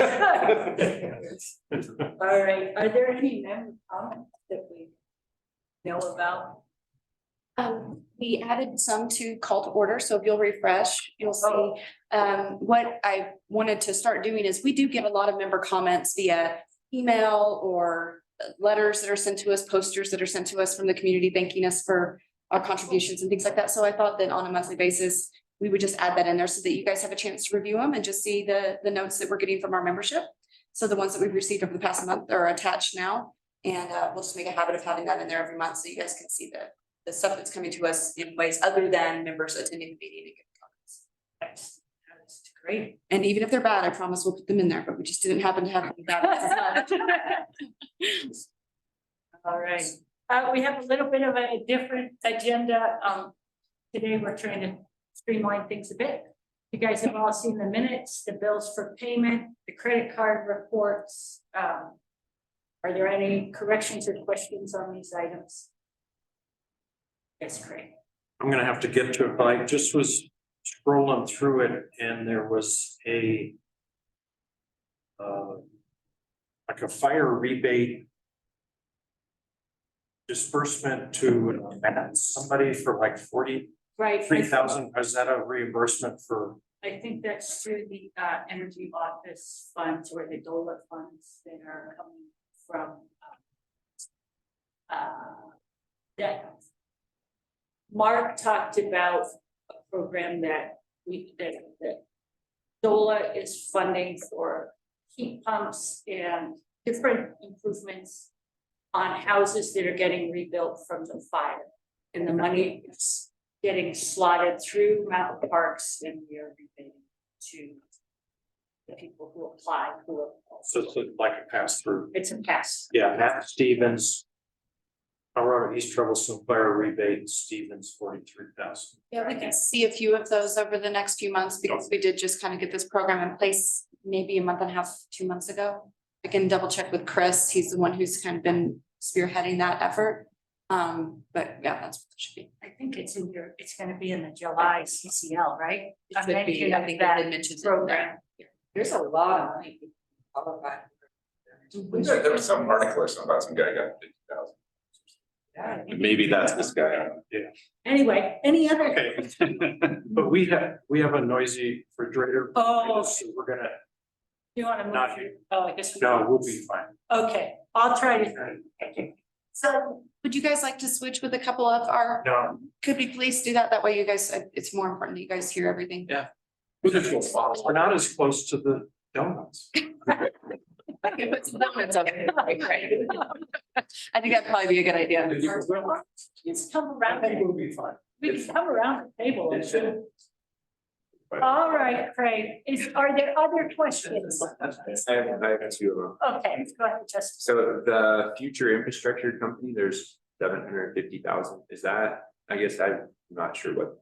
All right, are there any member comments that we know about? We added some to call to order, so if you'll refresh, you'll see. What I wanted to start doing is we do get a lot of member comments via email or letters that are sent to us, posters that are sent to us from the community thanking us for our contributions and things like that. So I thought that on a monthly basis, we would just add that in there so that you guys have a chance to review them and just see the notes that we're getting from our membership. So the ones that we've received over the past month are attached now, and we'll just make a habit of having that in there every month so you guys can see the stuff that's coming to us in ways other than members attending the meeting and giving comments. That's great. And even if they're bad, I promise we'll put them in there, but we just didn't happen to have them bad. All right, we have a little bit of a different agenda. Today we're trying to streamline things a bit. You guys have all seen the minutes, the bills for payment, the credit card reports. Are there any corrections or questions on these items? Yes, Craig. I'm gonna have to get to it, but I just was scrolling through it and there was a like a fire rebate disbursement to somebody for like Right. 43,000. Is that a reimbursement for? I think that's through the energy office funds or the DOLA funds that are coming from that. Mark talked about a program that that DOLA is funding for heat pumps and different improvements on houses that are getting rebuilt from the fire. And the money is getting slotted through Mountain Parks, and we are rebating to the people who apply, So it's like a pass through. it's a pass. Yeah, Matt Stevens. Colorado East Troublesome Fire Rebate, Stevens 43,000. Yeah, we can see a few of those over the next few months because we did just kind of get this program in place maybe a month and a half, 2 months ago. I can double check with Chris. He's the one who's kind of been spearheading that effort. But yeah, that's what it should be. I think it's in your, it's gonna be in the July CCL, right? It should be. I think I did mention it program. There's a lot of money. All of that. There was some article or something about some guy got 50,000. Maybe that's this guy. Yeah. Anyway, any other? Okay. But we have a noisy refrigerator. Oh. So we're gonna, You wanna move? Not you. Oh, I guess. no, we'll be fine. Okay, I'll try to. So would you guys like to switch with a couple of our, No. could we please do that? That way you guys, it's more important that you guys hear everything. Yeah. We're not as close to the donuts. Okay, put some donuts over there. Right. I think that'd probably be a good idea. Let's come around. We'll be fine. We can come around the table. All right, Craig, are there other questions? I have 2 of them. Okay, go ahead, Justin. So the future infrastructure company, there's 750,000. Is that, I guess I'm not sure what are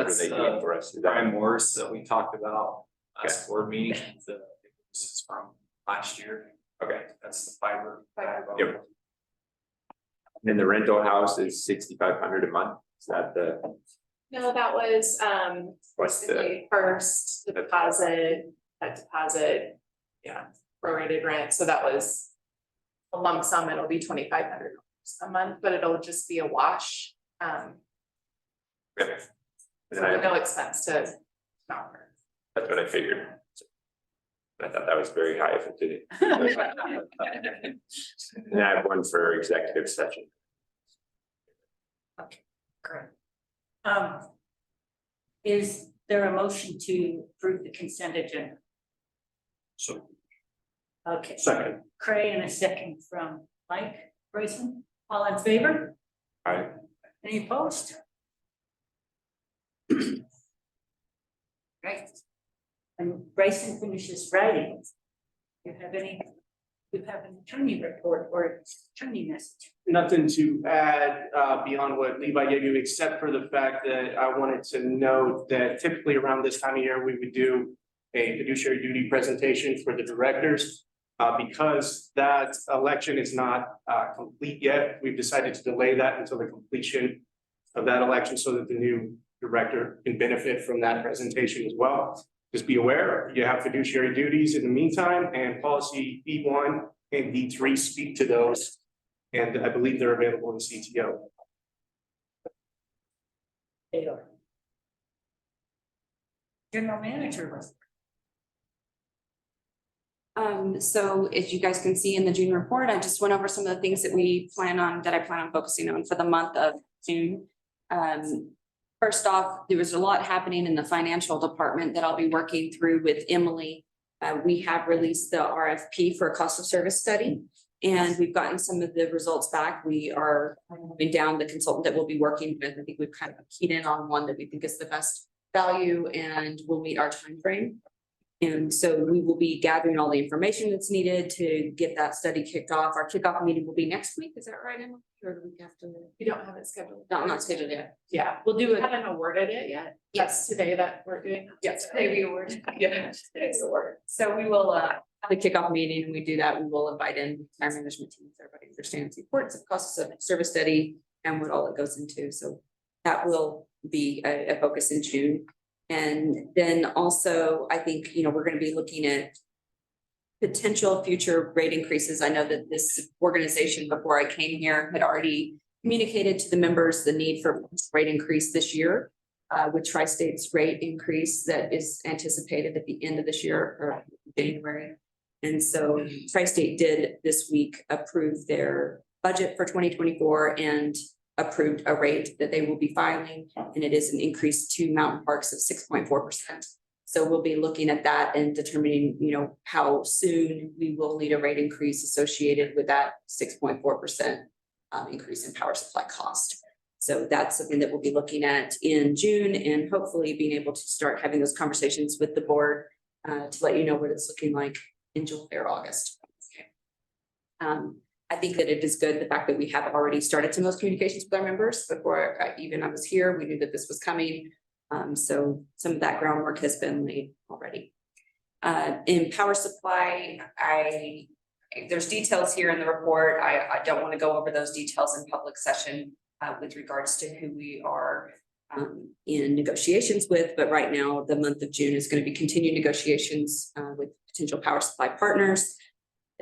That's they doing for us? Is that- Brian Morse that we talked about last Okay. board meeting, this is from last year. Okay. That's the fiber. Yep. And the rental house is 6,500 a month. Is that the, No, that was what's the, basically first the deposit, that deposit, yeah, prorated rent, so that was a lump sum, it'll be $2,500 a month, but it'll just be a wash. okay. And So then I- no expense to offer. that's what I figured. I thought that was very high if it didn't. And I have one for executive session. Great. Is there a motion to approve the consent agenda? So Okay, second, Craig, and a second from Mike Bryson, all in favor? Aye. Any opposed? Right. And Bryson finishes writing. You have an attorney report or attorney message? Nothing to add beyond what Levi gave you, except for the fact that I wanted to note that typically around this time of year, we would do a fiduciary duty presentation for the directors. Because that election is not complete yet, we've decided to delay that until the completion of that election so that the new director can benefit from that presentation as well. just be aware, you have fiduciary duties in the meantime, and policy B1 and B3 speak to those. And I believe they're available in CTO. Taylor. General manager. So as you guys can see in the June report, I just went over some of the things that I plan on focusing on for the month of June. First off, there was a lot happening in the financial department that I'll be working through with Emily. We have released the RFP for a cost of service study, and we've gotten some of the results back. We are moving down the consultant that we'll be working with. I think we've kind of keyed in on one that we think is the best value and will meet our time frame. And so we will be gathering all the information that's needed to get that study kicked off. Our kickoff meeting will be next week. Is that right, Emily? Or the week after? We don't have it scheduled. No, not scheduled yet. Yeah, We'll do we it. haven't awarded it yet. Yes. Today that we're doing. Yes, today we award. Yeah, today's the word. So we will have the kickoff meeting, and we do that. We will invite in our management team, so everybody understands the importance of cost of service study and what all it goes into. So that will be a focus in June. And then also, I think, we're going to be looking at potential future rate increases. I know that this organization, before I came here, had already communicated to the members the need for rate increase this year, with Tri-State's rate increase that is anticipated at the end of this year or January. And so Tri-State did this week approve their budget for 2024 and approved a rate that they will be filing, and it is an increase to Mountain Parks of 6.4%. So we'll be looking at that and determining, how soon we will need a rate increase associated with that 6.4% increase in power supply cost. So that's something that we'll be looking at in June, and hopefully being able to start having those conversations with the board to let you know what it's looking like in July or August. I think that it is good, the fact that we have already started some of those communications with our members before I was here. We knew that this was coming. So some of that groundwork has been laid already. In power supply, there's details here in the report. I don't want to go over those details in public session with regards to who we are in negotiations with, but right now the month of June is going to be continued negotiations with potential power supply partners.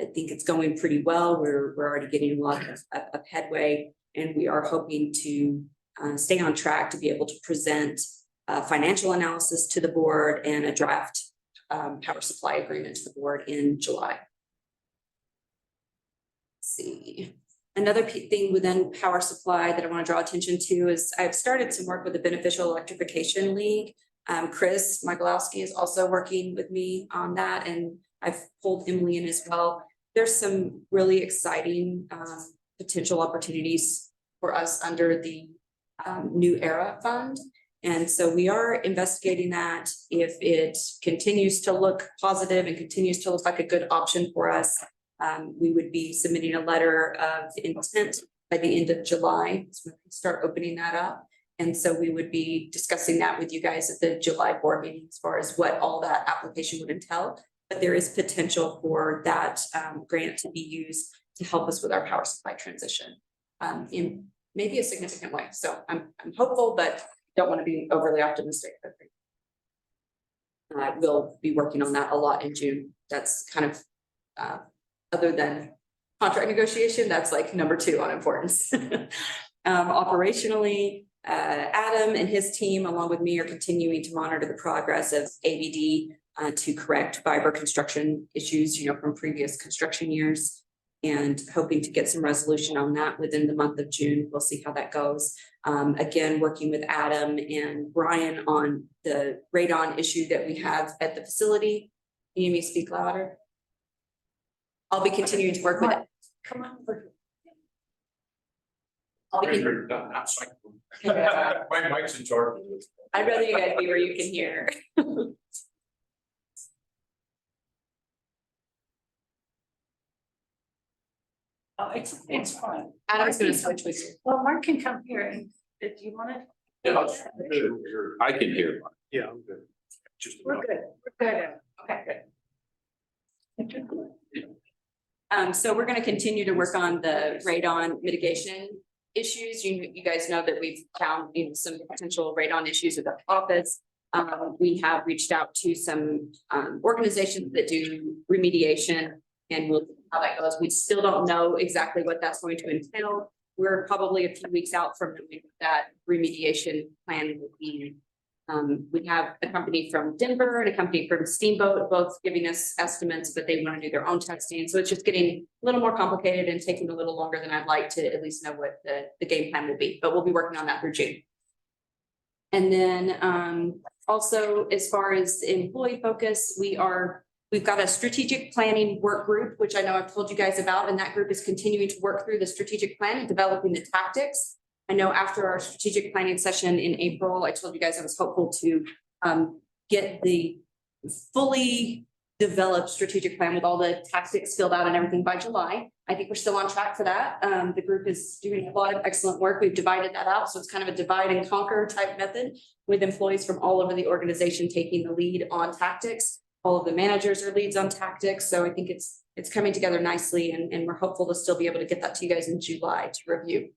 I think it's going pretty well. We're already getting a lot of headway, and we are hoping to stay on track to be able to present financial analysis to the board and a draft power supply agreement to the board in July. Let's see. Another thing within power supply that I want to draw attention to is I've started some work with the Beneficial Electrification League. Chris Michalowski is also working with me on that, and I've pulled Emily in as well. There's some really exciting potential opportunities for us under the New Era Fund. And so we are investigating that. If it continues to look positive and continues to look like a good option for us, we would be submitting a letter of intent by the end of July. So we can start opening that up. And so we would be discussing that with you guys at the July board meeting as far as what all that application would entail. But there is potential for that grant to be used to help us with our power supply transition in maybe a significant way. So I'm hopeful, but don't want to be overly optimistic. I will be working on that a lot in June. That's kind of other than contract negotiation, that's like number 2 on importance. Operationally, Adam and his team, along with me, are continuing to monitor the progress of ABD to correct fiber construction issues, from previous construction years, and hoping to get some resolution on that within the month of June. We'll see how that goes. Again, working with Adam and Brian on the radon issue that we have at the facility. Can you speak louder? I'll be continuing to work with it. Come on. I'll be My mic's in charge of this. I'd rather you guys be where you can hear. Oh, it's fine. Adam's gonna switch with you. Well, Mark can come here and if you want it. I can hear. Yeah, I'm good. Just We're good. We're good. Okay, good. So we're going to continue to work on the radon mitigation issues. You guys know that we've found some potential radon issues with the office. We have reached out to some organizations that do remediation, and we'll see how that goes. We still don't know exactly what that's going to entail. We're probably a few weeks out from knowing what that remediation plan will be. We have a company from Denver and a company from Steamboat, both giving us estimates, but they want to do their own testing. So it's just getting a little more complicated and taking a little longer than I'd like to at least know what the game plan will be, but we'll be working on that through June. And then also, as far as employee focus, we've got a strategic planning work group, which I know I've told you guys about, and that group is continuing to work through the strategic plan and developing the tactics. I know after our strategic planning session in April, I told you guys I was hopeful to get the fully developed strategic plan with all the tactics filled out and everything by July. I think we're still on track for that. The group is doing a lot of excellent work. We've divided that out. So it's kind of a divide and conquer type method with employees from all over the organization taking the lead on tactics. All of the managers are leads on tactics. So I think it's coming together nicely, and we're hopeful to still be able to get that to you guys in July to review.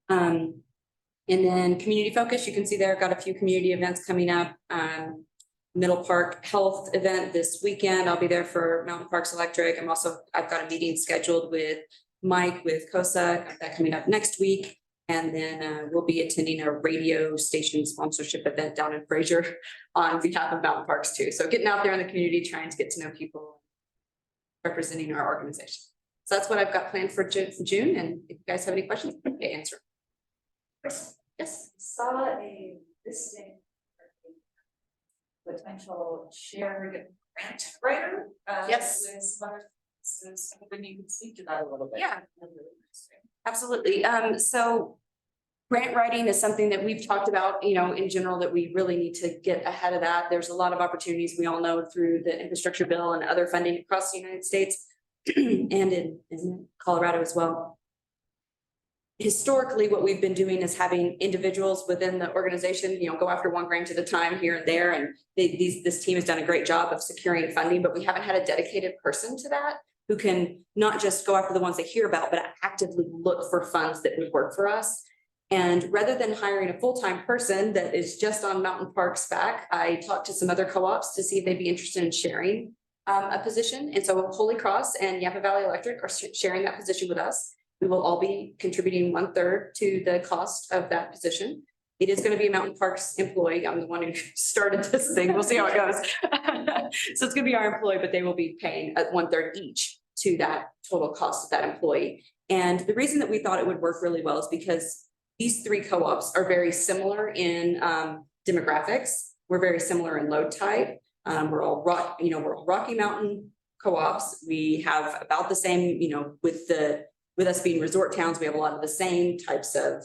And then community focus, you can see there, I've got a few community events coming up. Middle Park Health event this weekend. I'll be there for Mountain Parks Electric. I've got a meeting scheduled with Mike with COSA, got that coming up next week. And then we'll be attending a radio station sponsorship event down in Fraser on behalf of Mountain Parks too. So getting out there in the community, trying to get to know people representing our organization. So that's what I've got planned for June. And if you guys have any questions, I can answer. Yes. Saw a listing for potential shared grant writer. Yes. With some other, so when you can speak to that a little bit. Yeah. Absolutely. So grant writing is something that we've talked about, in general, that we really need to get ahead of that. There's a lot of opportunities we all know through the infrastructure bill and other funding across the United States and in Colorado as well. Historically, what we've been doing is having individuals within the organization, go after one grant at a time here and there. And this team has done a great job of securing funding, but we haven't had a dedicated person to that who can not just go after the ones they hear about, but actively look for funds that would work for us. And rather than hiring a full-time person that is just on Mountain Parks back, I talked to some other co-ops to see if they'd be interested in sharing a position. And so Holy Cross and Yapa Valley Electric are sharing that position with us. We will all be contributing 1/3 to the cost of that position. It is going to be a Mountain Parks employee. I'm the one who started this thing. We'll see how it goes. So it's going to be our employee, but they will be paying at 1/3 each to that total cost of that employee. And the reason that we thought it would work really well is because these three co-ops are very similar in demographics. We're very similar in load type. We're all Rocky Mountain co-ops. We have about the same, with us being resort towns, we have a lot of the same types of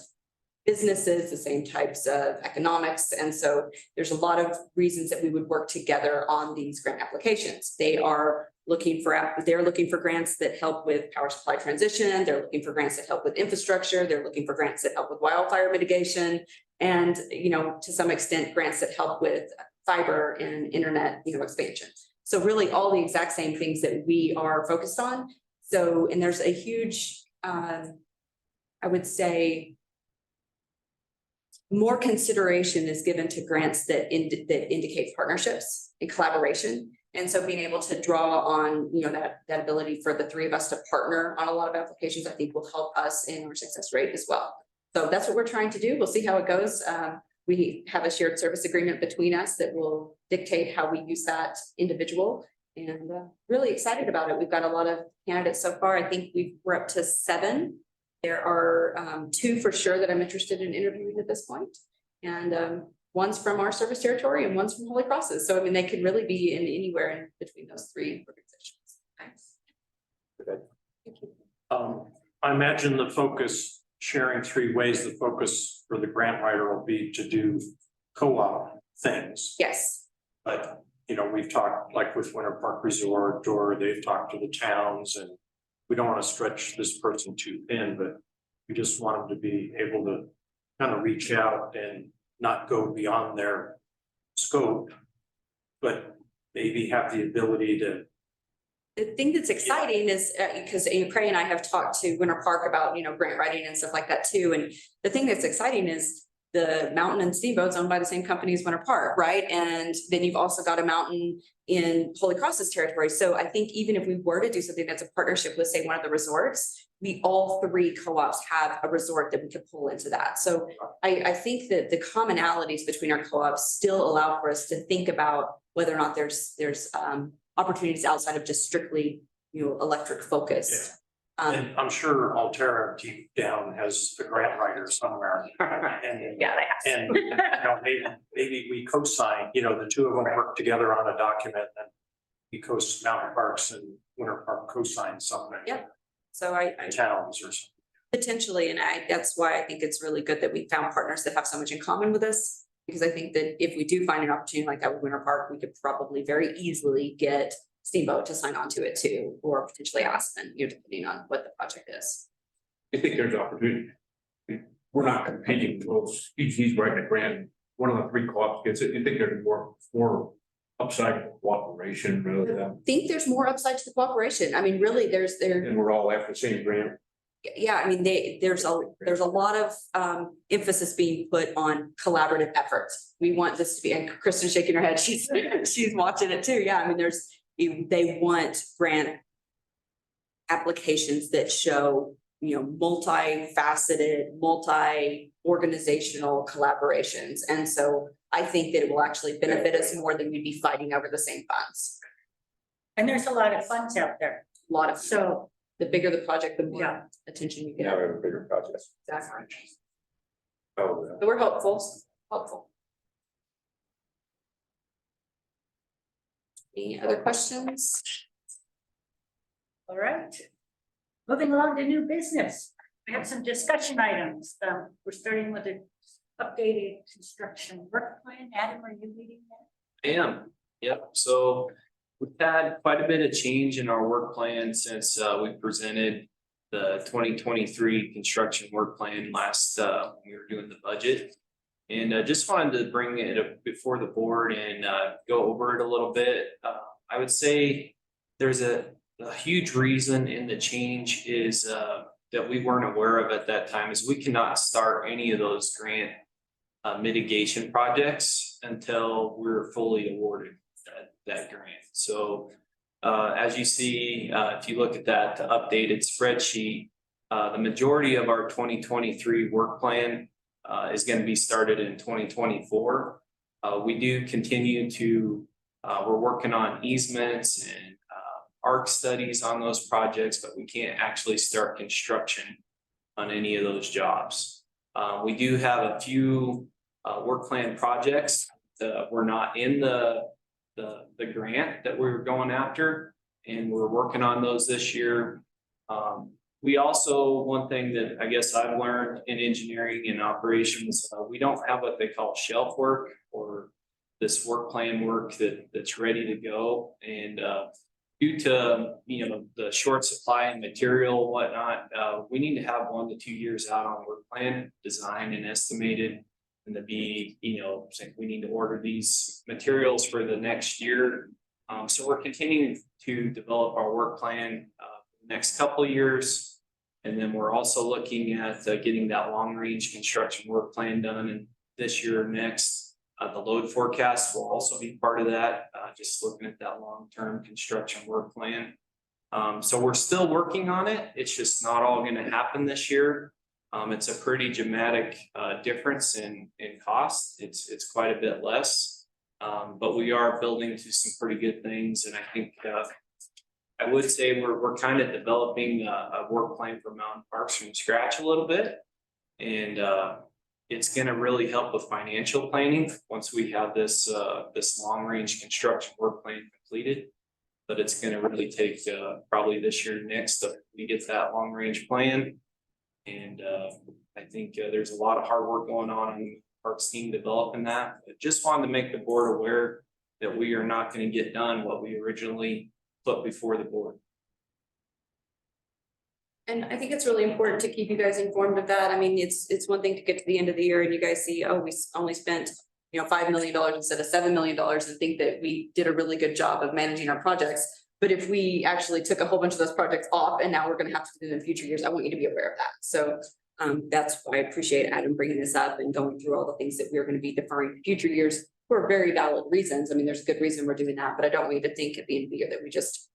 businesses, the same types of economics. And so there's a lot of reasons that we would work together on these grant applications. They're looking for grants that help with power supply transition. They're looking for grants that help with infrastructure. They're looking for grants that help with wildfire mitigation. And, to some extent, grants that help with fiber and internet, expansion. So really all the exact same things that we are focused on. So, and there's a huge, I would say, more consideration is given to grants that indicate partnerships and collaboration. And so being able to draw on, that ability for the three of us to partner on a lot of applications, I think will help us in our success rate as well. So that's what we're trying to do. We'll see how it goes. We have a shared service agreement between us that will dictate how we use that individual. And really excited about it. We've got a lot of candidates so far. I think we're up to 7. There are 2 for sure that I'm interested in interviewing at this point. And one's from our service territory and one's from Holy Crosses. So, they could really be in anywhere in between those 3 organizations. Thanks. Thank you. I imagine the focus, sharing 3 ways, the focus for the grant writer will be to do co-op things. Yes. But, we've talked like with Winter Park Resort, or they've talked to the towns, and we don't want to stretch this person too thin, but we just want them to be able to kind of reach out and not go beyond their scope, but maybe have the ability to. The thing that's exciting is because Cray and I have talked to Winter Park about, grant writing and stuff like that too. And the thing that's exciting is the mountain and steamboat's owned by the same company as Winter Park, right? And then you've also got a mountain in Holy Cross's territory. So I think even if we were to do something that's a partnership with, say, one of the resorts, we all three co-ops have a resort that we could pull into that. So I think that the commonalities between our co-ops still allow for us to think about whether or not there's opportunities outside of just strictly, electric focused. And I'm sure Altera deep down has the grant writer somewhere. And, Yeah, they have. and, maybe we co-sign, the two of them work together on a document and we Mountain Parks and Winter Park co-sign something. Yep. So I Towns or something. potentially, and that's why I think it's really good that we found partners that have so much in common with us. Because I think that if we do find an opportunity like that with Winter Park, we could probably very easily get Steamboat to sign on to it too, or potentially Aspen, depending on what the project is. I think there's opportunity. We're not competing, well, he's writing a grant, one of the three co-ops gets it, you think there's more upside cooperation rather than, I think there's more upside to the cooperation. I mean, really, and we're all after the same grant. yeah, I mean, there's a lot of emphasis being put on collaborative efforts. We want this to be, and Kristen's shaking her head, she's watching it too. Yeah, I mean, they want grant applications that show, multifaceted, multi-organizational collaborations. And so I think that it will actually benefit us more than we'd be fighting over the same funds. And there's a lot of funds out there, A lot of, so, the bigger the project, the yeah. more attention you Now get. we have a bigger project. Exactly. Oh, So we're hopeful. Any other questions? All right. Moving along to new business. We have some discussion items. We're starting with an updated construction work plan. Adam, are you leading that? I am, yep, so we've had quite a bit of change in our work plan since we presented the 2023 construction work plan last when we were doing the budget. And I just wanted to bring it before the board and go over it a little bit. I would say there's a huge reason in the change is that we weren't aware of at that time is we cannot start any of those grant mitigation projects until we're fully awarded that grant. So as you see, if you look at that updated spreadsheet, the majority of our 2023 work plan is going to be started in 2024. We do continue to, we're working on easements and ARC studies on those projects, but we can't actually start construction on any of those jobs. We do have a few work plan projects that were not in the grant that we were going after, and we're working on those this year. We also, one thing that I guess I've learned in engineering and operations, we don't have what they call shelf work or this work plan work that's ready to go. And due to, the short supply and material and whatnot, we need to have 1 to 2 years out on work plan design and estimated. And to be, saying we need to order these materials for the next year. So we're continuing to develop our work plan the next couple of years. And then we're also looking at getting that long range construction work plan done in this year or next. The load forecast will also be part of that, just looking at that long-term construction work plan. So we're still working on it. It's just not all going to happen this year. It's a pretty dramatic difference in cost. It's quite a bit less, but we are building to some pretty good things. And I think I would say we're kind of developing a work plan for Mountain Parks from scratch a little bit. And it's going to really help with financial planning once we have this long range construction work plan completed. But it's going to really take probably this year next to get that long range plan. And I think there's a lot of hard work going on in Parks team developing that. I just wanted to make the board aware that we are not going to get done what we originally put before the board. And I think it's really important to keep you guys informed of that. I mean, it's one thing to get to the end of the year and you guys see, oh, we only spent, $5 million instead of $7 million and think that we did a really good job of managing our projects. But if we actually took a whole bunch of those projects off and now we're going to have to do them in future years, I want you to be aware of that. So That's why I appreciate Adam bringing this up and going through all the things that we're gonna be deferring to future years for very valid reasons. I mean, there's a good reason we're doing that, but I don't want you to think at the end of the year that we just,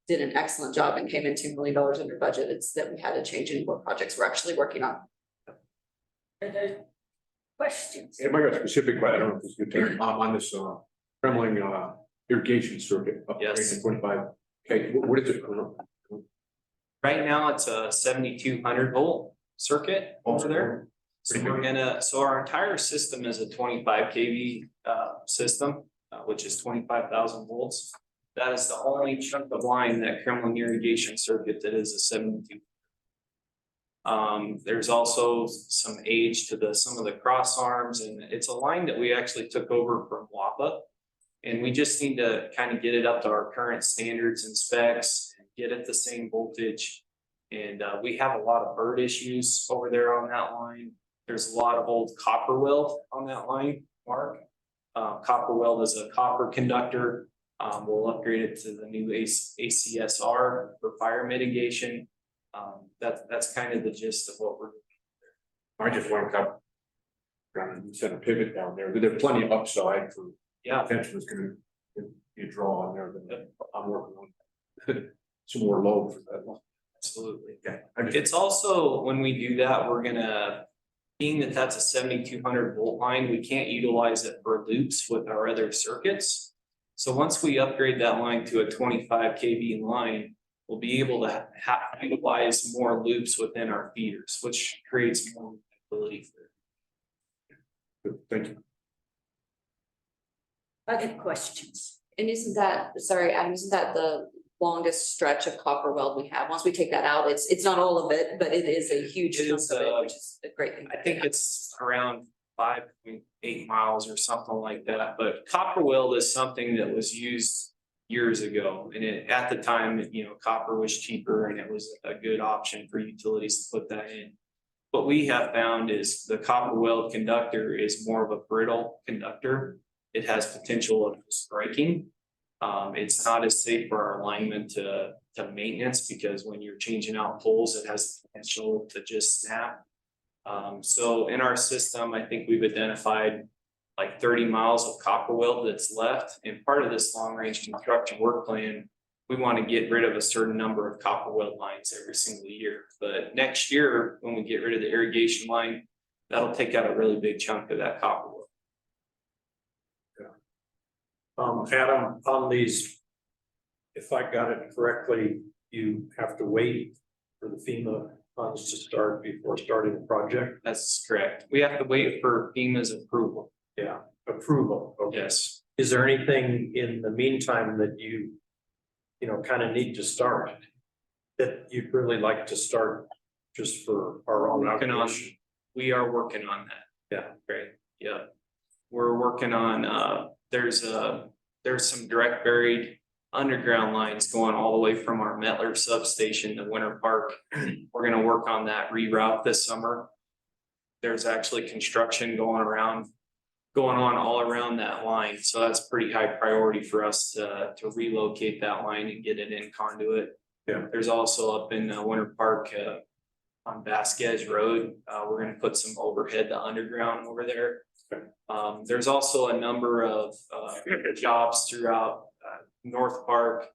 did an excellent job and came in $2 million under budget. It's that we had to change any more projects we're actually working on. Are there questions? And I got a specific, question. I don't know if it's good time, on this, Kremling, irrigation circuit. Yes. 25, okay, what is it? Right now, it's a 7,200 volt circuit over there. So we're gonna, so our entire system is a 25 kV system, which is 25,000 volts. That is the only chunk of line, that Kremlin irrigation circuit, that is a 72. There's also some age to some of the cross arms, and it's a line that we actually took over from WAPA. And we just need to kind of get it up to our current standards and specs, and get it the same voltage. And we have a lot of bird issues over there on that line. There's a lot of old copper weld on that line, Mark. Copper weld is a copper conductor. We'll upgrade it to the new ACSR for fire mitigation. That's kind of the gist of what we're doing. I just want to come down and set a pivot down there. There's plenty of upside for. Yeah. Potential is gonna be a draw on there that I'm working on. Some more load for that one. Absolutely. Okay. It's also, when we do that, we're gonna, being that that's a 7,200 volt line, we can't utilize it for loops with our other circuits. So once we upgrade that line to a 25 kV line, we'll be able to utilize more loops within our feeders, which creates more ability for. Thank you. Other questions? And isn't that, sorry, Adam, isn't that the longest stretch of copper weld we have? Once we take that out, it's not all of it, but it is a huge It chunk is, of it, which is a great thing. I think it's around 5.8 miles or something like that, but copper weld is something that was used years ago. And at the time, copper was cheaper and it was a good option for utilities to put that in. What we have found is the copper weld conductor is more of a brittle conductor. It has potential of striking. It's not as safe for our alignment to maintenance, because when you're changing out poles, it has the potential to just snap. So in our system, I think we've identified like 30 miles of copper weld that's left. And part of this long range construction work plan, we want to get rid of a certain number of copper weld lines every single year. But next year, when we get rid of the irrigation line, that'll take out a really big chunk of that copper weld. Adam, on these, if I got it correctly, you have to wait for the FEMA funds to start before starting the project? That's correct. We have to wait for FEMA's approval. Yeah, approval. Okay. Yes. Is there anything in the meantime that you kind of need to start, that you'd really like to start just for our own operation? We are working on that. Yeah. Great. Yeah. We're working on, there's some direct buried underground lines going all the way from our Mettler substation to Winter Park. We're gonna work on that reroute this summer. There's actually construction going on all around that line. So that's pretty high priority for us to relocate that line and get it in conduit. Yeah. There's also up in Winter Park on Vasquez Road, we're gonna put some overhead to underground over there. There's also a number of jobs throughout North Park,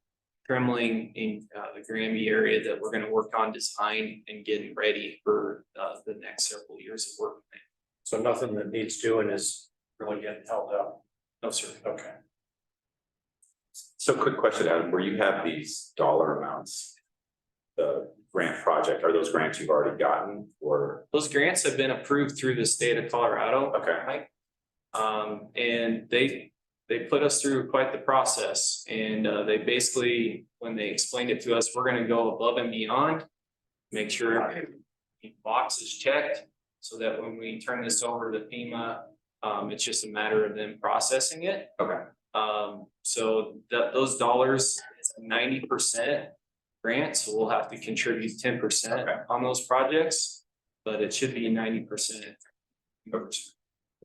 Kremling, in the Granby area that we're gonna work on design and getting ready for the next several years of work. So nothing that needs doing is really getting held up? No, sir. Okay. So quick question, Adam, where you have these dollar amounts, the grant project, are those grants you've already gotten, or? Those grants have been approved through the state of Colorado. Okay. Mike. And they put us through quite the process, and they basically, when they explained it to us, we're gonna go above and beyond, make sure the box is checked, so that when we turn this over to FEMA, it's just a matter of them processing it. Okay. So those dollars, it's 90% grant, so we'll have to contribute 10% on those projects, but it should be 90%.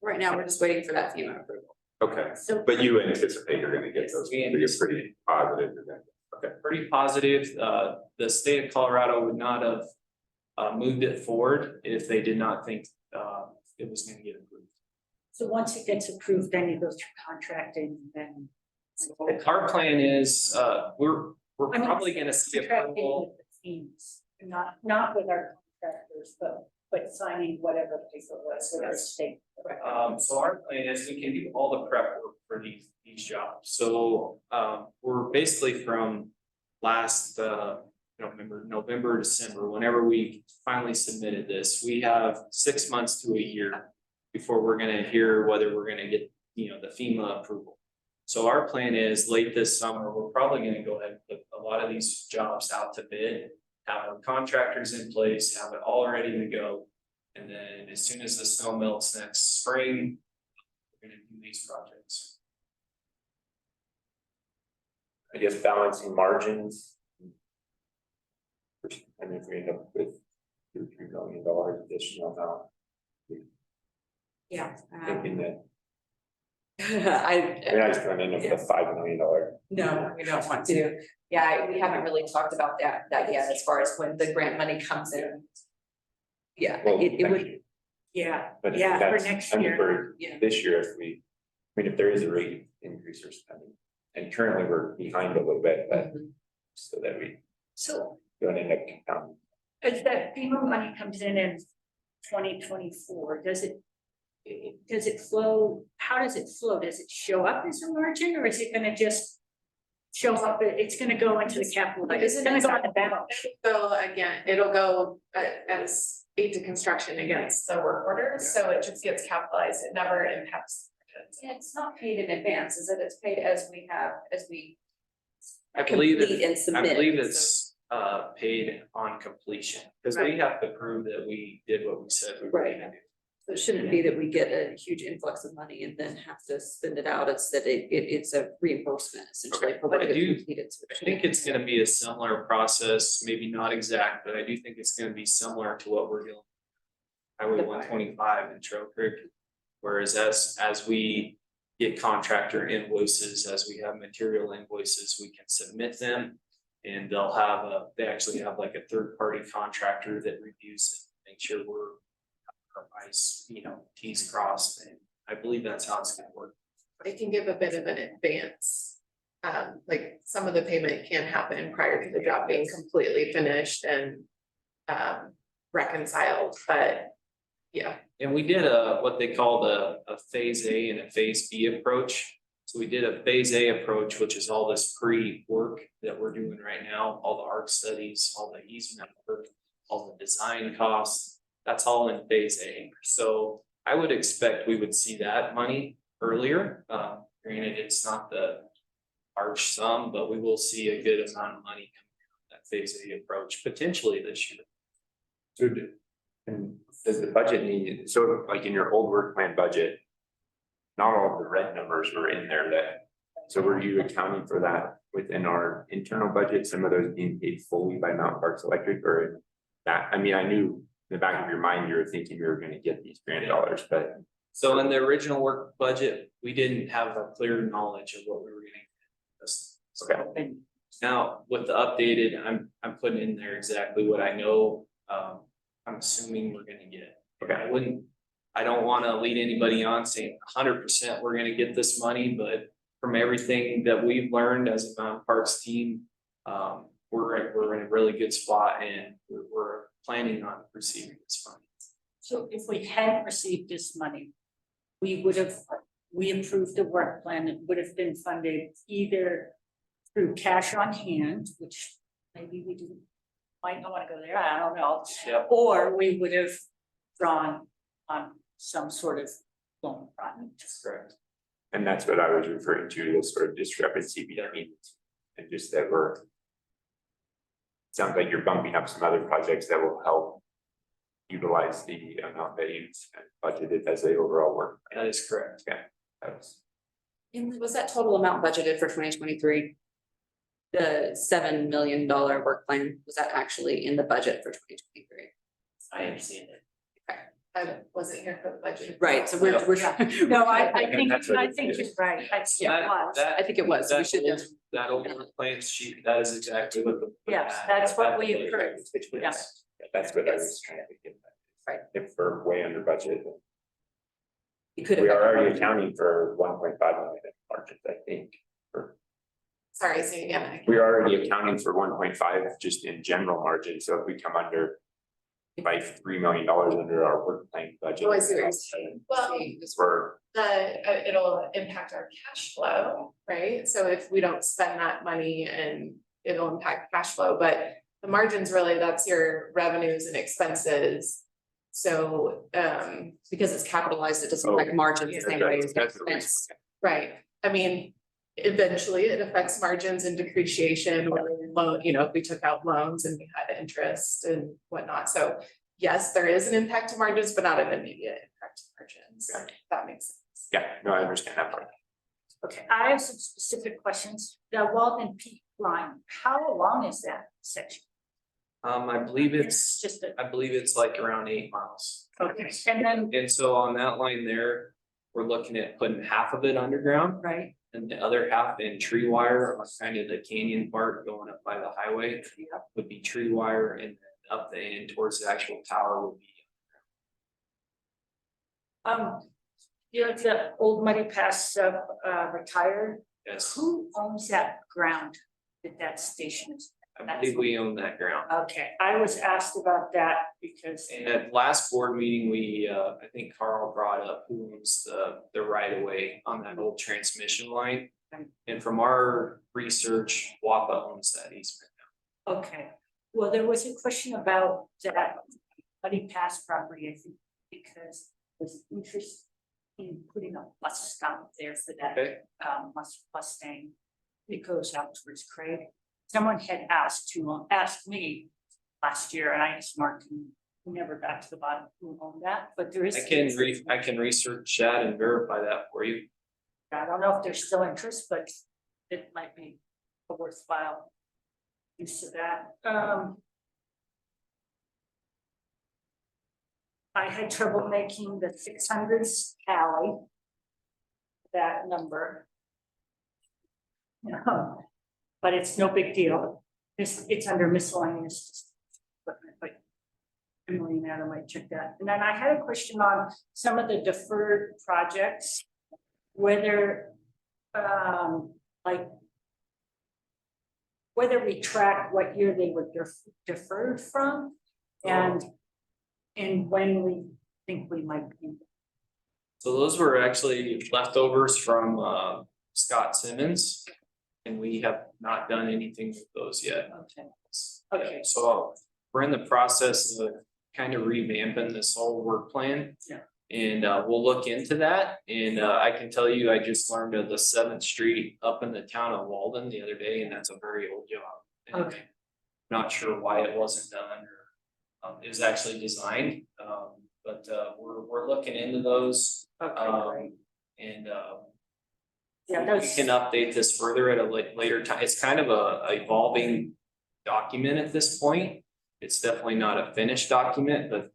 Right now, we're just waiting for that FEMA approval. Okay, So but you anticipate you're gonna get those, We you're pretty positive. Okay. Pretty positive. The state of Colorado would not have moved it forward if they did not think it was gonna get approved. So once it gets approved, then you go through contracting, then. Our plan is, we're I mean, probably gonna see Contracting approval. with the teams, not with our contractors, but signing whatever paper was with our state. So our plan is we can do all the prep work for these jobs. So, we're basically from last, November, December, whenever we finally submitted this, we have 6 months to a year before we're gonna hear whether we're gonna get, the FEMA approval. So our plan is late this summer, we're probably gonna go ahead and put a lot of these jobs out to bid, have our contractors in place, have it all ready to go. And then as soon as the snow melts next spring, we're gonna do these projects. I guess balancing margins. And if we end up with $2-3 million additional amount, Yeah. thinking that, I, we're not just gonna end up with a $5 million. no, we don't want to. Yeah, we haven't really talked about that yet, as far as when the grant money comes in. Yeah, Well, it would, Yeah, But yeah, for that's, next I mean, year. for Yeah. this year, if there is a rate increase or something, and currently we're behind a little bit, but so that we So don't end up compounding. as that FEMA money comes in 2024, does it flow, how does it flow? Does it show up as a margin, or is it gonna just show up, it's gonna go into the capital, like, it's gonna go on the balance? So again, it'll go as aid to construction against the work orders, so it just gets capitalized, it never impacts. Yeah, it's not paid in advance, is it? It's paid as we I believe complete and I submit. believe it's paid on completion, because we Right. have to prove that we did what we said we were Right. gonna do. So it shouldn't be that we get a huge influx of money and then have to spend it out, it's that it's a reimbursement essentially for what I is do- completed. So it I think it's gonna be a similar process, maybe not exact, but I do think it's gonna be similar to what we're doing. Highway 125 in Trail Creek, whereas as we get contractor invoices, as we have material invoices, we can submit them. And they actually have like a third-party contractor that reviews it, make sure we're our I's, T's crossed, and I believe that's how it's gonna work. They can give a bit of an advance. Like some of the payment can happen prior to the job being completely finished and reconciled, but yeah. And we did what they called a phase A and a phase B approach. So we did a phase A approach, which is all this pre-work that we're doing right now, all the ARC studies, all the easement work, all the design costs. That's all in phase A. So I would expect we would see that money earlier. Granted, it's not the large sum, but we will see a good amount of money coming from that phase A approach potentially this year. So, and does the budget need, so like in your old work plan budget, not all of the red numbers were in there so were you accounting for that within our internal budget, some of those being paid fully by Mountain Parks Electric or that? I mean, I knew in the back of your mind, you were thinking we were gonna get these grant dollars, but. So in the original work budget, we didn't have a clear knowledge of what we were getting. Okay. Now, with the updated, I'm putting in there exactly what I know, I'm assuming we're gonna get. Okay. I don't wanna lead anybody on saying 100% we're gonna get this money, but from everything that we've learned as a Mountain Parks team, we're in a really good spot and we're planning on receiving this money. So if we hadn't received this money, we approved the work plan, it would have been funded either through cash on hand, which maybe we didn't, might not wanna go there, I don't know. Yep. Or we would have drawn on some sort of loan project. Correct. And that's what I was referring to, this sort of discrepancy between, and just that sounds like you're bumping up some other projects that will help utilize the amount that you've budgeted as the overall work. That is correct. Okay, that's. And was that total amount budgeted for 2023? The $7 million work plan, was that actually in the budget for 2023? I understand it. I wasn't here for the budget. Right, so we're. No, I think That's what it you're is. right, I think it was. I think it was, we should have. That old plan sheet, that is exactly what the. Yes, that's what we approved. Yes. That's what I was trying to get at. Right. If we're way under budget, It could we affect are the already margin. accounting for 1.5 million in margins, I think. Sorry, say again. We are already accounting for 1.5 just in general margin, so if we come under by $3 million under our work plan budget. Oh, I see what you're saying. Well, We're it'll impact our cash flow, right? So if we don't spend that money and it'll impact cash flow, but the margins really, that's your revenues and expenses. So, Because it's capitalized, it doesn't affect margins the same way as That's the reason. expense. right, I mean, eventually it affects margins and depreciation, or loan, if we took out loans and we had interest and whatnot. So yes, there is an impact to margins, but not an immediate impact to margins. Yeah. If that makes sense. Yeah, no, I understand that part. Okay, I have some specific questions. The Walden Peak line, how long is that section? I believe it's Just a, I believe it's like around 8 miles. okay, and then, And so on that line there, we're looking at putting half of it underground right, and the other half in tree wire on kind of the canyon part going up by the highway. Would be tree wire, and then up the end towards the actual tower would be. the old Muddy Pass retired, Yes, who owns that ground that station is? I believe we own that ground. Okay, I was asked about that because, And at last board meeting, I think Carl brought up who owns the right of way on that old transmission line. And from our research, WAPA owns that easement. okay, well, there was a question about that Muddy Pass property, I think, because there's interest in putting a bus stop there for that Okay, Mustang. It goes out towards Craig. Someone had asked me last year, and I just marked, we never got to the bottom who owned that, but there is. I can research that and verify that for you. I don't know if there's still interest, but it might be a worthwhile use of that. I had trouble making the 600s tally. That number. But it's no big deal. It's under miscellaneous. But Emily and Adam might check that. And then I had a question on some of the deferred projects. Whether, like. Whether we track what year they were deferred from and when we think we might be. So those were actually leftovers from Scott Simmons. And we have not done anything with those yet. Okay. Okay. So we're in the process of kind of revamping this whole work plan. Yeah. And we'll look into that, and I can tell you, I just learned of the 7th Street up in the town of Walden the other day, and that's a very old job. And Okay. Not sure why it wasn't done, or it was actually designed, but we're looking into those. Okay. And Yeah, we those, can update this further at a later time. It's kind of a evolving document at this point. It's definitely not a finished document, but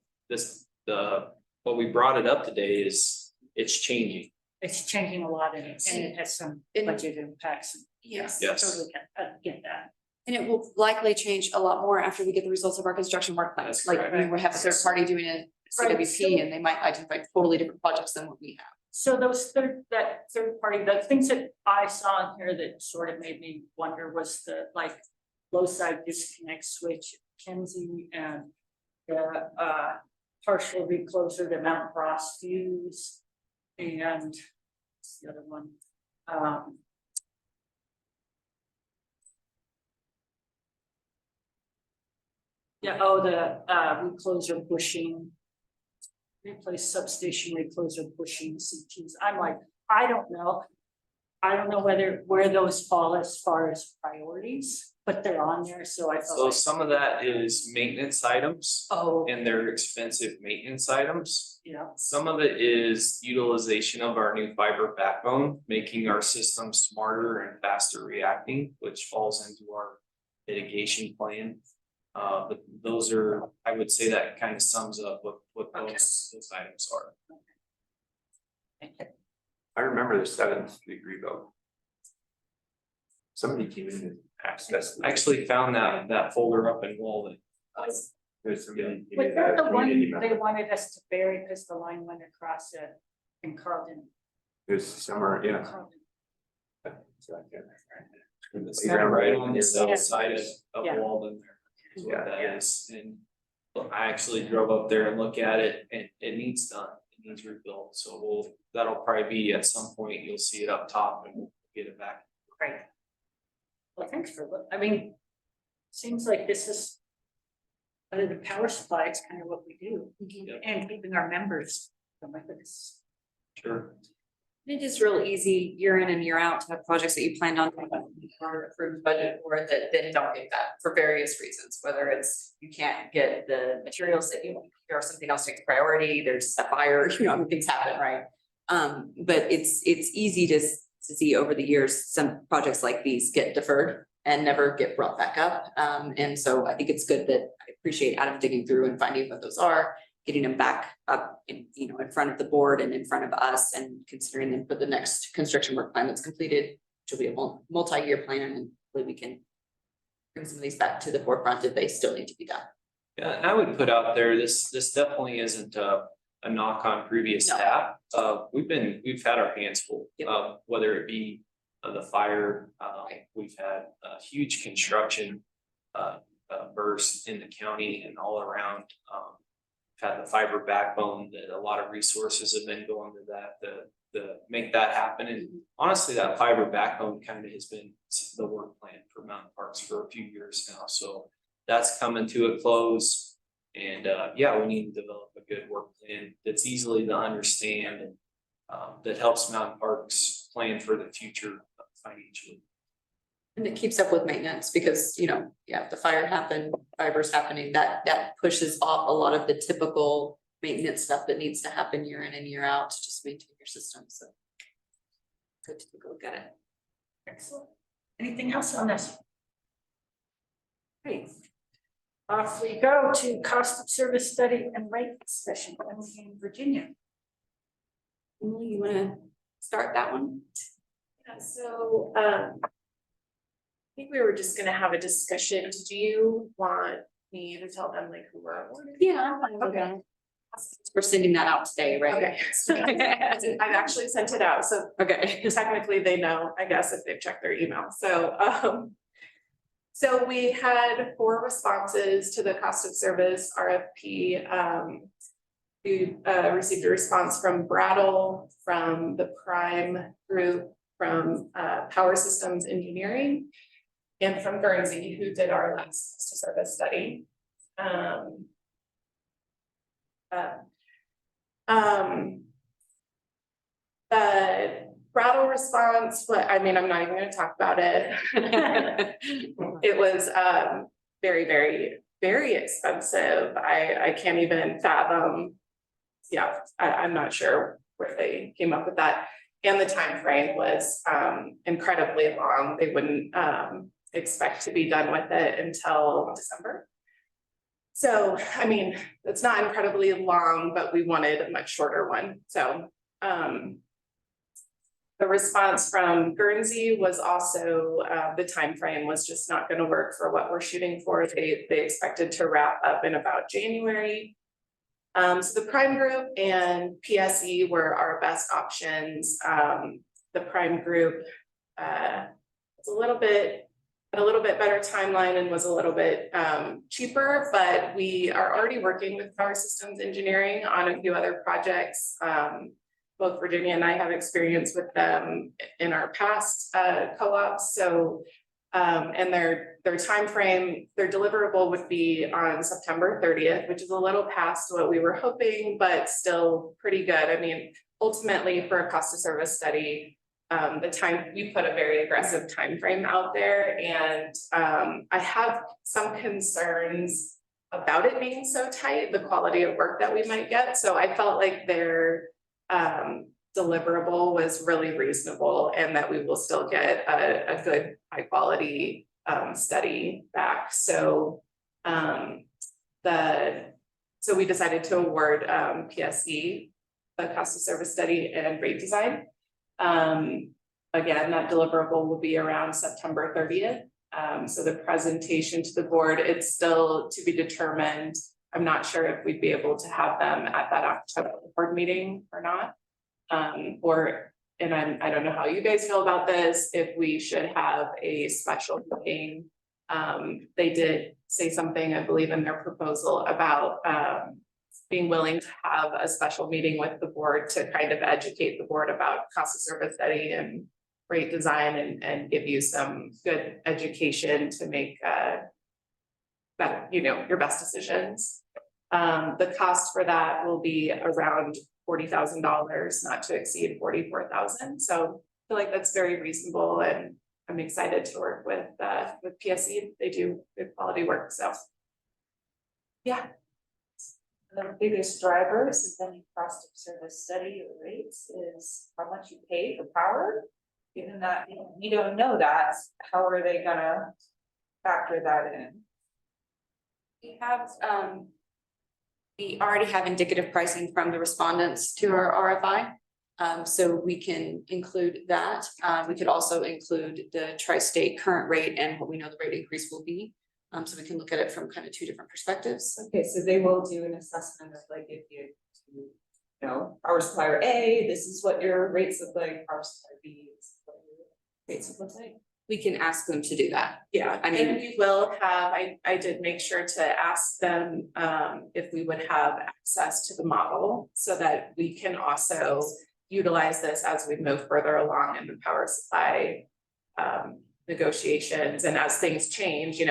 what we brought it up today is it's changing. it's changing a lot and it has some budget impacts. Yes. Yes. Totally get that. And it will likely change a lot more after we get the results of our construction work plans. That's Like correct. we have a third party doing a Right. CWP and they might identify totally different projects than what we have. So that third party, the things that I saw in here that sort of made me wonder was the like low side disconnect switch, Kenzie, and the partial recloser to Mount Ross fuse, and what's the other one? Yeah, oh, the recloser bushing. Replace substation recloser bushing CTs. I'm like, I don't know. I don't know where those fall as far as priorities, but they're on there, so I felt So like, some of that is maintenance items, oh, and they're expensive maintenance items. yeah, Some of it is utilization of our new fiber backbone, making our system smarter and faster reacting, which falls into our mitigation plan. But those are, I would say that kind of sums up what those items are. I remember the 7th degree though. Somebody came in and asked us. I actually found that folder up in Walden. There's somebody. Was that the one community member. they wanted us to bury because the line went across it in Carlton? There's summer, yeah. Carlton. So I can't- It's Playground kind of right right on the here. south side of Yeah. Walden there. Is what Yeah. that is, and I actually drove up there and looked at it, and it needs done, it needs rebuilt, so that'll probably be at some point, you'll see it up top and we'll get it back. Right. Well, thanks for, I mean, seems like this is under the power supply, it's kind of what we do, Yep. and keeping our members. Oh my goodness. Sure. It is real easy year in and year out to have projects that you planned on or approved budget for that then don't get that for various reasons, whether it's you can't get the materials that you want, or something else takes priority, there's a fire, things happen, right? But it's easy to see over the years, some projects like these get deferred and never get brought back up. And so I think it's good that I appreciate Adam digging through and finding what those are, getting them back up in, in front of the board and in front of us and considering them for the next construction work plan that's completed, which will be a multi-year plan, and hopefully we can bring some of these back to the forefront if they still need to be done. Yeah, and I would put out there, this definitely isn't a knock on previous No. staff. We've had our hands full, Yep. whether it be the fire, we've had a huge construction burst in the county and all around. We've had the fiber backbone that a lot of resources have been going to that to make that happen. And honestly, that fiber backbone kind of has been the work plan for Mountain Parks for a few years now. So that's coming to a close. And yeah, we need to develop a good work plan that's easily to understand and that helps Mountain Parks plan for the future financially. And it keeps up with maintenance because, if the fire happened, fiber's happening, that pushes off a lot of the typical maintenance stuff that needs to happen year in and year out to just maintain your system, so. Good to take a look at it. Excellent. Anything else on this? Great. Off we go to cost of service study and rate discussion in Virginia. Emily, you wanna start that one? Yeah, so, I think we were just gonna have a discussion. Do you want me to tell them like who we're awarding? Yeah. Okay. We're sending that out today, right? Okay. I've actually sent it out, so Okay. technically they know, I guess, if they've checked their email. So we had 4 responses to the cost of service RFP. We received a response from Brattle, from the Prime Group, from Power Systems Engineering, and from Guernsey, who did our last cost of service study. The Brattle response, but I mean, I'm not even gonna talk about it. It was very, very, very expensive. I can't even fathom. Yeah, I'm not sure where they came up with that. And the time frame was incredibly long. They wouldn't expect to be done with it until December. So, I mean, it's not incredibly long, but we wanted a much shorter one. So the response from Guernsey was also the time frame was just not going to work for what we're shooting for. They expected to wrap up in about January. So the Prime Group and PSE were our best options. The Prime Group was a little bit better timeline and was a little bit cheaper, but we are already working with Power Systems Engineering on a few other projects. Both Virginia and I have experience with them in our past co-ops. So, and their timeframe, their deliverable would be on September 30th, which is a little past what we were hoping, but still pretty good. I mean, ultimately for a cost of service study, we put a very aggressive timeframe out there, and I have some concerns about it being so tight, the quality of work that we might get. So I felt like their deliverable was really reasonable and that we will still get a good high quality study back. So so we decided to award PSE the cost of service study and rate design. Again, that deliverable will be around September 30th. So the presentation to the board, it's still to be determined I'm not sure if we'd be able to have them at that October board meeting or not. I don't know how you guys feel about this, if we should have a special meeting. They did say something, I believe, in their proposal about being willing to have a special meeting with the board to kind of educate the board about cost of service study and rate design and give you some good education to make better, your best decisions. The cost for that will be around $40,000, not to exceed 44,000. So I feel like that's very reasonable, and I'm excited to work with PSC. They do good quality work, so. Yeah. The biggest drivers of any cost of service study or rates is how much you pay for power. Given that, we don't know that, how are they gonna factor that in? We have, we already have indicative pricing from the respondents to our RFI. So we can include that. We could also include the tri-state current rate and what we know the rate increase will be. So we can look at it from kind of two different perspectives. Okay, so they will do an assessment of like if power supplier A, this is what your rates look like, power supplier B, this is what your rates would look like. We can ask them to do that. Yeah, I mean- and we will have, I did make sure to ask them if we would have access to the model so that we can also utilize this as we move further along in the power supply negotiations. And as things change,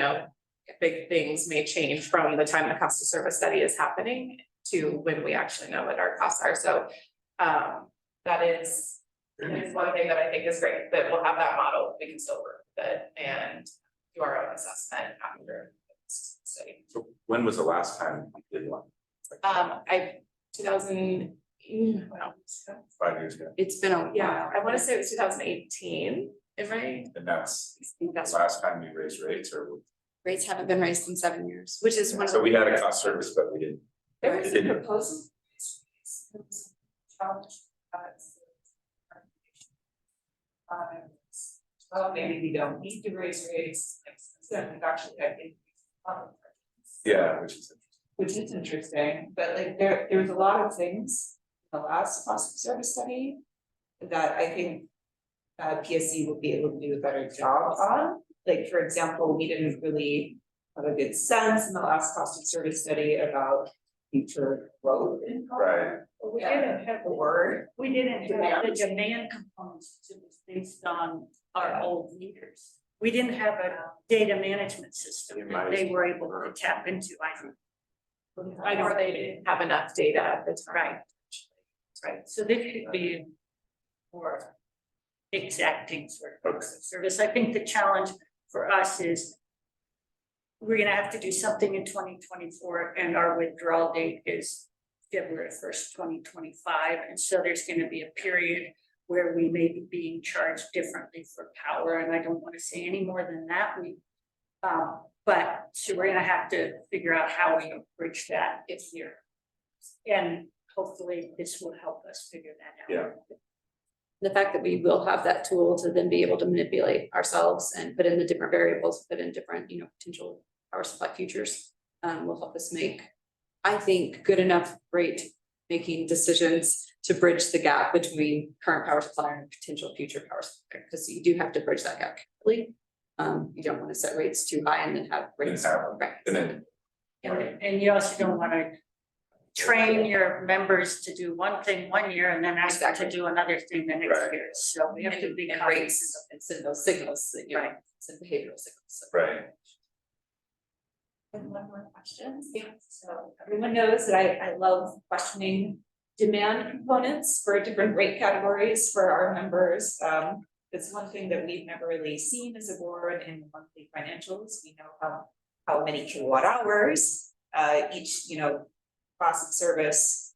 big things may change from the time the cost of service study is happening to when we actually know what our costs are. So that is one thing that I think is great, that we'll have that model, we can still work with it and do our own assessment after the study. So when was the last time you did one? 2000, well, 5 years ago. It's been a yeah, while. I want to say it was 2018, am I? And that's the That's last time we raised rates, or Rates haven't been raised in 7 years, which is one of so the. we had a cost service, but we didn't. There was a Didn't- proposal. Well, maybe we don't need to raise rates, actually, I think. Yeah, which is Which is interesting, but like there was a lot of things in the last cost of service study that I think PSC will be able to do a better job on. Like, for example, we didn't really have a good sense in the last cost of service study about future growth in power. We didn't have we didn't have the Demand. demand components, it was based on our old meters. We didn't have a data management system that they were able to tap into, I think. Or they didn't have enough data at the time. Right, so this should be more exacting sort of service. I think the challenge for us is we're gonna have to do something in 2024, and our withdrawal date is February 1st, 2025. And so there's gonna be a period where we may be being charged differently for power, and I don't want to say any more than that. But so we're gonna have to figure out how we bridge that this year. And hopefully this will help us figure that out. Yeah. The fact that we will have that tool to then be able to manipulate ourselves and put in the different variables, put in different, potential power supply futures, will help us make, I think, good enough rate making decisions to bridge the gap between current power supply and potential future power supply, because you do have to bridge that gap carefully. You don't want to set rates too high and then have rates. Right. And then And you also don't want to train your members to do one thing one year and then ask them to do another thing the next Right. year. So we have to be And cognizant rates and send those signals, Right. send behavioral signals. So. right. And one more question. Yeah. So everyone knows that I love questioning demand components for different rate categories for our members. It's one thing that we've never really seen as a board in the monthly financials. We know how many kilowatt hours each, cost of service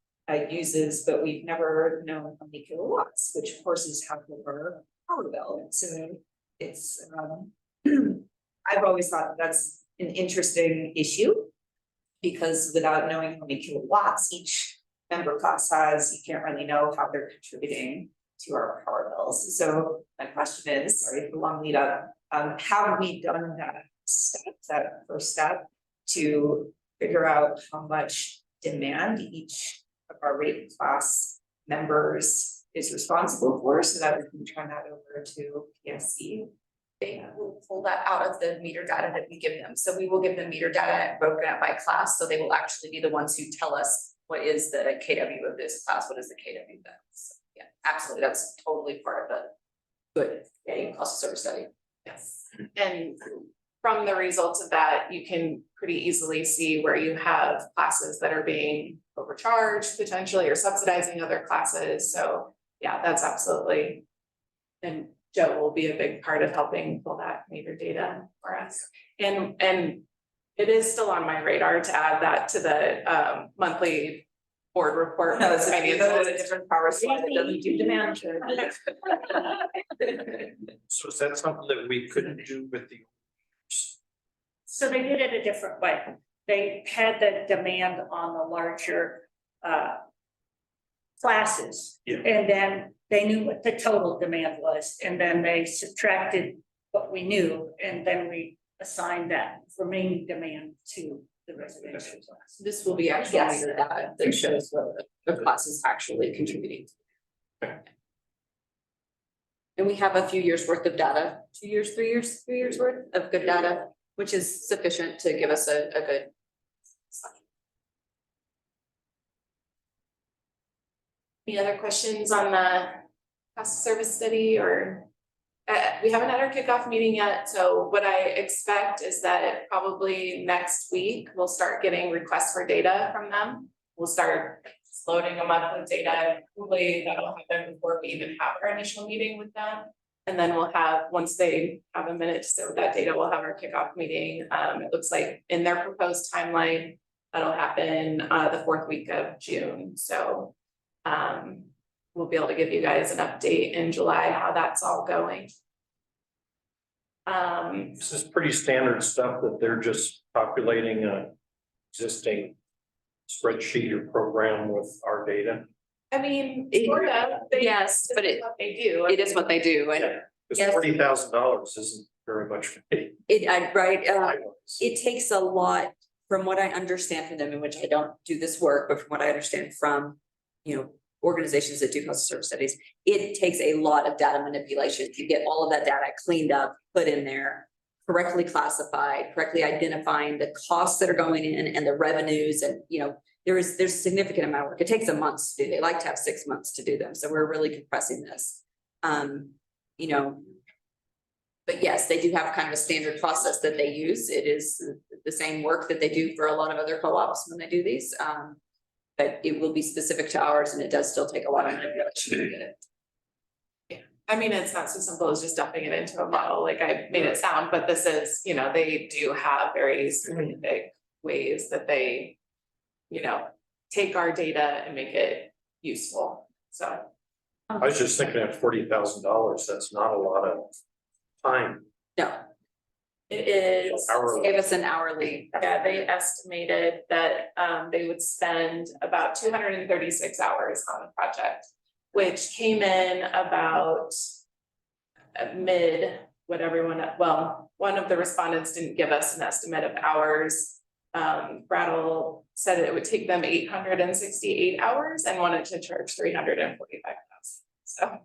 uses, but we've never known how many kilowatts, which of course is half of our power bill. And so it's I've always thought that's an interesting issue, because without knowing how many kilowatts each member class has, you can't really know how they're contributing to our power bills. So my question is, sorry, the long lead up, have we done that step, that first step to figure out how much demand each of our rate class members is responsible for, so that we can turn that over to PSC. They will pull that out of the meter data that we give them. So we will give them meter data broken out by class, so they will actually be the ones who tell us what is the KW of this class, what is the KW of that. So, yeah, absolutely, that's totally part of the good, cost of service study. Yes, and from the results of that, you can pretty easily see where you have classes that are being overcharged potentially or subsidizing other classes. So yeah, that's absolutely. And Joe will be a big part of helping pull that meter data for us. And it is still on my radar to add that to the monthly board report. No, it's a different power slide that doesn't do demand. So is that something that we couldn't do with the? So they did it a different way. They had the demand on the larger classes. Yeah. And then they knew what the total demand was, and then they subtracted what we knew, and then we assigned that remaining demand to the residential class. This will be actually Yes. meter data that shows what the class is actually contributing. And we have a few years worth of data, 2 years, 3 years, 3 years worth of good data, which is sufficient to give us a good. Any other questions on the cost of service study or? We haven't had our kickoff meeting yet, so what I expect is that probably next week, we'll start getting requests for data from them. We'll start loading them up with data, hopefully that'll happen before we even have our initial meeting with them. And then we'll have, once they have a minute to sit with that data, we'll have our kickoff meeting. It looks like in their proposed timeline, that'll happen the 4th week of June, so. We'll be able to give you guys an update in July, how that's all going. This is pretty standard stuff that they're just populating a existing spreadsheet or program with our data. I mean, It- sort of, yes, but this is what they do. It is what they do, and Because Yes. $40,000 isn't very much. For me. It takes a lot, from what I understand from them, in which I don't do this work, but from what I understand from, organizations that do cost of service studies, it takes a lot of data manipulation to get all of that data cleaned up, put in there, correctly classified, correctly identifying the costs that are going in and the revenues, and there's a significant amount of work. It takes them months to do. They like to have 6 months to do them, so we're really compressing this. But yes, they do have kind of a standard process that they use. It is the same work that they do for a lot of other co-ops when they do these. But it will be specific to ours, and it does still take a lot of manipulation to get it. I mean, it's not so simple as just dumping it into a model, like I made it sound, but this is, they do have very specific ways that they, take our data and make it useful, so. I was just thinking at $40,000, that's not a lot of time. No, It is. Hourly. gave us an hourly. Yeah, they estimated that they would spend about 236 hours on the project, which came in about mid what everyone, one of the respondents didn't give us an estimate of hours. Brattle said it would take them 868 hours and wanted to charge 345,000. So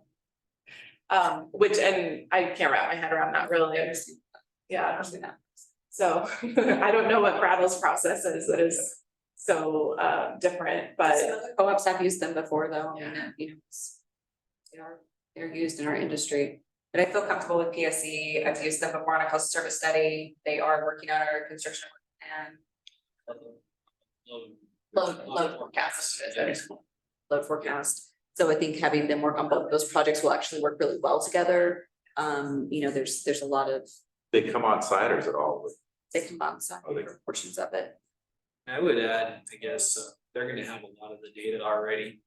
which, and I can't wrap my head around that really. Yeah. So I don't know what Brattle's process is that is so different, but Co-ops have used them before though, Yeah. they're used in our industry. But I feel comfortable with PSE. I've used them before on a cost of service study. They are working on our construction and load forecast. Load forecast. So I think having them work on both of those projects will actually work really well together. There's a lot of, They come on site or is it all? they combine some Oh, they- portions of it. I would add, I guess, they're gonna have a lot of the data already,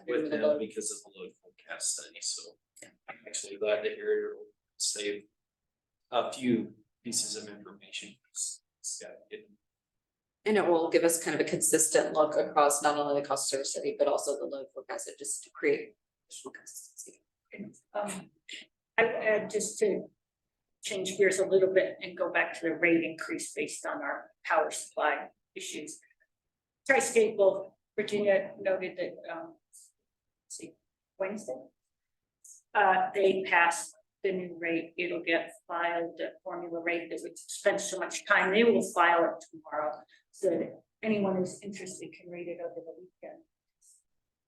with them because of the load forecast study, so. I'm actually glad to hear it'll save a few pieces of information. And it will give us kind of a consistent look across not only the cost of service study, but also the load forecast, just to create additional consistency. I would add just to change gears a little bit and go back to the rate increase based on our power supply issues. Tri-State, well, Virginia noted that, let's see, Wednesday. They passed the new rate, it'll get filed, the formula rate that we spent so much time, they will file it tomorrow. So that anyone who's interested can read it over the weekend.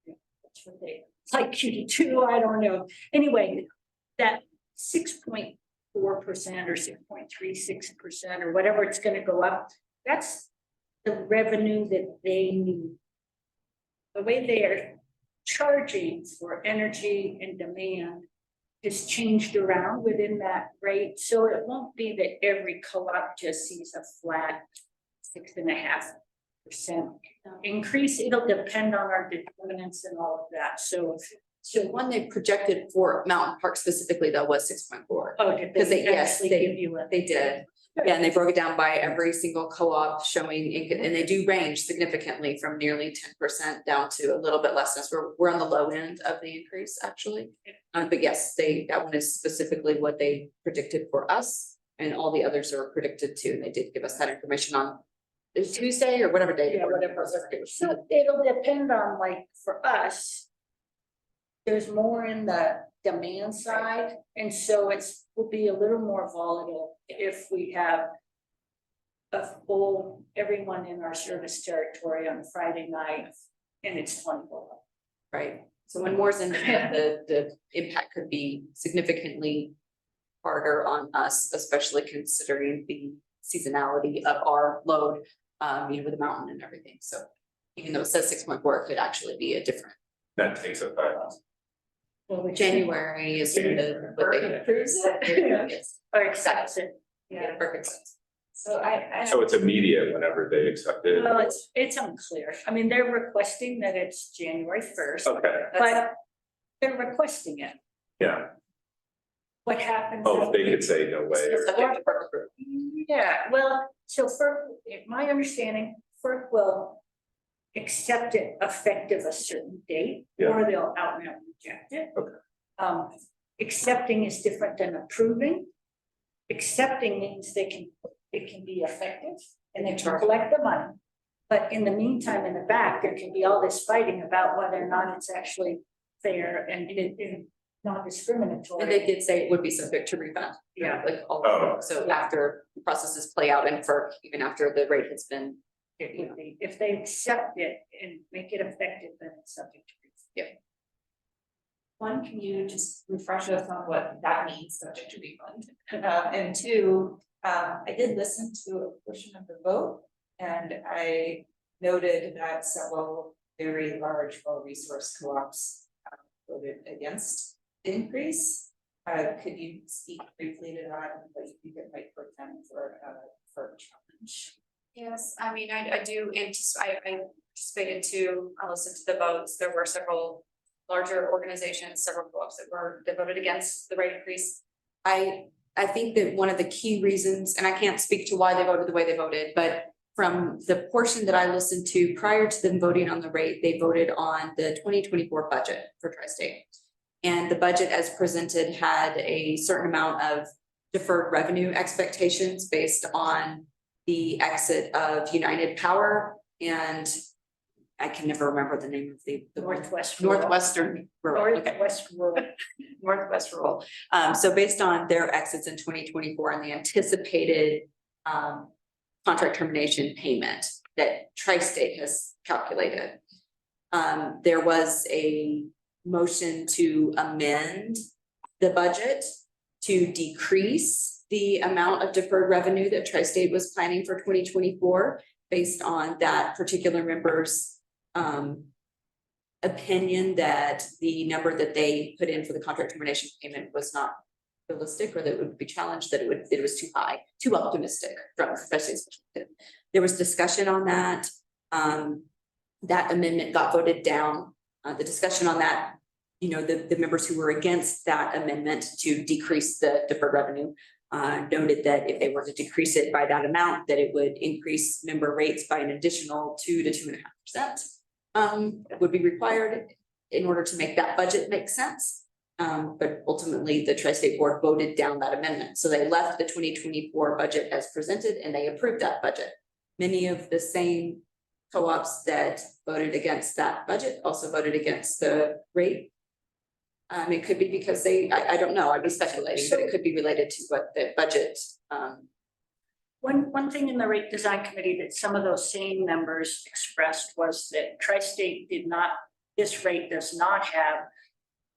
Yeah, that's what they like you to do, I don't know. Anyway, that 6.4% or 6.36% or whatever it's gonna go up, that's the revenue that they need. The way they are charging for energy and demand has changed around within that rate, so it won't be that every co-op just sees a flat 6.5% increase. It'll depend on our determinants and all of that, so. So one they projected for Mountain Park specifically though was 6.4. Oh, did 'Cause they- yes, actually they- give you a? They did. Yeah, and they broke it down by every single co-op showing, and they do range significantly from nearly 10% down to a little bit less. So we're on the low end of the increase, actually. But yes, that one is specifically what they predicted for us, and all the others are predicted too. And they did give us that information on Tuesday or whatever day. Yeah, whatever. So it'll depend on, like, for us. There's more in the demand side, and so will be a little more volatile if we have a full, everyone in our service territory on Friday night, and it's 20 below. Right, so when more's in demand, the impact could be significantly harder on us, especially considering the seasonality of our load, with the mountain and everything, so. Even though it says 6.4, it could actually be a different. That takes effect. January is what they Approves it. Yes, Or accepts it, yeah, yeah. perfect sense. So I. So it's immediate whenever they accept it. Well, it's unclear. I mean, they're requesting that it's January 1st, Okay, but they're requesting it. yeah. What happens? Oh, they could say no way. It's or- subject to FERC approval. Yeah, well, so FERC, my understanding, FERC will accept it effective a certain date, or they'll out and out reject it. Okay. Accepting is different than approving. Accepting means it can be effective and they can collect the money. But in the meantime, in the back, there can be all this fighting about whether or not it's actually fair and non-discriminatory. And they did say it would be subject to refund. Yeah. Like all of them. So after the processes play out and FERC, even after the rate has been. It would be, if they accept it and make it effective, then it's subject to refund. One, can you just refresh us on what that means, subject to refund? And two, I did listen to a portion of the vote, and I noted that several very large, well-resourced co-ops voted against the increase. Could you speak briefly to that and what you think it might portend for a challenge? Yes, I mean, I do anticipate, I participated too, I listened to the votes, there were several larger organizations, several co-ops that voted against the rate increase. I think that one of the key reasons, and I can't speak to why they voted the way they voted, but from the portion that I listened to prior to them voting on the rate, they voted on the 2024 budget for Tri-State. And the budget as presented had a certain amount of deferred revenue expectations based on the exit of United Power, and I can never remember the name of the Northwestern Rural. Okay. Northwest Rural. So based on their exits in 2024 and the anticipated contract termination payment that Tri-State has calculated, there was a motion to amend the budget to decrease the amount of deferred revenue that Tri-State was planning for 2024 based on that particular member's opinion that the number that they put in for the contract termination payment was not realistic, or that it would be challenged, that it was too high, too optimistic from Tri-State's perspective. There was discussion on that. That amendment got voted down. The discussion on that, the members who were against that amendment to decrease the deferred revenue noted that if they were to decrease it by that amount, that it would increase member rates by an additional 2 to 2.5%. Would be required in order to make that budget make sense. But ultimately, the tri-state board voted down that amendment, so they left the 2024 budget as presented and they approved that budget. Many of the same co-ops that voted against that budget also voted against the rate. It could be because I don't know, I'd be speculating, but it could be related to what the budget, One thing in the rate design committee that some of those same members expressed was that tri-state this rate does not have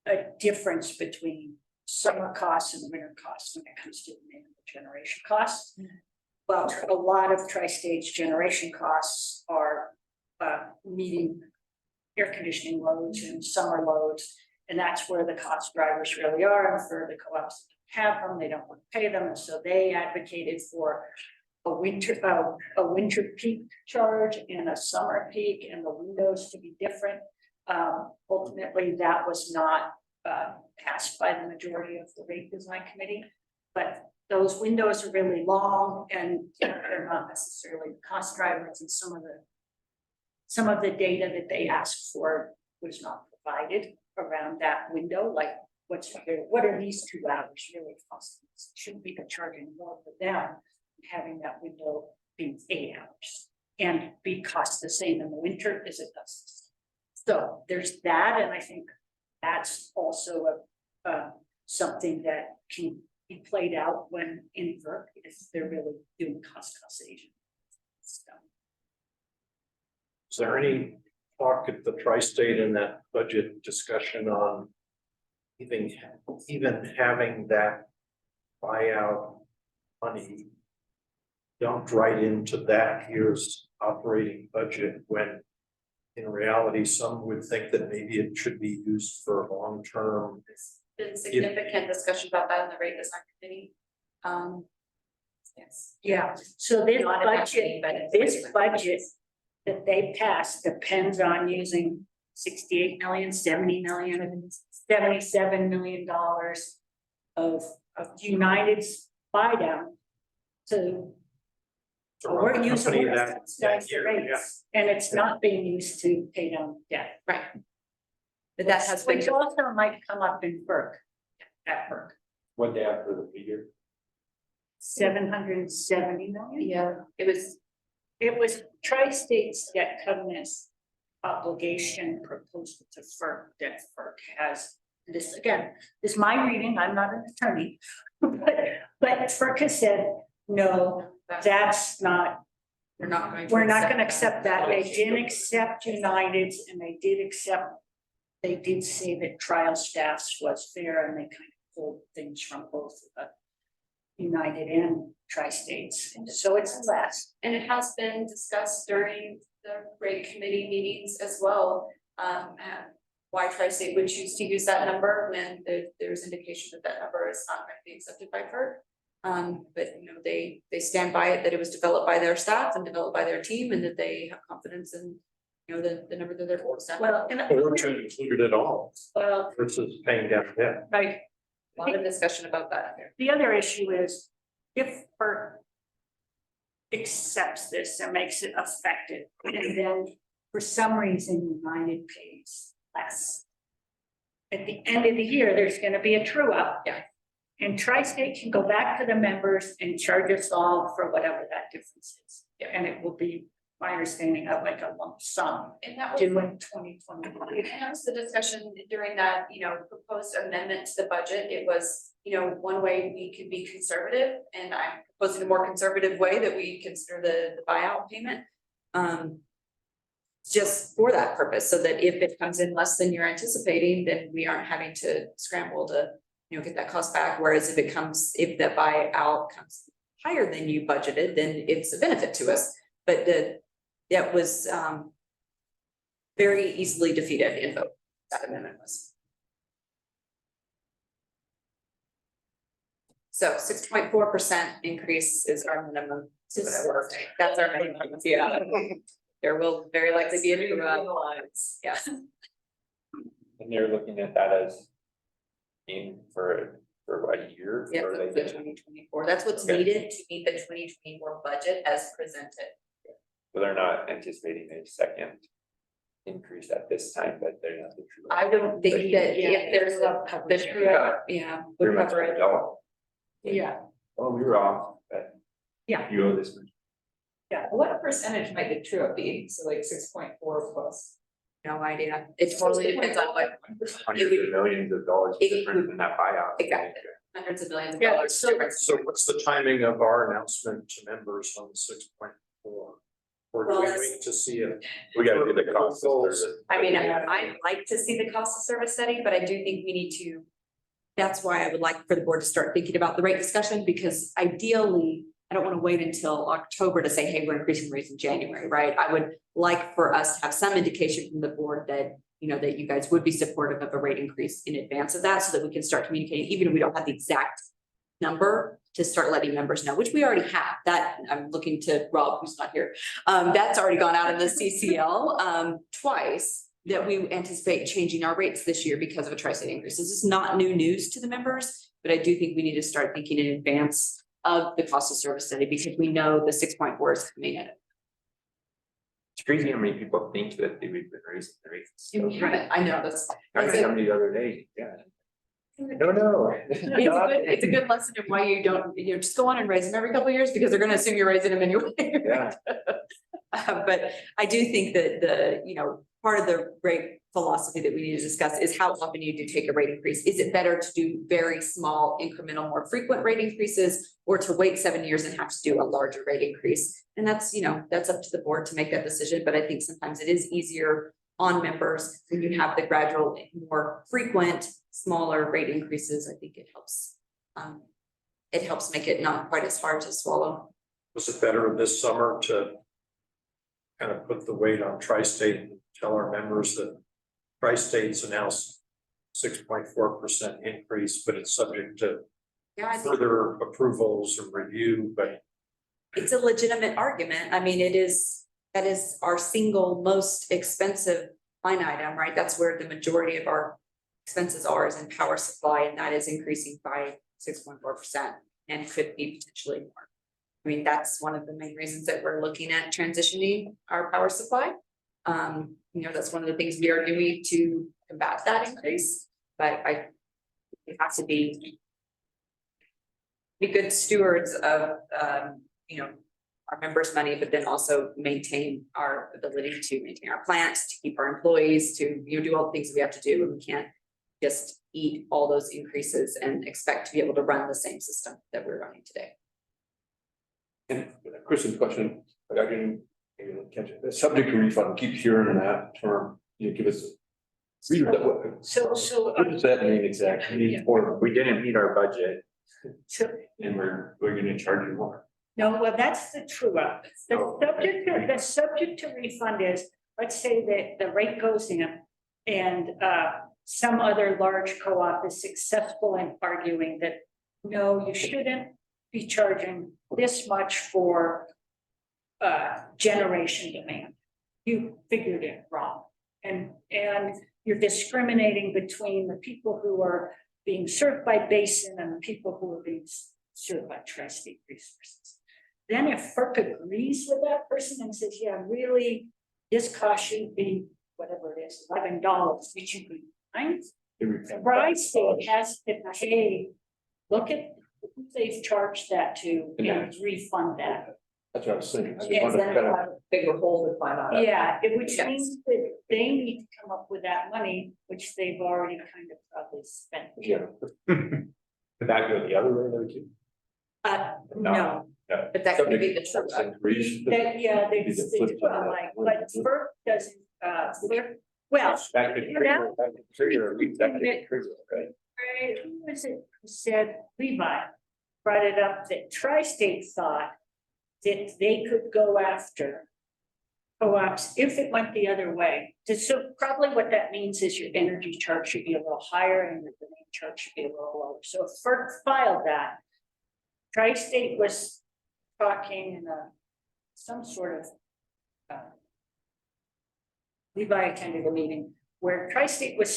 a difference between summer costs and winter costs when it comes to the generation costs. Well, a lot of tri-state's generation costs are meeting air conditioning loads and summer loads. And that's where the cost drivers really are, and for the co-ops that have them, they don't want to pay them, and so they advocated for a winter peak charge and a summer peak, and the windows to be different. Ultimately, that was not passed by the majority of the rate design committee, but those windows are really long, and they're not necessarily cost drivers, and some of the data that they asked for was not provided around that window, like what are these 2 hours really costing? Shouldn't be charging more for them, having that window be 8 hours and be cost the same in the winter as it does. So there's that, and I think that's also something that can be played out when in work if they're really doing cost causation. So. Is there any talk at the tri-state in that budget discussion on even having that buyout money dumped right into that year's operating budget, when in reality, some would think that maybe it should be used for long-term? Been significant discussion about that in the rate design committee. Yes. Yeah, so this Not budget, but it's this regular. budget that they passed depends on using 68 million, 70 million, $77 million of United's buy down to or use the Company rest that- of the year, rates, and it's not being used to pay down debt. Right. But that has been, Which also might come up in FERC, at FERC, What day after the figure? 770 million. yeah, It was tri-state's debt covenants obligation proposal to FERC that FERC has. This again, this is my reading, I'm not an attorney, but FERC has said, no, that's not, we're not going to. we're not gonna accept that. They didn't accept United's, and they did say that trial staffs was fair, and they kind of pulled things from both United and tri-states, so it's less. And it has been discussed during the rate committee meetings as well. And why tri-state would choose to use that number when there's indication that that number is not going to be accepted by FERC. But they stand by it, that it was developed by their staff and developed by their team, and that they have confidence in the number that they're for. Well, and Or to include it all well, versus paying down debt. right. A lot of discussion about that. The other issue is if FERC accepts this and makes it effective, and then for some reason United pays less. At the end of the year, there's gonna be a true up. Yeah. And tri-state can go back to the members and charge us all for whatever that difference is. Yeah. And it will be, my understanding, of like a lump sum And that was. due in 2021. And that was the discussion during that, proposed amendment to the budget. It was, one way we could be conservative, and I'm proposing a more conservative way that we consider the buyout payment. Just for that purpose, so that if it comes in less than you're anticipating, then we aren't having to scramble to, get that cost back. Whereas if the buyout comes higher than you budgeted, then it's a benefit to us. But that was very easily defeated in vote. That amendment was. So 6.4% increase is our minimum. So that worked. That's our minimum. Yeah. There will very likely be a new yeah. And they're looking at that as being for a year? Yeah, or the they did- 2024. That's what's Okay. needed to meet the 2024 budget as presented. But they're not anticipating a second increase at this time, but they're not. the true I would think that if there's love the coverage. true, yeah, would Pretty much cover it. adult. Yeah, Oh, we were off, but. Yeah. You owe this much. Yeah, what percentage might the true up be? So like 6.4 plus. No idea. It totally depends on what, Hundreds of millions of dollars it difference would- in that buyout. exactly. Hundreds of millions of Yeah, dollars so- difference. So what's the timing of our announcement to members on the 6.4? Or do Well, we that's- wait to see it? We gotta do the cost of service. I mean, I'd like to see the cost of service study, but I do think we need to. That's why I would like for the board to start thinking about the rate discussion, because ideally, I don't want to wait until October to say, hey, we're increasing rates in January, right? I would like for us to have some indication from the board that, you know, that you guys would be supportive of a rate increase in advance of that, so that we can start communicating, even if we don't have the exact number, to start letting members know, which we already have. That, I'm looking to Rob, who's not here. That's already gone out in the CCL twice, that we anticipate changing our rates this year because of a tri-state increase. This is not new news to the members, but I do think we need to start thinking in advance of the cost of service study, because we know the 6.4 is coming in. It's crazy how many people think that we've been raising the rates. And we haven't, I know, that's. I heard somebody the other day, yeah. No. It's a good lesson of why you don't, you know, just go on and raise them every couple of years, because they're gonna assume you're raising them anyway. Yeah. But I do think that the, you know, part of the rate philosophy that we need to discuss is how often you do take a rate increase. Is it better to do very small incremental, more frequent rate increases, or to wait 7 years and have to do a larger rate increase? And that's, you know, that's up to the board to make that decision, but I think sometimes it is easier on members when you have the gradual, more frequent, smaller rate increases. I think it helps. It helps make it not quite as hard to swallow. Was it better this summer to kind of put the weight on tri-state and tell our members that tri-state's announced 6.4% increase, but it's subject to Yeah, I think further approvals and review, but it's a legitimate argument. I mean, that is our single most expensive line item, right? That's where the majority of our expenses are, is in power supply, and that is increasing by 6.4% and could be potentially more. I mean, that's one of the main reasons that we're looking at transitioning our power supply. You know, that's one of the things we are doing to combat that increase, but it has to be good stewards of, you know, our members' money, but then also maintain our ability to maintain our plants, to keep our employees, to, you know, do all the things that we have to do, and we can't just eat all those increases and expect to be able to run the same system that we're running today. And Kristen's question, I didn't catch it. The subject to refund, keep hearing that term, you give us. So, What does that mean exactly? Or We didn't meet our budget. so, and we're gonna charge you more. no, well, that's the true up. The Oh. subject to refund is, let's say that the rate goes in and some other large co-op is successful in arguing that, no, you shouldn't be charging this much for generation demand. You figured it wrong. And you're discriminating between the people who are being served by Basin and the people who are being served by Tri-State Resources. Then if FERC agrees with that person and says, yeah, really, this cost should be whatever it is, $11, which you could find. The Tri-State has to pay, look at who they've charged that to and refund that. That's what I was thinking. I just And wanted to then kind of- have a bigger hole to climb out of. Yeah, which Yes. means that they need to come up with that money, which they've already kind of probably spent. Yeah. Did that go the other way though too? No, But that could be the true Subject up. increase. yeah, they, Be the flip side of that. like, but FERC doesn't, well, That could trigger, that could trigger, that could trigger, right? who was it who said, Levi brought it up that Tri-State thought that they could go after co-ops if it went the other way. So probably what that means is your energy charge should be a little higher and your demand charge should be a little lower. So if FERC filed that, Tri-State was talking in some sort of Levi attended a meeting where Tri-State was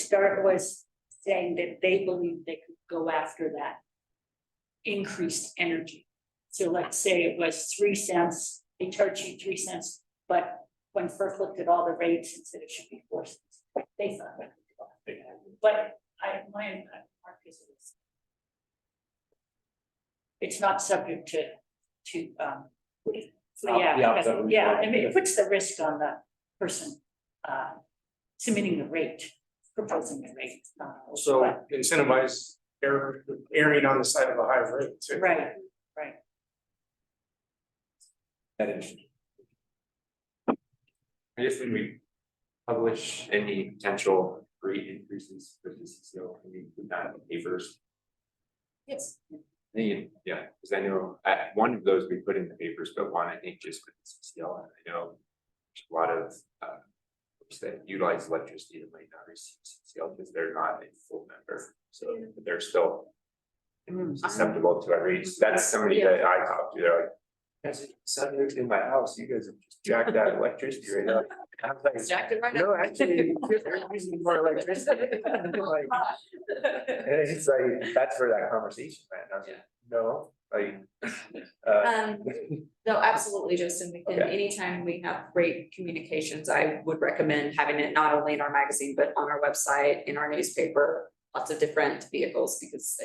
saying that they believed they could go after that increased energy. So let's say it was 3 cents, they charge you 3 cents, but when FERC looked at all the rates and said it should be forced, they thought. But my mark is it's not subject to, yeah, I mean, it puts the risk on the person, submitting the rate, proposing the rate. So incentivize erring on the side of a higher rate too. Right. That is. I guess when we publish any potential rate increases for the CCO, can we put that in the papers? Yes. Yeah, because I know at one of those we put in the papers, but one I think just with the CCL, and I know there's a lot of folks that utilize electricity that might not receive CCL because they're not a full member, so but they're still susceptible to our rates. That's somebody that I talked to, they're like, guys, suddenly in my house, you guys have just jacked that electricity right now. I was like, Jacked it right now. no, actually, they're using more electricity. Like, and it's like, that's for that conversation, man. I was like, no, like. No, absolutely, Justin, we can, Okay. anytime we have great communications, I would recommend having it not only in our magazine, but on our website, in our newspaper, lots of different vehicles, because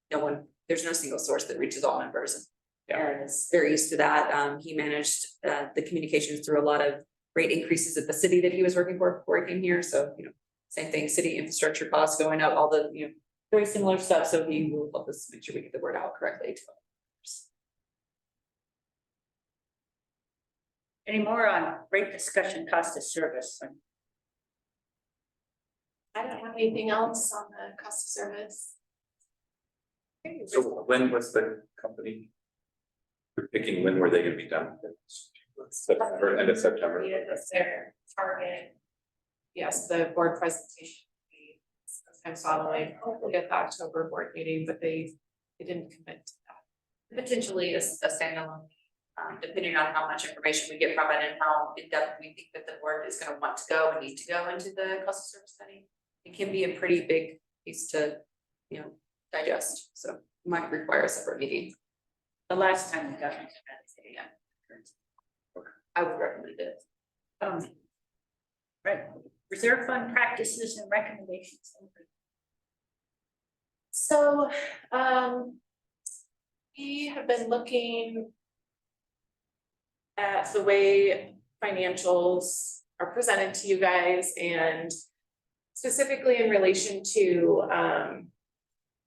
there's no single source that reaches all members. Aaron is very used to that. He managed the communications through a lot of rate increases at the city that he was working for before he came here, so, same thing, city infrastructure costs going up, all the, very similar stuff, so he will help us make sure we get the word out correctly to others. Any more on rate discussion, cost of service? I don't have anything else on the cost of service. So when was the company? We're picking, when were they gonna be done? September, end of September. That's their target. Yes, the board presentation will be sometime following the October board meeting, but they didn't commit to that. Potentially a standalone, depending on how much information we get from it and how in depth we think that the board is gonna want to go and need to go into the cost of service study. It can be a pretty big piece to, digest, so might require a separate meeting. The last time we got into that, yeah. I would recommend it. Right, reserve fund practices and recommendations. So, we have been looking at the way financials are presented to you guys, and specifically in relation to,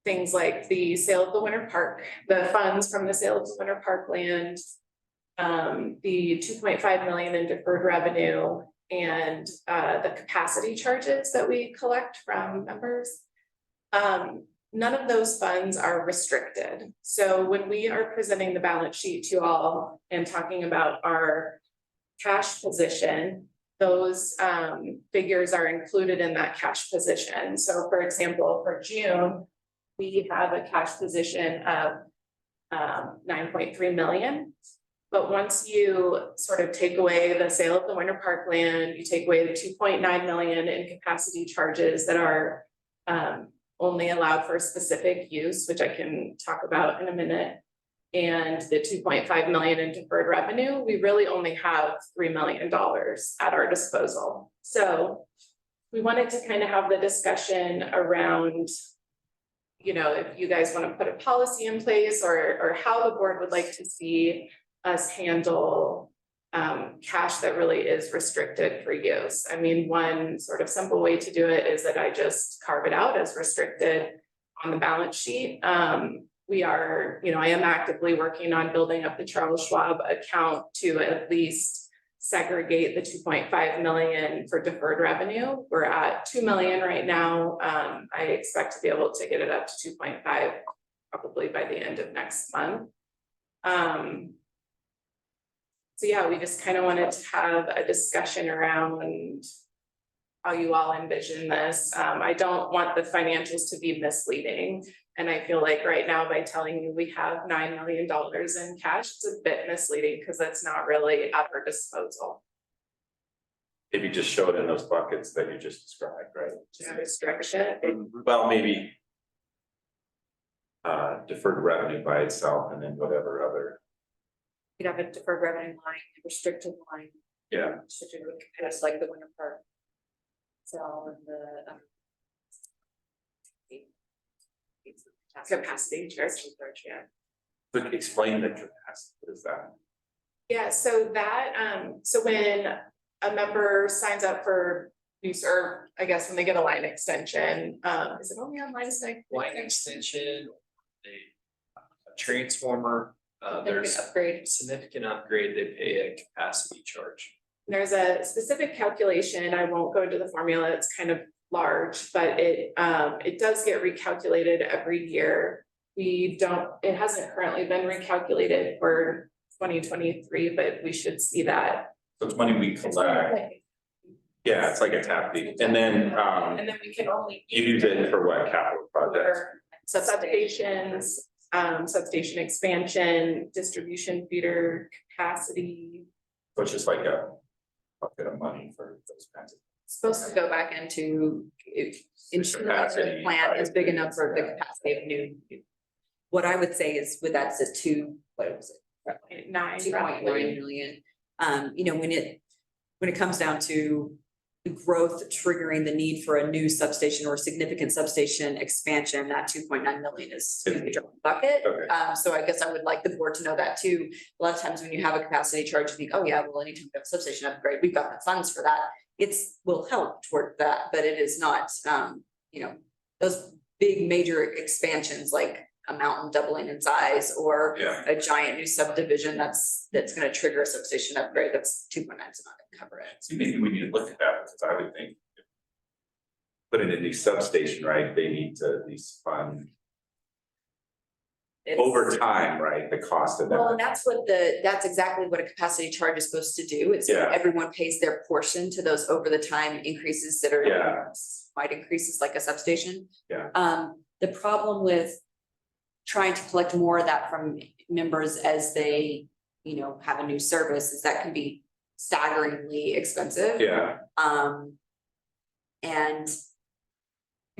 things like the sale of the Winter Park, the funds from the sale of the Winter Park land, the 2.5 million in deferred revenue, and the capacity charges that we collect from members. None of those funds are restricted. So when we are presenting the balance sheet to all and talking about our cash position, those figures are included in that cash position. So for example, for June, we have a cash position of 9.3 million. But once you sort of take away the sale of the Winter Park land, you take away the 2.9 million in capacity charges that are only allowed for specific use, which I can talk about in a minute, and the 2.5 million in deferred revenue, we really only have $3 million at our disposal. So we wanted to kind of have the discussion around, if you guys want to put a policy in place, or how the board would like to see us handle cash that really is restricted for use. I mean, one sort of simple way to do it is that I just carve it out as restricted on the balance sheet. We are, I am actively working on building up the Charles Schwab account to at least segregate the 2.5 million for deferred revenue. We're at 2 million right now. I expect to be able to get it up to 2.5 probably by the end of next month. So yeah, we just kind of wanted to have a discussion around how you all envision this. I don't want the financials to be misleading. And I feel like right now by telling you we have $9 million in cash, it's a bit misleading because that's not really at our disposal. Maybe just show it in those buckets that you just described, right? Just restriction. Well, maybe. Deferred revenue by itself and then whatever other. You'd have a deferred revenue line, a restricted line. Yeah. Such a good capacity, like the Winter Park. So and the. Capacity charge, yeah. But explain the capacity, what is that? Yeah, so that, so when a member signs up for use, or I guess when they get a line extension, is it only on line extension? Line extension, a transformer, there's Upgrade. significant upgrade, they pay a capacity charge. There's a specific calculation, I won't go into the formula, it's kind of large, but it does get recalculated every year. It hasn't currently been recalculated for 2023, but we should see that. So it's money we collect, yeah, it's like a tap fee, and then, And then we can only. you use it for what capital projects? For substations, substation expansion, distribution feeder capacity. So it's just like a bucket of money for those kinds of. Supposed to go back into ensuring that the Capacity, plant is big right. enough for the capacity of new. What I would say is with that, it's a what was it? 2.9 million. You know, when it comes down to the growth triggering the need for a new substation or significant substation expansion, that 2.9 million is a major bucket. Okay. So I guess I would like the board to know that too. A lot of times when you have a capacity charge, you think, oh yeah, well, anytime we have a substation upgrade, we've got the funds for that. Will help toward that, but it is not, you know, those big major expansions like a mountain doubling in size or Yeah. a giant new subdivision that's gonna trigger a substation upgrade, that's 2.9 is not gonna cover it. See, maybe we need to look at that, because I would think. Put in a new substation, right, they need to at least fund It's- over time, right, the cost of Well, that. and that's exactly what a capacity charge is supposed to do. It's Yeah. everyone pays their portion to those over the time increases that are. Yeah. Might increases like a substation. Yeah. The problem with trying to collect more of that from members as they, you know, have a new service is that can be staggeringly expensive. Yeah, And And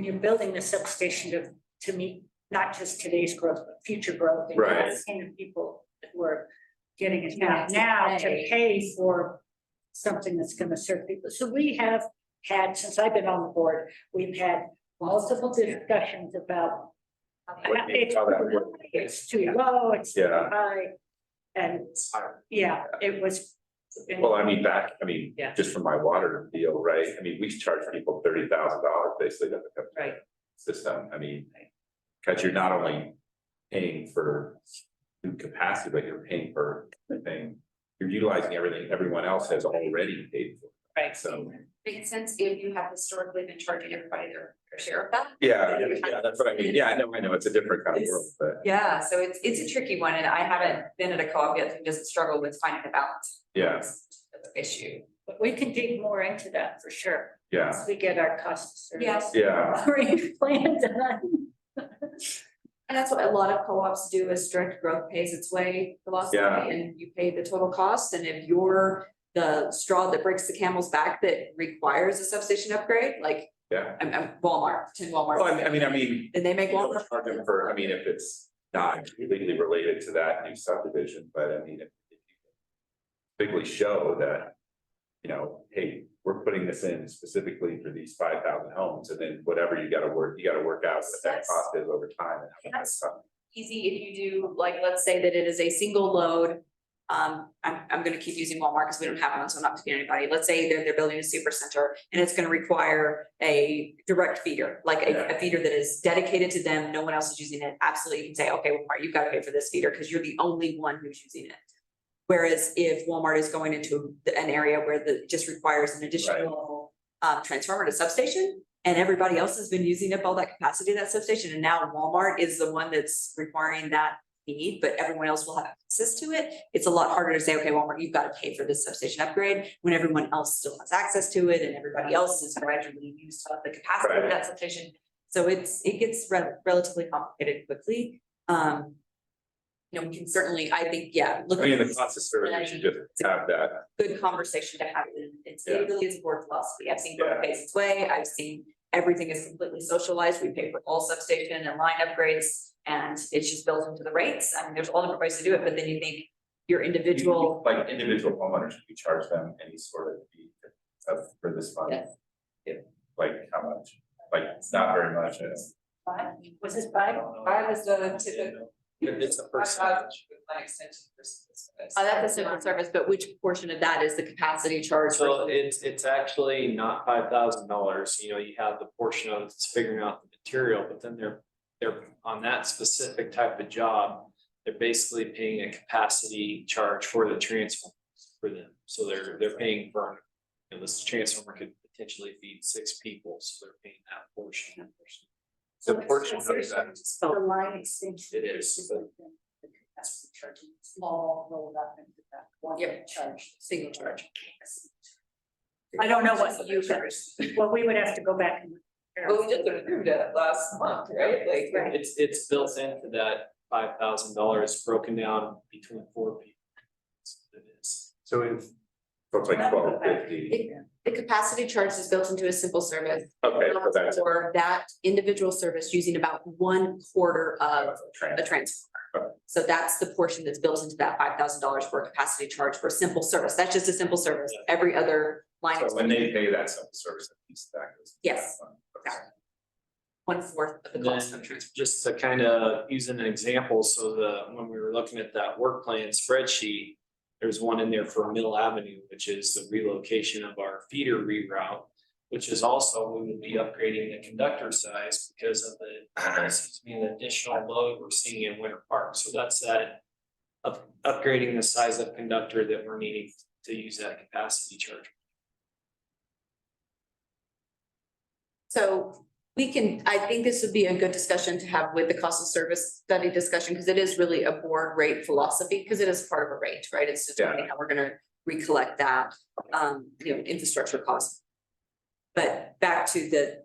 you're building the substation to meet not just today's growth, but future growth. And Right. asking people who are getting it Yeah, now to to pay. pay for something that's gonna serve people. So we have had, since I've been on the board, we've had multiple discussions about it's too low, it's too Yeah. high. And yeah, it was. well, I mean, Yeah. just from my water deal, right, I mean, we charge people $30,000 basically to hook up to the Right. system, I mean. Cause you're not only paying for new capacity, but you're paying for the thing, you're utilizing everything everyone else has already paid for. Right. So, makes sense if you have historically been charging everybody their share of that. yeah, that's what I mean, yeah, I know, it's a different kind of world, but, Yeah, so it's a tricky one, and I haven't been at a co-op yet who doesn't struggle with finding a balance. yeah, That's the issue. But we can dig more into that for sure. yeah, Once we get our cost of service. yeah, Plan done. And that's what a lot of co-ops do, is direct growth pays its way philosophy, Yeah. and you pay the total cost, and if you're the straw that breaks the camel's back that requires a substation upgrade, like yeah. I'm Walmart, Walmart. Well, I mean, Then they make you don't Walmart. charge them for, I mean, if it's not completely related to that new subdivision, but I mean, if you bigly show that, you know, hey, we're putting this in specifically for these 5,000 homes, and then whatever you gotta work out what that cost is over time. And how that's done. Easy if you do, like, let's say that it is a single load. I'm gonna keep using Walmart because we don't have one, so I'm not picking anybody. Let's say they're building a super center and it's gonna require a direct feeder, like a feeder that is dedicated to them, no one else is using it. Absolutely, you can say, okay, Walmart, you've got to pay for this feeder because you're the only one who's using it. Whereas if Walmart is going into an area where it just requires an additional transformer to substation, and everybody else has been using up all that capacity of that substation, and now Walmart is the one that's requiring that need, but everyone else will have access to it. It's a lot harder to say, okay, Walmart, you've got to pay for this substation upgrade when everyone else still has access to it and everybody else is gradually used up the capacity of that substation. So it gets relatively complicated quickly. You know, we can certainly, I think, look. I mean, the cost of service, we should just have that. Good conversation to have, and it really is a board philosophy. I've seen both pays its way, I've seen everything is completely socialized, we pay for all substation and line upgrades, and it's just built into the rates. I mean, there's all different ways to do it, but then you think, your individual. Like individual homeowners, we charge them any sort of fee for this fund? Yes. Like how much? Like, it's not very much. Five, was this five? Five is the typical. It's a percentage. My extension versus this. That's a civil service, but which portion of that is the capacity charge? So versus- it's actually not $5,000, you know, you have the portion of it's figuring out the material, but then they're on that specific type of job. They're basically paying a capacity charge for the transformer for them, so they're paying for, you know, this transformer could potentially feed 6 people, so they're paying that portion. So portion of that, The line extension. It is. The capacity charging, small rolled up into that one Yep. charge. Single charge. I don't know what you guys, well, we would have to go back and. Well, we just approved it last month, right? Like. Right. It's built into that $5,000 broken down between 4 people. That's what it is. So if, so it's like 1250. The capacity charge is built into a simple service. Okay, so that's. For that individual service using about 1/4 of the transformer. Okay. So that's the portion that's built into that $5,000 for a capacity charge for a simple service. That's just a simple service. Every other line. So when they pay that simple service, that piece that goes. Yes. Okay. 1/4 of the And cost of then transfer. just to kind of use an example, so when we were looking at that work plan spreadsheet, there's one in there for Mill Avenue, which is the relocation of our feeder reroute, which is also, we would be upgrading the conductor size because of the, excuse me, the additional load we're seeing in Winter Park. So that's that upgrading the size of conductor that we're needing to use that capacity charge. So I think this would be a good discussion to have with the cost of service study discussion, because it is really a board rate philosophy, because it is part of a rate, right? It's determining how we're gonna recollect that, infrastructure costs. But back to the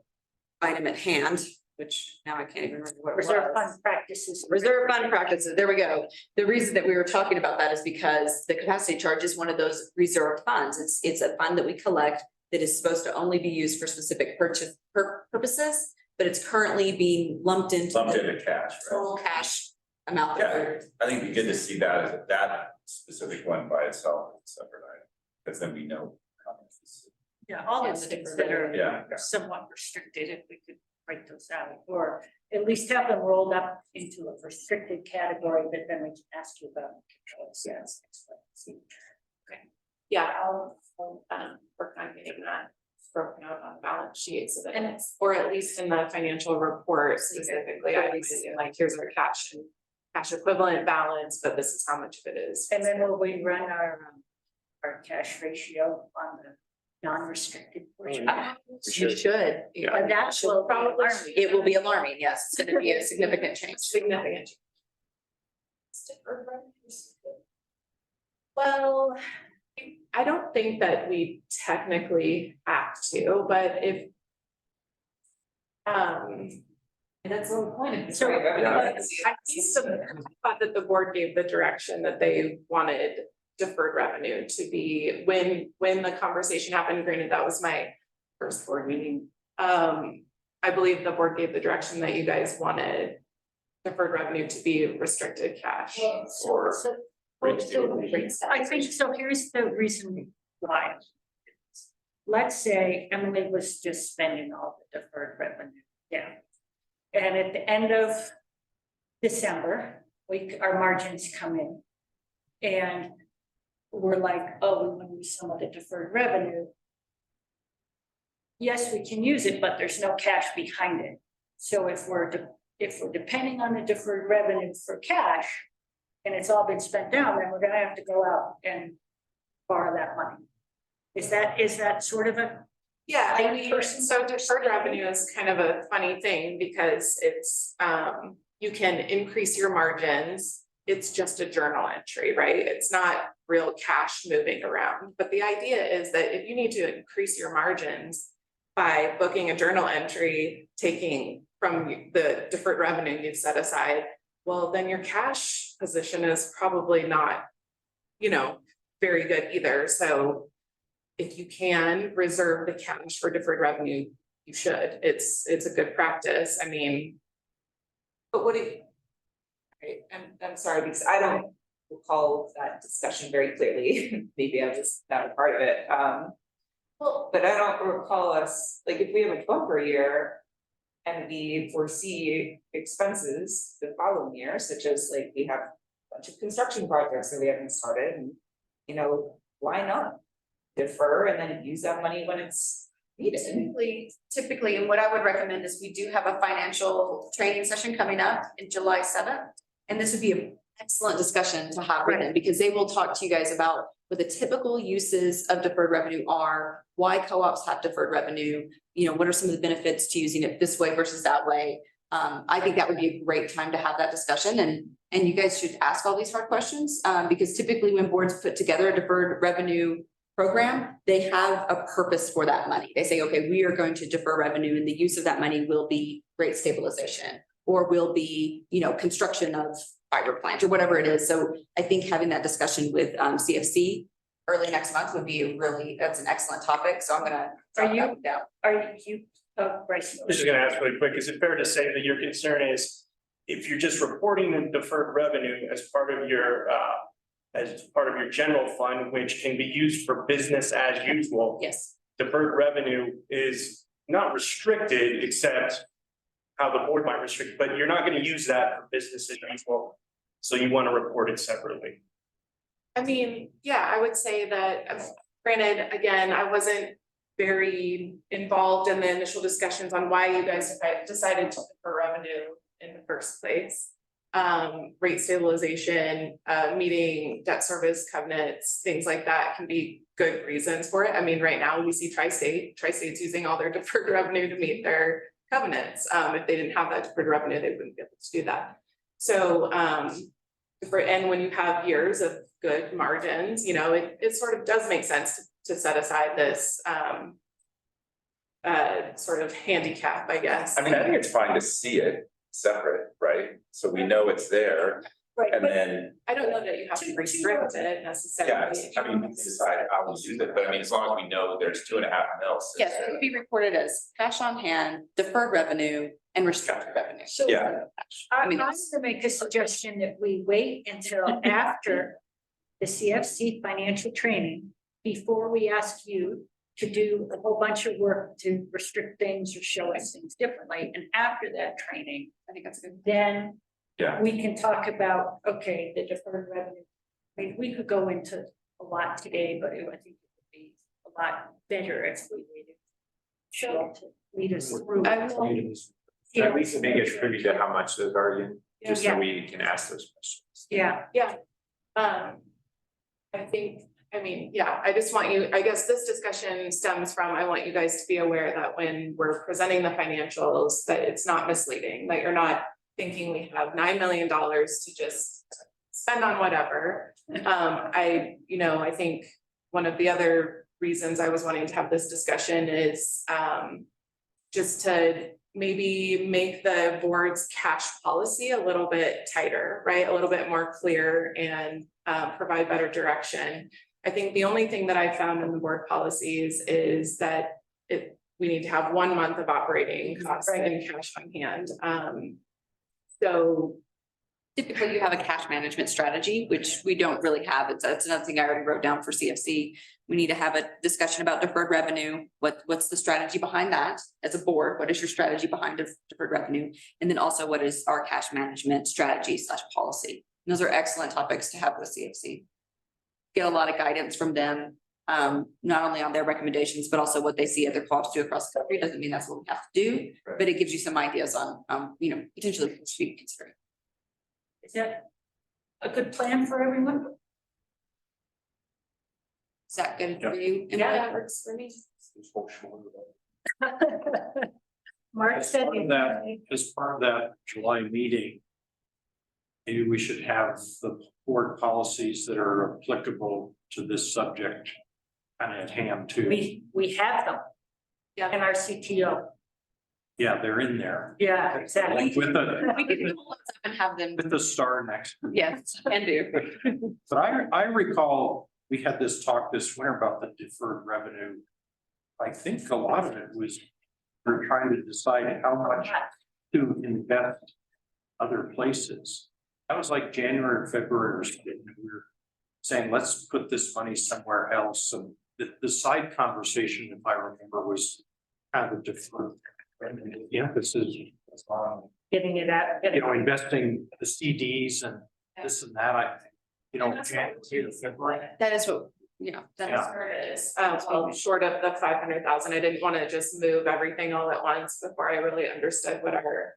item at hand, which now I can't even remember what it was. Reserve fund practices. Reserve fund practices, there we go. The reason that we were talking about that is because the capacity charge is one of those reserved funds. It's a fund that we collect that is supposed to only be used for specific purposes, but it's currently being lumped into Lumped the into cash, right? total cash amount. that Yeah, we're- I think it'd be good to see that as that specific one by itself, separate item, because then we know how much this. Yeah, all Yeah, those the things different that are Yeah. somewhat restricted, if we could break those out, or at least have them rolled up into a restricted category that then we can ask you about. Yes. Yeah, I'll work on getting that broken out on balance sheet so that it's, or at least in the financial report specifically, I would say like, here's our cash equivalent balance, but this is how much of it is. And then will we run our cash ratio on the non-restricted portion? You should. But that will probably. It will be alarming, yes, it's gonna be a significant change. Significant. Well, I don't think that we technically have to, but if. That's the whole point of this, So- right? I thought that the board gave the direction that they wanted deferred revenue to be when the conversation happened, granted, that was my first board meeting. I believe the board gave the direction that you guys wanted deferred revenue to be restricted cash. So I think so. Here's the reason why. Let's say Emily was just spending all the deferred revenue. Yeah. And at the end of December, our margins come in. And we're like, oh, we want to use some of the deferred revenue. Yes, we can use it, but there's no cash behind it. So if we're depending on the deferred revenue for cash, and it's all been spent down, then we're gonna have to go out and borrow that money. Is that sort of a? Yeah, I mean, so deferred revenue is kind of a funny thing because it's, you can increase your margins. It's just a journal entry, right? It's not real cash moving around. But the idea is that if you need to increase your margins by booking a journal entry, taking from the deferred revenue you've set aside, well, then your cash position is probably not, very good either. So if you can reserve the cash for deferred revenue, you should. It's a good practice. I mean, but what do you? I'm sorry, because I don't recall that discussion very clearly. Maybe I was not a part of it. Well, but I don't recall us, like, if we have a bumper year and we foresee expenses the following year, such as like we have a bunch of construction projects that we haven't started, and you know, why not defer and then use that money when it's needed? Typically, and what I would recommend is we do have a financial training session coming up in July 7th. And this would be an excellent discussion to have with them, because they will talk to you guys about what the typical uses of deferred revenue are, why co-ops have deferred revenue, you know, what are some of the benefits to using it this way versus that way. I think that would be a great time to have that discussion, and you guys should ask all these hard questions, because typically when boards put together a deferred revenue program, they have a purpose for that money. They say, okay, we are going to defer revenue, and the use of that money will be rate stabilization, or will be, you know, construction of fiber plant or whatever it is. So I think having that discussion with CFC early next month would be that's an excellent topic. So I'm gonna jot that one down. Are you, Bryce? I'm just gonna ask really quick, is it fair to say that your concern is if you're just reporting the deferred revenue as part of your general fund, which can be used for business as usual? Yes. Deferred revenue is not restricted except how the board might restrict, but you're not gonna use that for business as usual. So you want to report it separately. I mean, yeah, I would say that, granted, again, I wasn't very involved in the initial discussions on why you guys decided to defer revenue in the first place. Rate stabilization, meeting debt service covenants, things like that can be good reasons for it. I mean, right now we see Tri-State's using all their deferred revenue to meet their covenants. If they didn't have that deferred revenue, they wouldn't be able to do that. So, and when you have years of good margins, you know, it sort of does make sense to set aside this sort of handicap, I guess. I mean, I think it's fine to see it separate, right? So we know it's there, Right, and but then, I don't know that you have to restrict it necessarily. yeah, I mean, we can decide how we use it, but I mean, as long as we know there's 2.5 mils. Yes, it would be reported as cash on hand, deferred revenue, and restricted revenue. So Yeah. I'm mean, going to make a suggestion that we wait until after the CFC financial training before we ask you to do a whole bunch of work to restrict things or show us things differently. And after that training, I think that's good. then Yeah. we can talk about, okay, the deferred revenue. I mean, we could go into a lot today, but I think it would be a lot better if we waited. Show to lead us through. I will- At least make it tribute to how much those are in, just so Yeah. we can ask those questions. Yeah, I think, I mean, yeah, I just want you, I guess this discussion stems from, I want you guys to be aware that when we're presenting the financials, that it's not misleading, that you're not thinking we have $9 million to just spend on whatever. I think one of the other reasons I was wanting to have this discussion is just to maybe make the board's cash policy a little bit tighter, right? A little bit more clear and provide better direction. I think the only thing that I found in the board policies is that we need to have 1 month of operating costs and cash on hand. So typically you have a cash management strategy, which we don't really have. It's another thing I already wrote down for CFC. We need to have a discussion about deferred revenue. What's the strategy behind that as a board? What is your strategy behind deferred revenue? And then also what is our cash management strategy / policy? And those are excellent topics to have with CFC. Get a lot of guidance from them, not only on their recommendations, but also what they see other co-ops do across the country. Doesn't mean that's what we have to do, but it gives you some ideas on, potentially what you should be considering. is that a good plan for everyone? Is that good for you? Yeah. that works for me. Mark said. As part of that July meeting, maybe we should have the board policies that are applicable to this subject kind of at hand too. We have them. Yeah. In our CTO. Yeah, they're in there. Yeah, exactly. Like with We can the, pull those up and have them, with the star next. to it. yes, can do. But I recall we had this talk this winter about the deferred revenue. I think a lot of it was, we're trying to decide how much to invest other places. That was like January, February, or something, and we were saying, let's put this money somewhere else, and the side conversation, if I remember, was kind of different. And the emphasis was on, Getting it out, you know, investing the CDs and this and that, January to February. That is what, that is. Yeah. Where it is, well, short of the 500,000, I didn't wanna just move everything all at once before I really understood what our.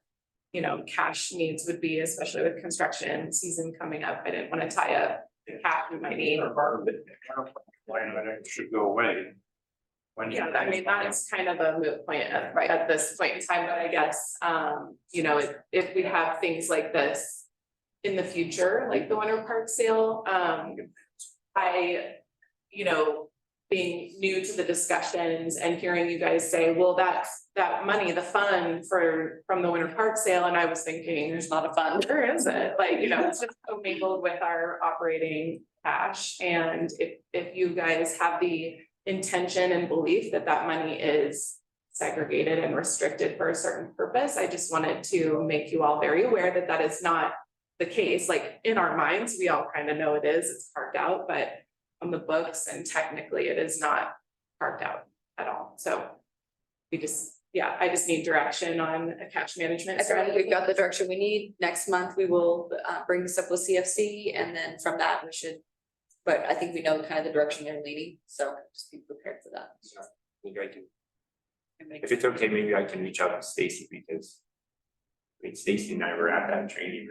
Cash needs would be, especially with construction season coming up, I didn't wanna tie up the cash we might need. Line item should go away. When Yeah, I mean, that is kind of a moot point at this point in time, but I guess, if we have things like this. In the future, like the Winter Park sale, being new to the discussions and hearing you guys say, well, that money, the fund from the Winter Park sale, and I was thinking, there's not a fund, there isn't, it's just commingled with our operating cash. And if you guys have the intention and belief that that money is segregated and restricted for a certain purpose, I just wanted to make you all very aware that that is not the case. Like in our minds, we all kind of know it is, it's carved out, but on the books and technically it is not carved out at all. So I just need direction on a cash management I feel like strategy. we've got the direction we need. Next month, we will bring this up with CFC, and then from that, we should. But I think we know kind of the direction they're leading, so just be prepared for that. Maybe I can, if it's okay, maybe I can reach out to Stacy because. Stacy and I were at that training.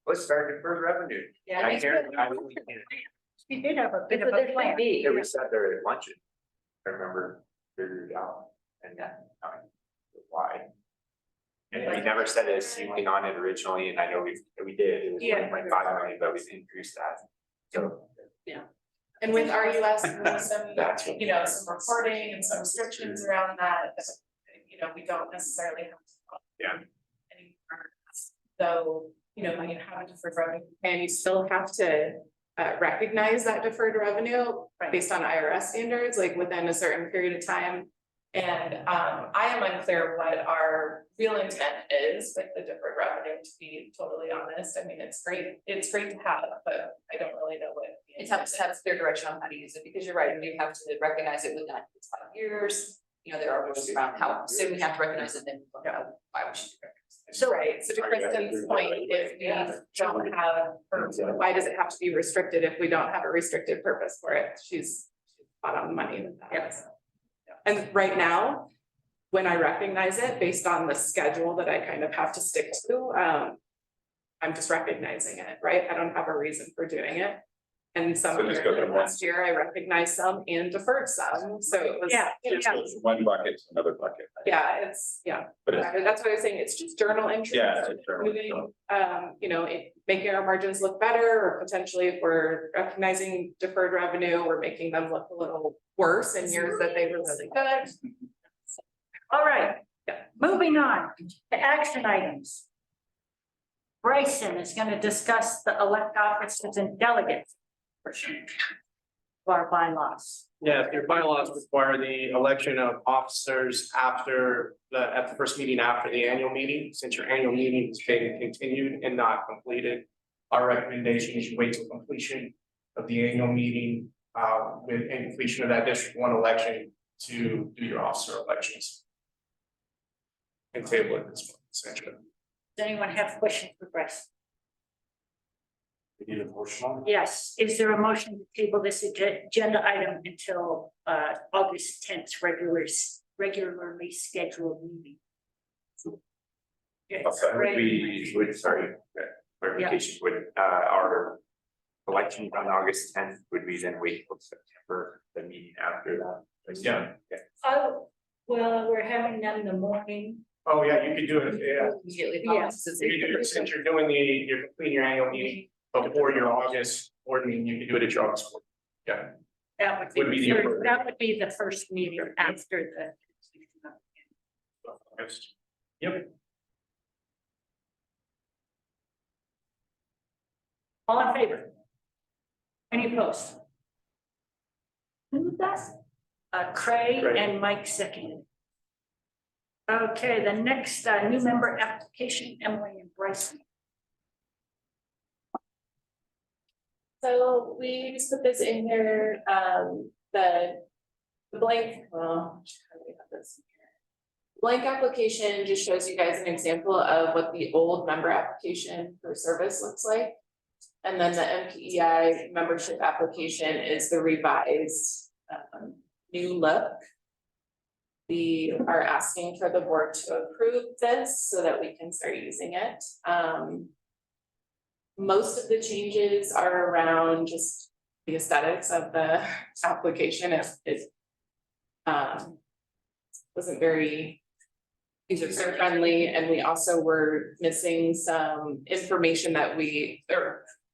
Let's start deferred revenue. Yeah, I can't. we did have a bit of a plan B. Yeah, we sat there at luncheon. I remember figured it out and why. And we never set a ceiling on it originally, and I know we did, it was 1.5 million, but we've increased that. So. And with RUS, some, some reporting and some restrictions around that, we don't necessarily have. Yeah. Anymore. So, when you have a deferred revenue, and you still have to recognize that deferred revenue based on IRS standards, like within a certain period of time. And I am unclear what our real intent is with the deferred revenue, to be totally honest. I mean, it's great to have, but I don't really know what. It's helps to have a clear direction on how to use it, because you're right, we have to recognize it within 5 years. There are rules around how soon we have to recognize it, then why we should recognize it. So, right, so to Kristen's point, if we don't have, or why does it have to be restricted if we don't have a restricted purpose for it? She's spot on the money with that. Yes. And right now, when I recognize it based on the schedule that I kind of have to stick to, I'm just recognizing it, right? I don't have a reason for doing it. And some So just go through last year, I recognized some and deferred some, so it was. One bucket, another bucket. Yeah, But it's, that's what I was saying, it's just journal entries. yeah, it's journal, Moving, making our margins look better, or potentially if we're recognizing deferred revenue, we're making them look a little worse in years that they were really good. All right, moving on to action items. Bryson is going to discuss the elect officers and delegates portion of our bylaws. Yeah, your bylaws require the election of officers at the first meeting after the annual meeting. Since your annual meeting is being continued and not completed, our recommendation is you wait till completion of the annual meeting, with completion of that District 1 election to do your officer elections. And table it this month, essentially. Does anyone have questions for Bryson? We need a motion on it? Yes, is there a motion to table this agenda item until August 10th regularly scheduled meeting? Yes, clarification, would our election on August 10th, would we then wait till September, the meeting after that? Yeah. Oh, well, we're having them in the morning. Oh, yeah, you could do it, yeah. Immediately. Yes. You could do it since you're doing you're completing your annual meeting before your August board meeting, you could do it at your August board. Yeah. That would be the first meeting after the. August. Yep. All in favor? Any opposed? Who did that? Craig and Mike seconded. Okay, the next new member application, Emily and Bryce. So we just put this in here, the blank, well, how do we have this? Blank application just shows you guys an example of what the old member application for service looks like. And then the MPEI membership application is the revised new look. We are asking for the board to approve this so that we can start using it. Most of the changes are around just the aesthetics of the application. It wasn't very user friendly, and we also were missing some information that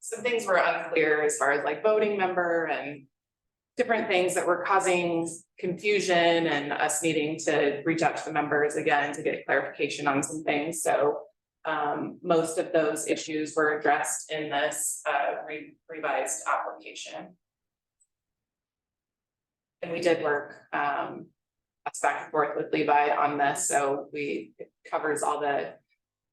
some things were unclear as far as like voting member and different things that were causing confusion and us needing to reach out to the members again to get clarification on some things. So most of those issues were addressed in this revised application. And we did work back and forth with Levi on this, so it covers all the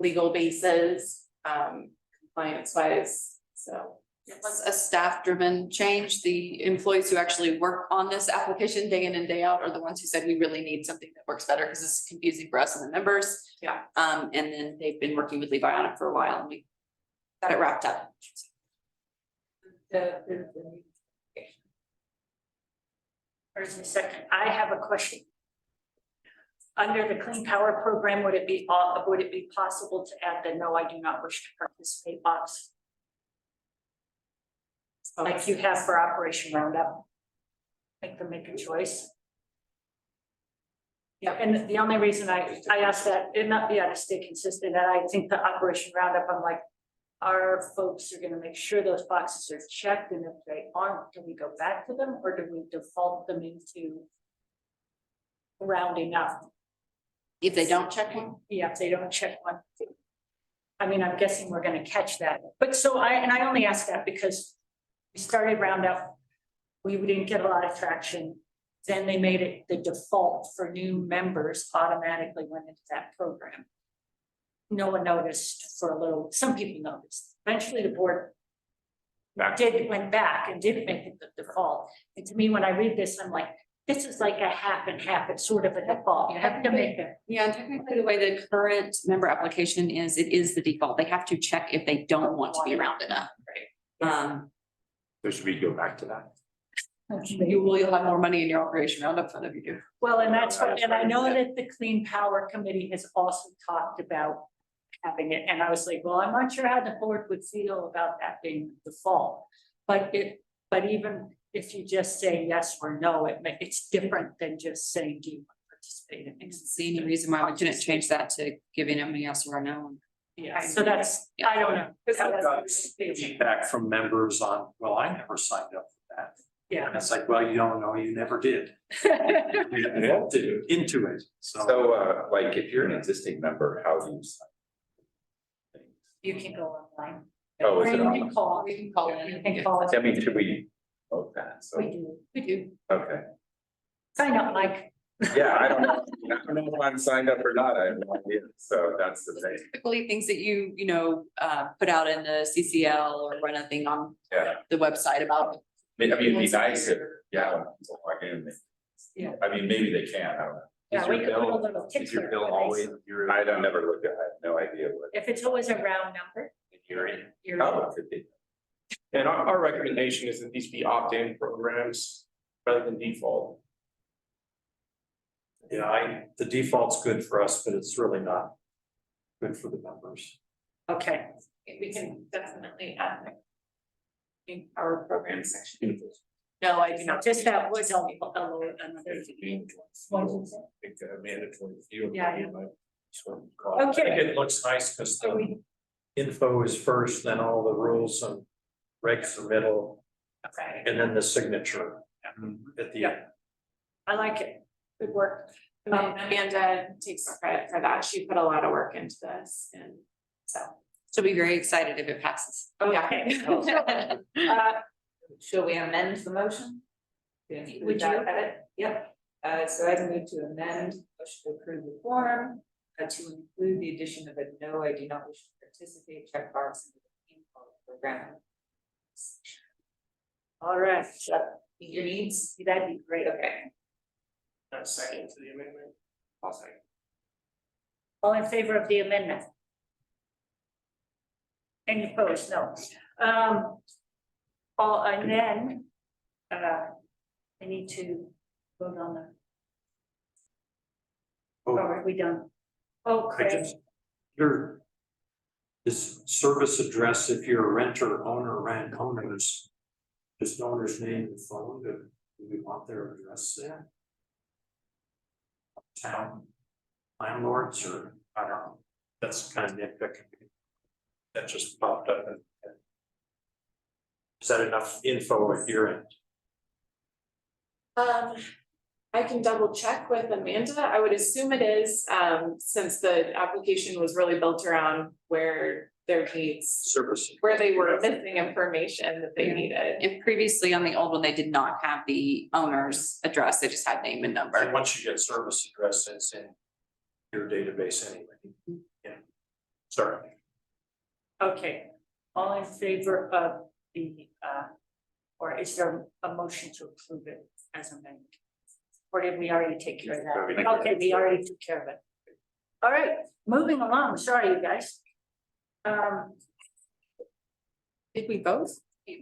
legal bases, compliance wise, so. It was a staff-driven change. The employees who actually work on this application day in and day out are the ones who said we really need something that works better because it's confusing for us and the members. Yeah. And then they've been working with Levi on it for a while and we got it wrapped up. First and second, I have a question. Under the Clean Power Program, would it be possible to add the no, I do not wish to participate box? Like you have for Operation Roundup. Make them make a choice. Yeah, and the only reason I asked that, it not be able to stay consistent, and I think the Operation Roundup, I'm like, our folks are gonna make sure those boxes are checked, and if they aren't, do we go back to them, or do we default them into rounding up? If they don't check one, Yeah, if they don't check one. I mean, I'm guessing we're gonna catch that, but so I only ask that because we started Roundup, we didn't get a lot of traction. Then they made it the default for new members automatically went into that program. No one noticed for a little, some people noticed. Eventually the board went back and did make it the default. And to me, when I read this, I'm like, this is like a half and half, it's sort of a default. You have to make it. yeah, and technically the way the current member application is, it is the default. They have to check if they don't want to be rounded up. So should we go back to that? You'll have more money in your Operation Roundup fund if you do. Well, and that's what, and I know that the Clean Power Committee has also talked about having it, and I was like, well, I'm not sure how the board would feel about that being the default. But even if you just say yes or no, it's different than just saying, do you want to participate in I it? don't see any reason why we couldn't change that to giving them a yes or a no. Yeah, so that's, I don't know. I've got feedback from members on, well, I never signed up for that. Yeah. And it's like, well, you don't know, you never did. You have to into it, so. So, like, if you're an existing member, how do you sign? You can go online. Oh, Or is it you on? can call. We can call in. You can call it. I mean, should we vote that? So, We do. okay. Sign up, Mike. Yeah, I don't know if I'm signed up or not. I have no idea. So that's the thing. Typically things that you put out in the CCL or run a thing on Yeah. the website about. I mean, it'd be nice if, when people log in. Yeah. I mean, maybe they can, I don't know. Yeah, Is we your can put a bill, little is your tickler bill for always, this. I don't never looked at it, I have no idea what If it's always a round number, you're in. you're. Oh, it could be. And our recommendation is that these be opt-in programs rather than default. Yeah, the default's good for us, but it's really not good for the members. Okay, We can definitely add that in our program section. No, I do not. just that was a lower, another. Mandatory field. Yeah, I Okay. think it looks nice because Are the we- info is first, then all the rules and regs are middle, Okay. and then the signature at the end. I like it, good work. And then Amanda takes credit for that. She put a lot of work into this, and so. She'll be very excited if it passes. Okay. Shall we amend the motion? Would you? Yep, so I move to amend, motion to approve the form, To include the addition of a no, I do not wish to participate checkbox in the Clean College program. All right, Meet your needs, that'd be great. okay. That's second to the amendment. I'll second. All in favor of the amendment? Any opposed? No. All, and then, I need to vote on the. Oh. Are we done? Oh, I Craig, just, your. This service address, if you're a renter, owner, rent owners. Just owner's name and phone, do we want their address there? Town landlords, or I don't know, that's kind of nitpicking. That just popped up. Is that enough info at your end? I can double check with Amanda. I would assume it is, since the application was really built around where their needs, Service. where they were missing information that they needed. And previously on the old one, they did not have the owner's address, they just had name and And number. once you get service address, it's in your database anyway. Yeah. Sorry. okay, all in favor of the, or is there a motion to approve it as amended? Or did we already take care of that? Okay, we already took care of it. All right, moving along, sorry, you guys. Did we vote?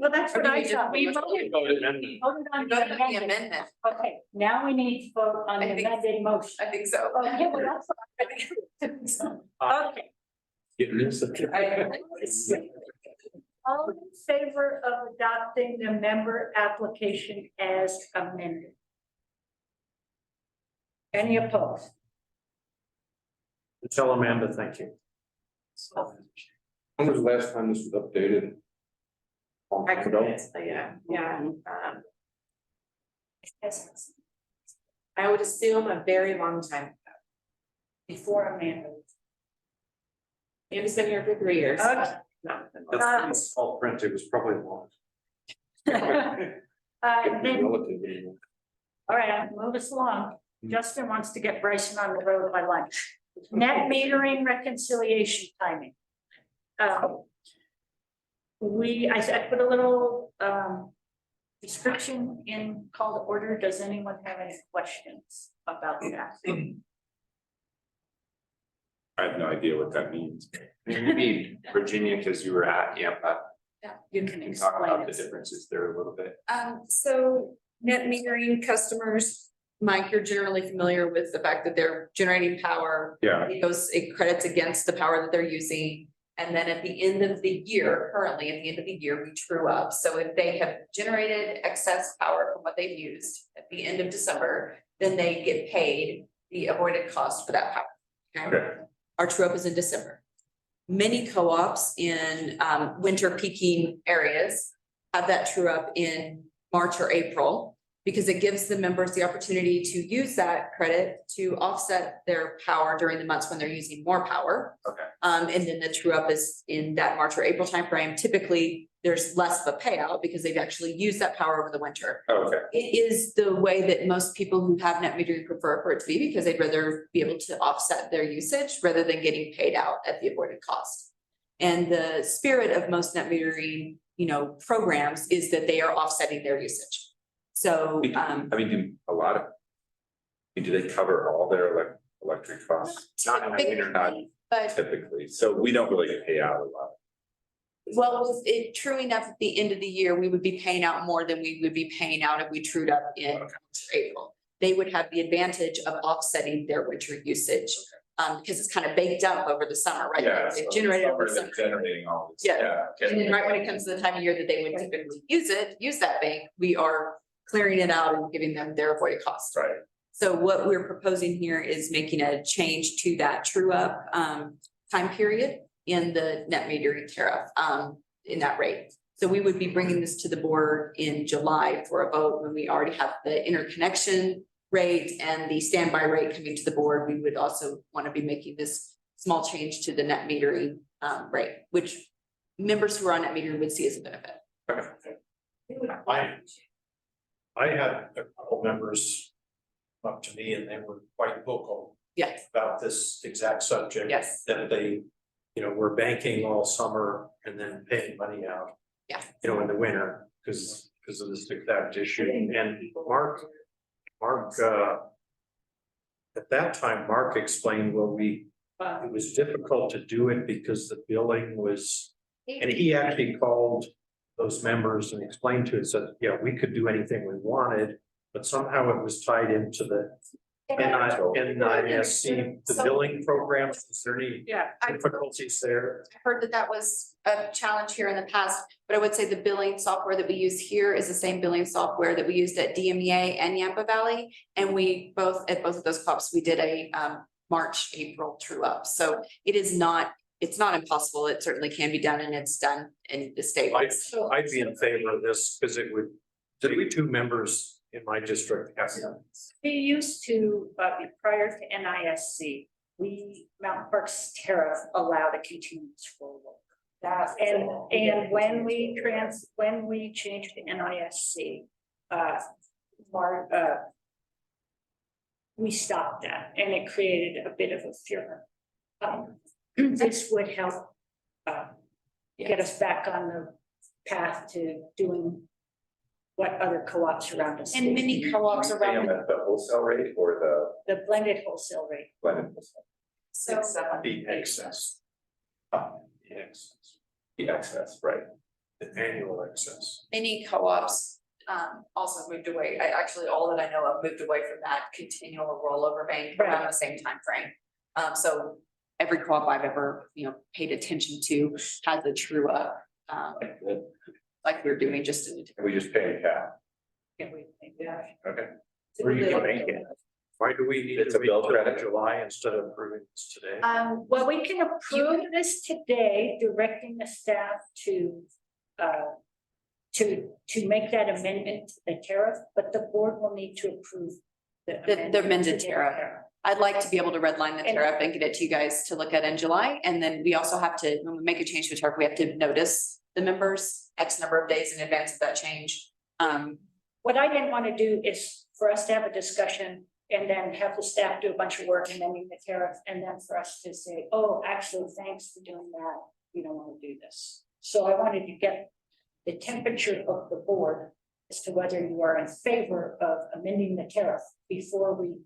Well, that's Or what did I we thought, we just- voted. We voted on We the voted on the amendment. amendment. Okay, now we need to vote on the I think- amended motion. I think so. Oh, yeah, well, that's what I okay. Getting this. All in favor of adopting the member application as amended? Any opposed? Tell Amanda, thank you. When was the last time this was updated? Long I time couldn't, ago? yeah. I would assume a very long time. Before Amanda. Amanda's been here for 3 years. Okay. No. That's all print, it was probably long. Then, Relatively. all right, I'll move us along. Justin wants to get Bryson on the road by lunch. Net metering reconciliation timing. I put a little, description in call to order. Does anyone have any questions about that? I have no idea what that means. Maybe Virginia, because you were at Yampa, You can can talk explain about the it. differences there a little bit. So net metering customers, Mike, you're generally familiar with the fact that they're generating power. Yeah. It credits against the power that they're using. And then at the end of the year, currently at the end of the year, we true up. So if they have generated excess power from what they've used at the end of December, then they get paid the avoided cost for that power. Okay. Our true up is in December. Many co-ops in winter peaking areas have that true up in March or April, because it gives the members the opportunity to use that credit to offset their power during the months when they're using more power. Okay. And then the true up is in that March or April timeframe. Typically, there's less of a payout because they've actually used that power over the winter. Okay. It is the way that most people who have net metering prefer for it to be, because they'd rather be able to offset their usage rather than getting paid out at the avoided cost. And the spirit of most net metering, programs is that they are offsetting their usage. So, Do a lot of. Do they cover all their electric costs? Not in the winter, not But typically, so we don't really get paid out a lot. well, with it truing up at the end of the year, we would be paying out more than we would be paying out if we trued up in April. They would have the advantage of offsetting their winter usage. Because it's kind of baked up over the summer, right? Yeah. They've generated over the summer. Generating all this. Yeah. Okay. And then right when it comes to the time of year that they would typically use that bank, we are clearing it out and giving them their avoided cost. Right. So what we're proposing here is making a change to that true up time period in the net metering tariff in that rate. So we would be bringing this to the board in July for a vote when we already have the interconnection rate and the standby rate coming to the board. We would also want to be making this small change to the net metering rate, which members who are on net metering would see as a benefit. I had a couple members up to me and they were quite vocal Yes, about this exact subject. yes, That they, were banking all summer and then paying money out. Yeah. In the winter, because of this exact issue, and Mark, at that time, Mark explained, well, it was difficult to do it because the billing was, and he actually called those members and explained to us that, yeah, we could do anything we wanted, but somehow it was tied into the NISC, the billing programs. Is there any yeah. difficulties there? I heard that that was a challenge here in the past, but I would say the billing software that we use here is the same billing software that we used at DMEA and Yampa Valley. And we at both of those co-ops, we did a March, April true up. So it's not impossible. It certainly can be done, and it's done in the state. I'd be in favor of this because it would, take two members in my district. We used to, prior to NISC, Mountain Park's tariff allowed a continuous rollover. And when we changed to NISC, we stopped that, and it created a bit of a fear. This would help get us back on the path to doing what other co-ops around us. And do. many co-ops around. The wholesale rate or The blended wholesale rate. blended wholesale? So The excess. The excess, The excess, right? the annual excess. many co-ops also moved away. All that I know of moved away from that continual rollover bank around the same time frame. So every co-op I've ever, paid attention to has a true up, like we're doing just in. We just pay a cap. Okay. Where do you go bank it? Why do we need It's to a wait bill till credit. July instead of approving this today? Well, we can approve this today, directing the staff to make that amendment to the tariff, but the board will need to approve The amended tariff. I'd like to be able to redline the tariff and get it to you guys to look at in July. And then we also have to, when we make a change to the tariff, we have to notice the members X number of days in advance of that change. What I didn't want to do is for us to have a discussion and then have the staff do a bunch of work and then the tariff, and then for us to say, oh, actually, thanks for doing that. We don't want to do this. So I wanted to get the temperature of the board as to whether you are in favor of amending the tariff before we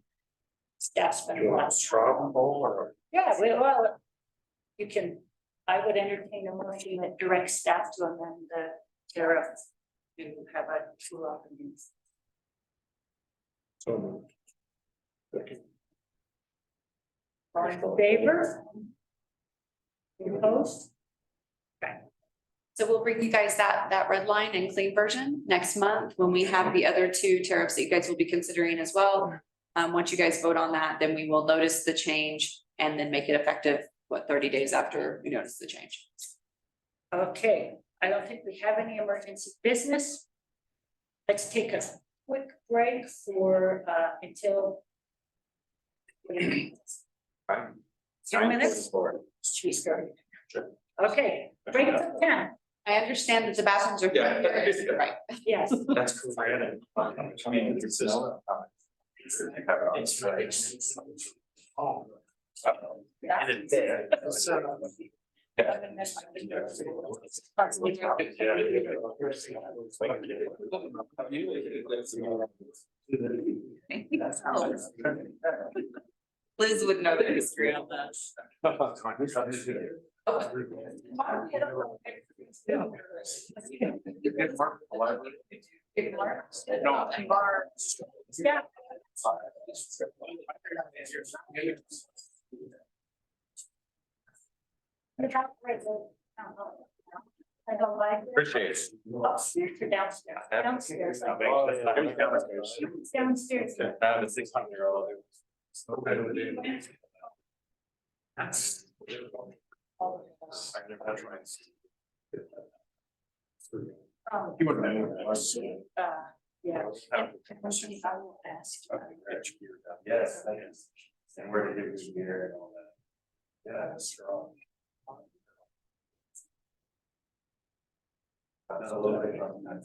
staff spend a lot of time. Or? Yeah, well, you can, I would entertain a motion that directs staff to amend the tariff to have a true up and. So moved. All in favor? You opposed? So we'll bring you guys that red line and clean version next month when we have the other two tariffs that you guys will be considering as well. Once you guys vote on that, then we will notice the change and then make it effective, 30 days after we notice the change. Okay, I don't think we have any emergency business. Let's take a quick break for until. Fine. 2 minutes? She's starting. Okay, break for 10, I understand that the bathrooms are. Yeah. Right. yes. That's cool. I mean, it's just. It's right. Oh. Yeah. And it's Liz would know the history on that. No. Yeah. I don't like. Appreciate it. Upstairs or downstairs? Downstairs. Downstairs. The 600-year-old. That's. You wouldn't know. Yeah. I will ask. Yes, that is. And where did it here and all that? Yeah, that's strong. That's a little bit from that.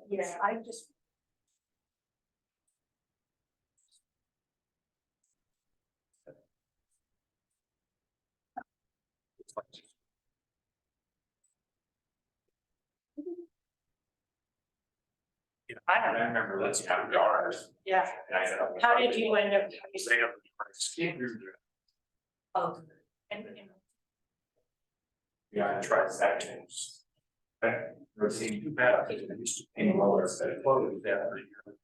Yeah, I just. I don't know. I remember that's $100. Yeah, how did you end up? Oh, and. Yeah, I tried that. It seemed too bad, because it used to pay lower, but it closed after a year.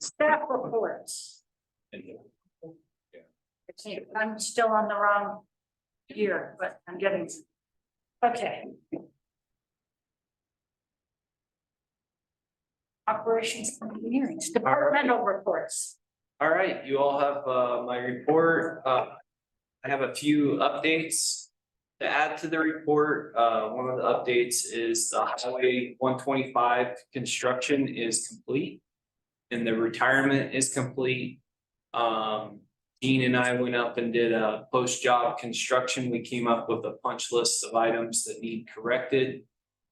Staff reports. I'm still on the wrong year, but I'm getting. Okay. Operations and engineering, departmental reports. All right, you all have my report. I have a few updates to add to the report. One of the updates is the Highway 125 construction is complete and the retirement is complete. Dean and I went up and did a post-job construction. We came up with a punch list of items that need corrected.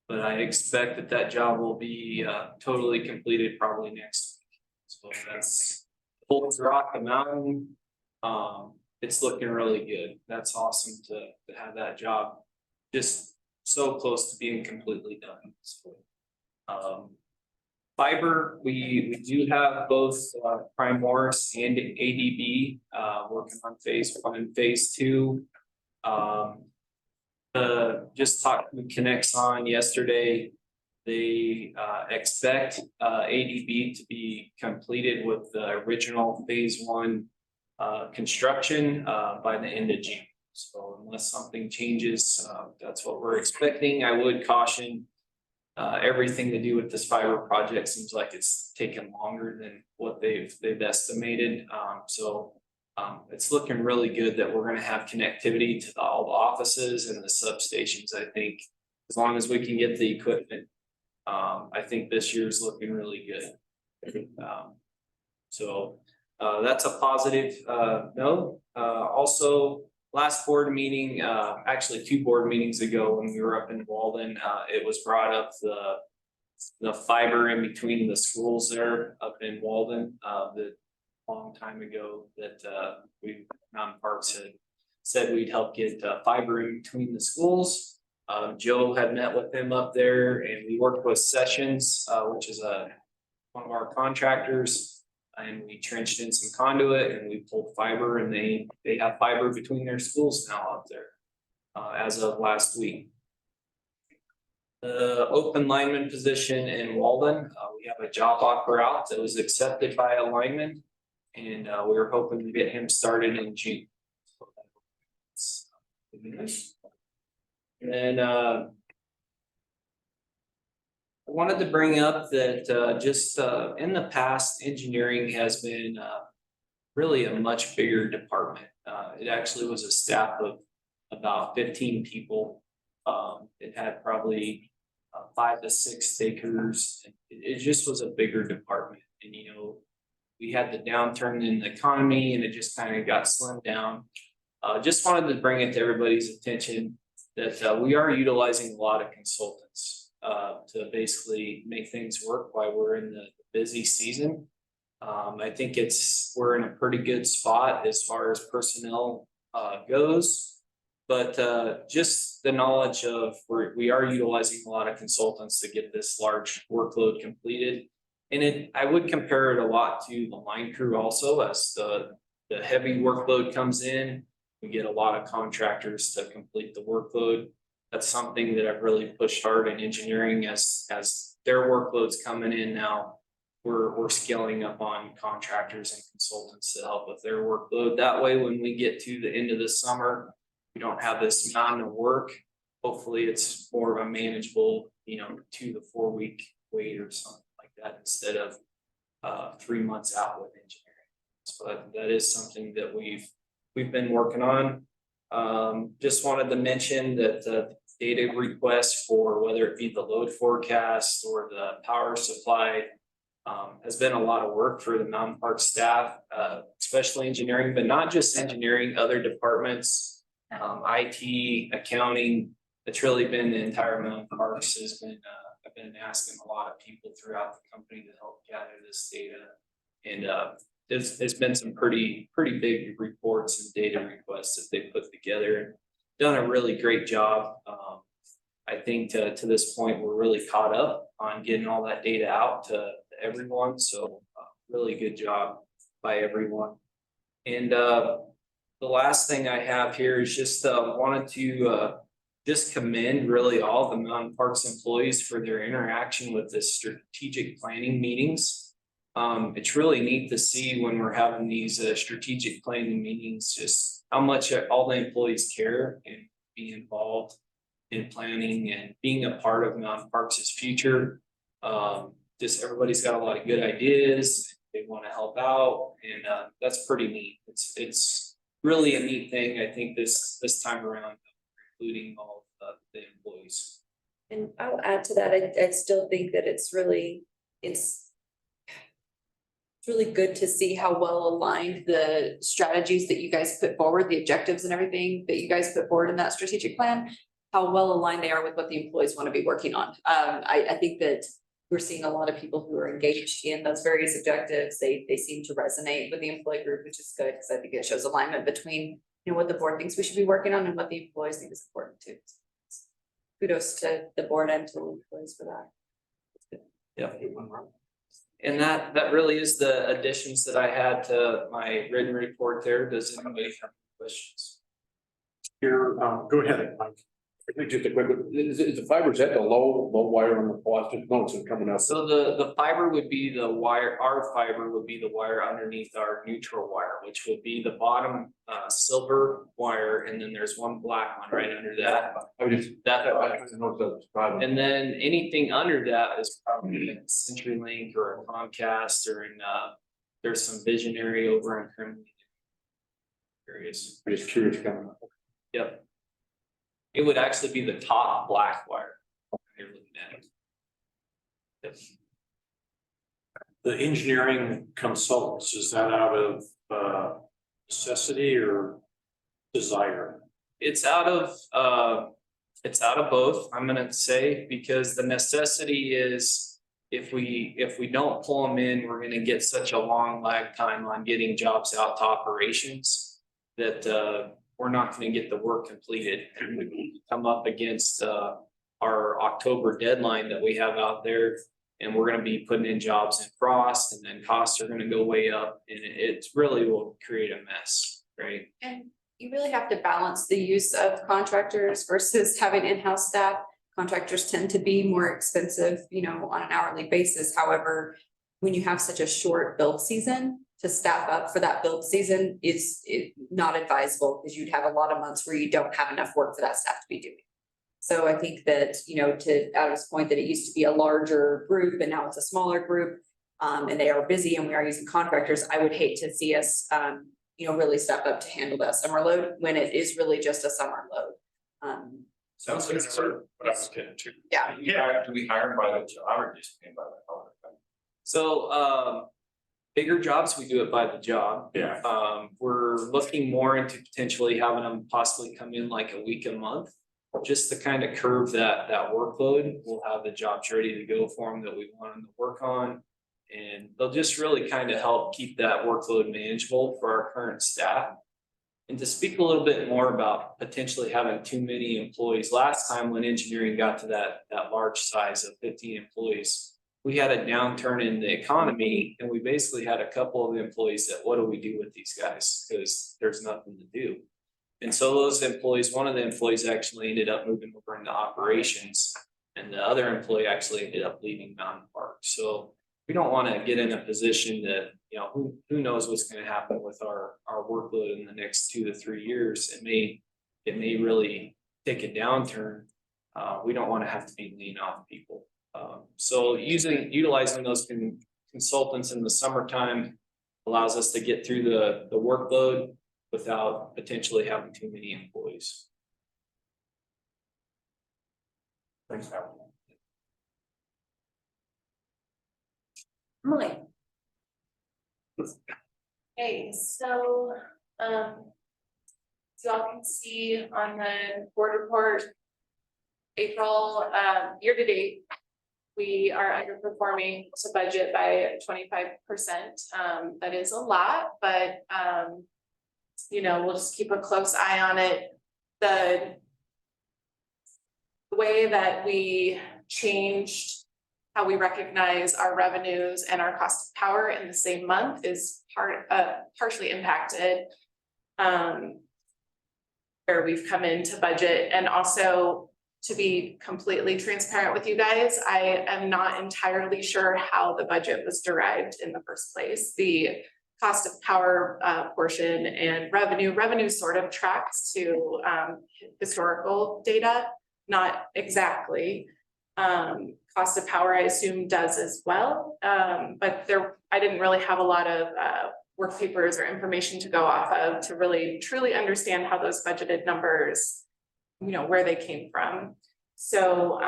But I expect that that job will be totally completed probably next week. So that's Holt's Rock, the mountain. It's looking really good. That's awesome to have that job just so close to being completely done. So, fiber, we do have both Prime Morris and ADB working on phase 1 and phase 2. Just talked with Connexon yesterday. They expect ADB to be completed with the original phase 1 construction by the end of June. So unless something changes, that's what we're expecting. I would caution everything to do with this fiber project seems like it's taken longer than what they've estimated. It's looking really good that we're gonna have connectivity to all the offices and the substations. I think as long as we can get the equipment, I think this year's looking really good. That's a positive note. Also, last board meeting, actually 2 board meetings ago when we were up in Walden, it was brought up the fiber in between the schools there up in Walden, that long time ago that Mountain Parks had said we'd help get fiber in between the schools. Joe had met with them up there and we worked with Sessions, which is one of our contractors, and we trenched in some conduit and we pulled fiber, and they have fiber between their schools now up there as of last week. The open lineman position in Walden, we have a job offer out that was accepted by a lineman. And we were hoping to get him started in June. And then I wanted to bring up that just in the past, engineering has been really a much bigger department. It actually was a staff of about 15 people. It had probably 5 to 6 takers. It just was a bigger department, and we had the downturn in the economy and it just kind of got slimmed down. Just wanted to bring it to everybody's attention that we are utilizing a lot of consultants to basically make things work while we're in the busy season. I think we're in a pretty good spot as far as personnel goes, but just the knowledge of we are utilizing a lot of consultants to get this large workload completed. And I would compare it a lot to the line crew also. As the heavy workload comes in, we get a lot of contractors to complete the workload. That's something that I've really pushed hard in engineering as their workload's coming in now. We're scaling up on contractors and consultants to help with their workload. That way, when we get to the end of the summer, we don't have this mountain of work. Hopefully it's more of a manageable, 2 to 4 week wait or something that instead of 3 months out with engineering. So that is something that we've been working on. Just wanted to mention that the data requests for whether it be the load forecast or the power supply has been a lot of work for the Mountain Park staff, especially engineering, but not just engineering, other departments, IT, accounting. It's really been the entire Mountain Parks has been I've been asking a lot of people throughout the company to help gather this data. And there's been some pretty big reports and data requests that they put together and done a really great job. I think to this point, we're really caught up on getting all that data out to everyone. So really good job by everyone. And the last thing I have here is just wanted to just commend really all the Mountain Parks employees for their interaction with the strategic planning meetings. It's really neat to see when we're having these strategic planning meetings, just how much all the employees care and be involved in planning and being a part of Mountain Parks' future. Just everybody's got a lot of good ideas, they want to help out, and that's pretty neat. It's really a neat thing, I think, this time around, including all of the employees. And I'll add to that, I still think that it's really good to see how well aligned the strategies that you guys put forward, the objectives and everything that you guys put forward in that strategic plan, how well aligned they are with what the employees want to be working on. I think that we're seeing a lot of people who are engaged in those various objectives. They seem to resonate with the employee group, which is good, because I think it shows alignment between, you know, what the board thinks we should be working on and what the employees think is important too. Kudos to the board and to the employees for that. Yeah. And that really is the additions that I had to my written report there. Does anybody have questions? Here, go ahead, Mike. I think just a quick, is the fiber, is that the low wire on the post? No, it's coming out. So the fiber would be the wire, our fiber would be the wire underneath our neutral wire, which would be the bottom silver wire, and then there's one black one right under that. I was just, That I didn't know if that was fiber. and then anything under that is probably a CenturyLink or a Comcast, or in there's some Visionary over in Crimson areas. I'm just curious, kind of. Yep. It would actually be the top black wire. You're looking at it. Yep. The engineering consultants, is that out of necessity or desire? It's out of both, I'm gonna say, because the necessity is if we don't pull them in, we're gonna get such a long lag time on getting jobs out to operations that we're not gonna get the work completed. And we come up against our October deadline that we have out there, and we're gonna be putting in jobs in frost, and then costs are gonna go way up, and it really will create a mess, right? And you really have to balance the use of contractors versus having in-house staff. Contractors tend to be more expensive, you know, on an hourly basis. However, when you have such a short build season, to staff up for that build season is not advisable, because you'd have a lot of months where you don't have enough work for that staff to be doing. So I think that, you know, to Adam's point, that it used to be a larger group and now it's a smaller group, and they are busy and we are using contractors, I would hate to see us, you know, really step up to handle that summer load when it is really just a summer load. Sounds like it's what I was getting to. Yeah. Yeah, do we hire by the job or just pay by the hour? So bigger jobs, we do it by the job. Yeah. We're looking more into potentially having them possibly come in like a week, a month, just to kind of curve that workload. We'll have the jobs ready to go for them that we want them to work on. And they'll just really kind of help keep that workload manageable for our current staff. And to speak a little bit more about potentially having too many employees, last time when engineering got to that large size of 15 employees, we had a downturn in the economy, and we basically had a couple of employees that, what do we do with these guys? Because there's nothing to do. And so those employees, one of the employees actually ended up moving over into operations, and the other employee actually ended up leaving Mountain Park. So we don't want to get in a position that, you know, who knows what's going to happen with our workload in the next 2 to 3 years. It may really take a downturn. We don't want to have to be laying off people. So utilizing those consultants in the summertime allows us to get through the workload without potentially having too many employees. Thanks, Howard. Emily. Hey, so, as y'all can see on the board report, April, year to date, we are underperforming to budget by 25%. That is a lot, but, you know, we'll just keep a close eye on it. The way that we changed how we recognize our revenues and our cost of power in the same month is partially impacted. Where we've come into budget, and also to be completely transparent with you guys, I am not entirely sure how the budget was derived in the first place. The cost of power portion and revenue sort of tracks to historical data, not exactly. Cost of power, I assume, does as well. But I didn't really have a lot of work papers or information to go off of to really truly understand how those budgeted numbers, where they came from. So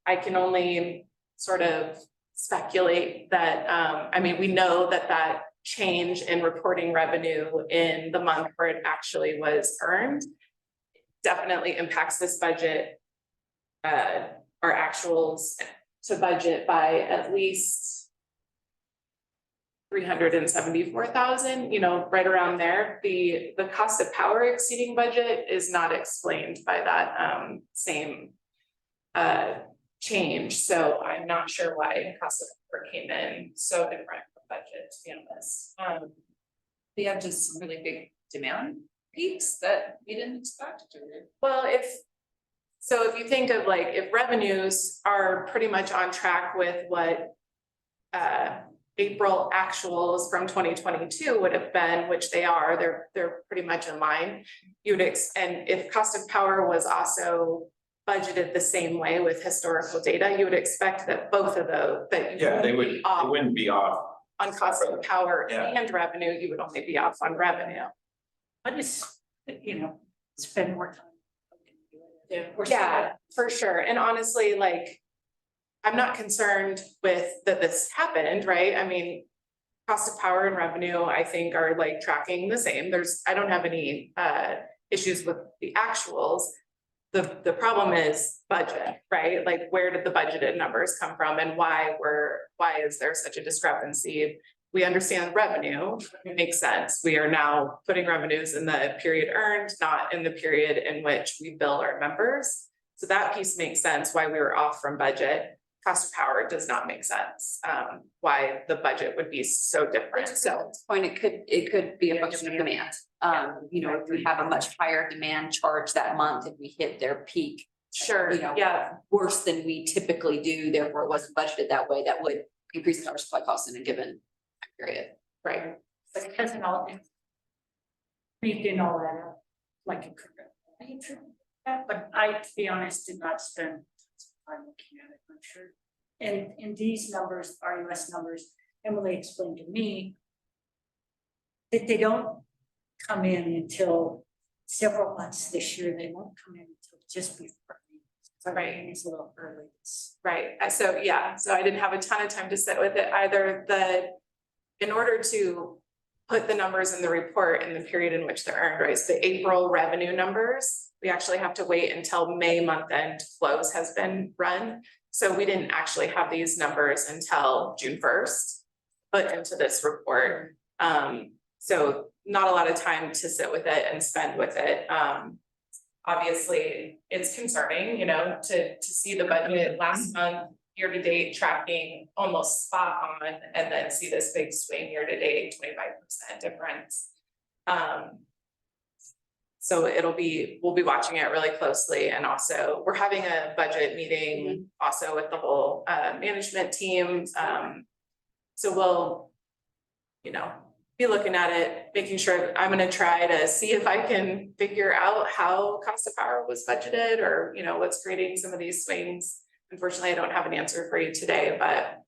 I can only sort of speculate that, I mean, we know that change in reporting revenue in the month where it actually was earned definitely impacts this budget, our actuals to budget by at least 374,000, right around there. The cost of power exceeding budget is not explained by that same change. So I'm not sure why cost of power came in so different from budget, to be honest. We have just some really big demand peaks that we didn't expect to. Well, if you think of like, if revenues are pretty much on track with what April actuals from 2022 would have been, which they are, they're pretty much in line. And if cost of power was also budgeted the same way with historical data, you would expect that both of those, that you wouldn't be off. on cost of power Yeah. and revenue, you would only be off on revenue. I just, spend more time. Yeah, for sure. And honestly, like, I'm not concerned with that this happened, right? I mean, cost of power and revenue, I think, are like tracking the same. I don't have any issues with the actuals. The problem is budget, right? Like, where did the budgeted numbers come from and why is there such a discrepancy? We understand revenue, it makes sense. We are now putting revenues in the period earned, not in the period in which we bill our members. So that piece makes sense, why we were off from budget. Cost of power does not make sense, why the budget would be so different. So At this point, it could be a function of demand. If we have a much higher demand charge that month and we hit their peak, sure, yeah, worse than we typically do, therefore it wasn't budgeted that way, that would increase the supply costs in a given period. right. But it doesn't all. Read in all that up, like it could. But I, to be honest, did not spend time looking at it, I'm sure. And in these numbers, RUS numbers, Emily explained to me that they don't come in until several months this year. They won't come in until just before. So Right. It's a little early. Right, so I didn't have a ton of time to sit with it either. In order to put the numbers in the report in the period in which they're earned, right? So the April revenue numbers, we actually have to wait until May month end close has been run. So we didn't actually have these numbers until June 1st, put into this report. So not a lot of time to sit with it and spend with it. Obviously, it's concerning, to see the budget last month, year to date tracking almost spot on, and then see this big swing year to date, 25% difference. So we'll be watching it really closely, and also we're having a budget meeting also with the whole management team. So we'll, be looking at it, making sure. I'm gonna try to see if I can figure out how cost of power was budgeted, or what's creating some of these swings. Unfortunately, I don't have an answer for you today, but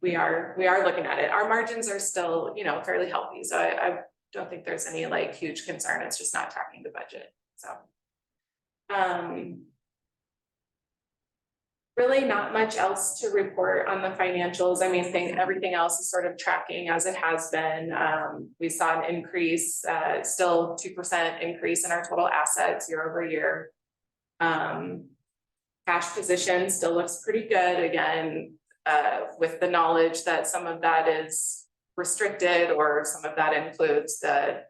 we are looking at it. Our margins are still, fairly healthy, so I don't think there's any like huge concern. It's just not tracking the budget. So really not much else to report on the financials. I mean, everything else is sort of tracking as it has been. We saw an increase, still 2% increase in our total assets year over year. Cash position still looks pretty good, again, with the knowledge that some of that is restricted, or some of that includes the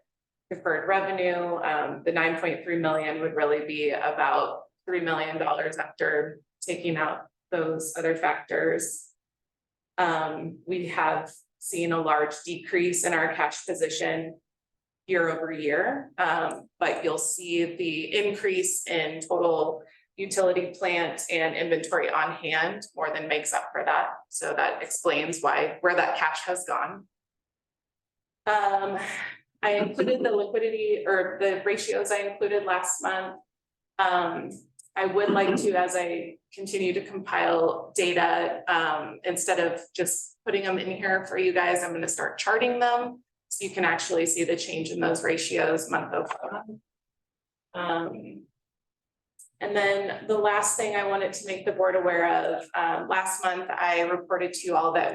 deferred revenue. The 9.3 million would really be about $3 million after taking out those other factors. We have seen a large decrease in our cash position year over year. But you'll see the increase in total utility plant and inventory on hand more than makes up for that. So that explains where that cash has gone. I included the liquidity or the ratios I included last month. I would like to, as I continue to compile data, instead of just putting them in here for you guys, I'm going to start charting them. So you can actually see the change in those ratios month over month. And then the last thing I wanted to make the board aware of, last month I reported to you all that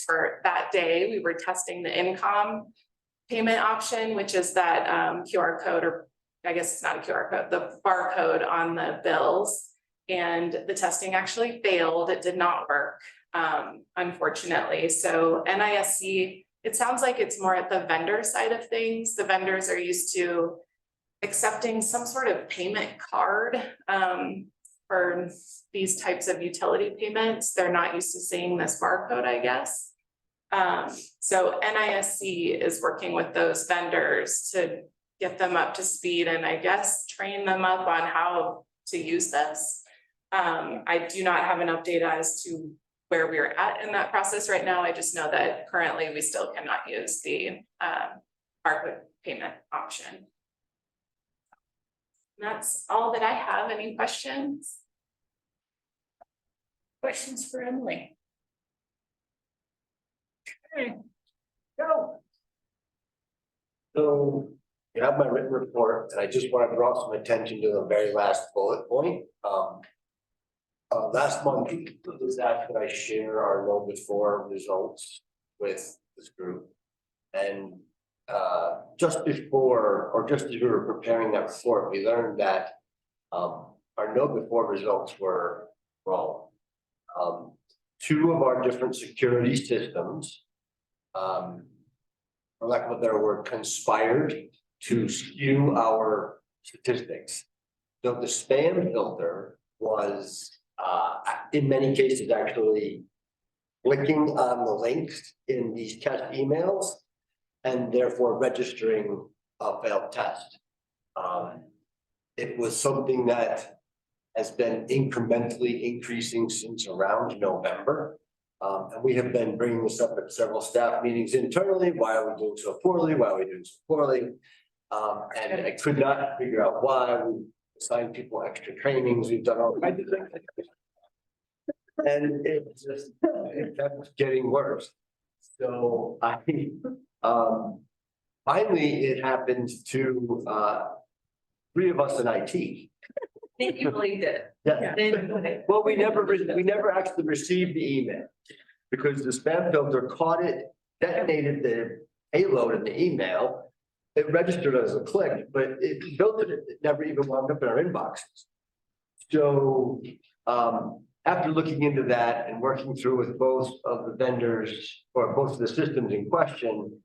for that day, we were testing the income payment option, which is that QR code, or I guess it's not a QR code, the barcode on the bills. And the testing actually failed. It did not work, unfortunately. So NISC, it sounds like it's more at the vendor side of things. The vendors are used to accepting some sort of payment card for these types of utility payments. They're not used to seeing this barcode, I guess. So NISC is working with those vendors to get them up to speed and I guess train them up on how to use this. I do not have an update as to where we're at in that process right now. I just know that currently we still cannot use the barcode payment option. And that's all that I have. Any questions? Questions for Emily? Okay, go. So you have my written report, and I just want to draw some attention to the very last bullet point. Last month, it was asked that I share our know before results with this group. And just before, or just as we were preparing that report, we learned that our know before results were wrong. Two of our different security systems, for lack of a better word, conspired to skew our statistics. So the spam filter was, in many cases, actually clicking on the links in these test emails and therefore registering a failed test. It was something that has been incrementally increasing since around November. And we have been bringing this up at several staff meetings internally. Why are we doing so poorly? Why are we doing so poorly? And I could not figure out why. We assigned people extra trainings. We've done all kinds of things. And it kept getting worse. So finally, it happened to three of us in IT. Think you believed it. Yeah. Well, we never actually received the email because the spam filter caught it, detonated the payload in the email. It registered as a click, but it filtered it. It never even wound up in our inboxes. So after looking into that and working through with both of the vendors or both of the systems in question,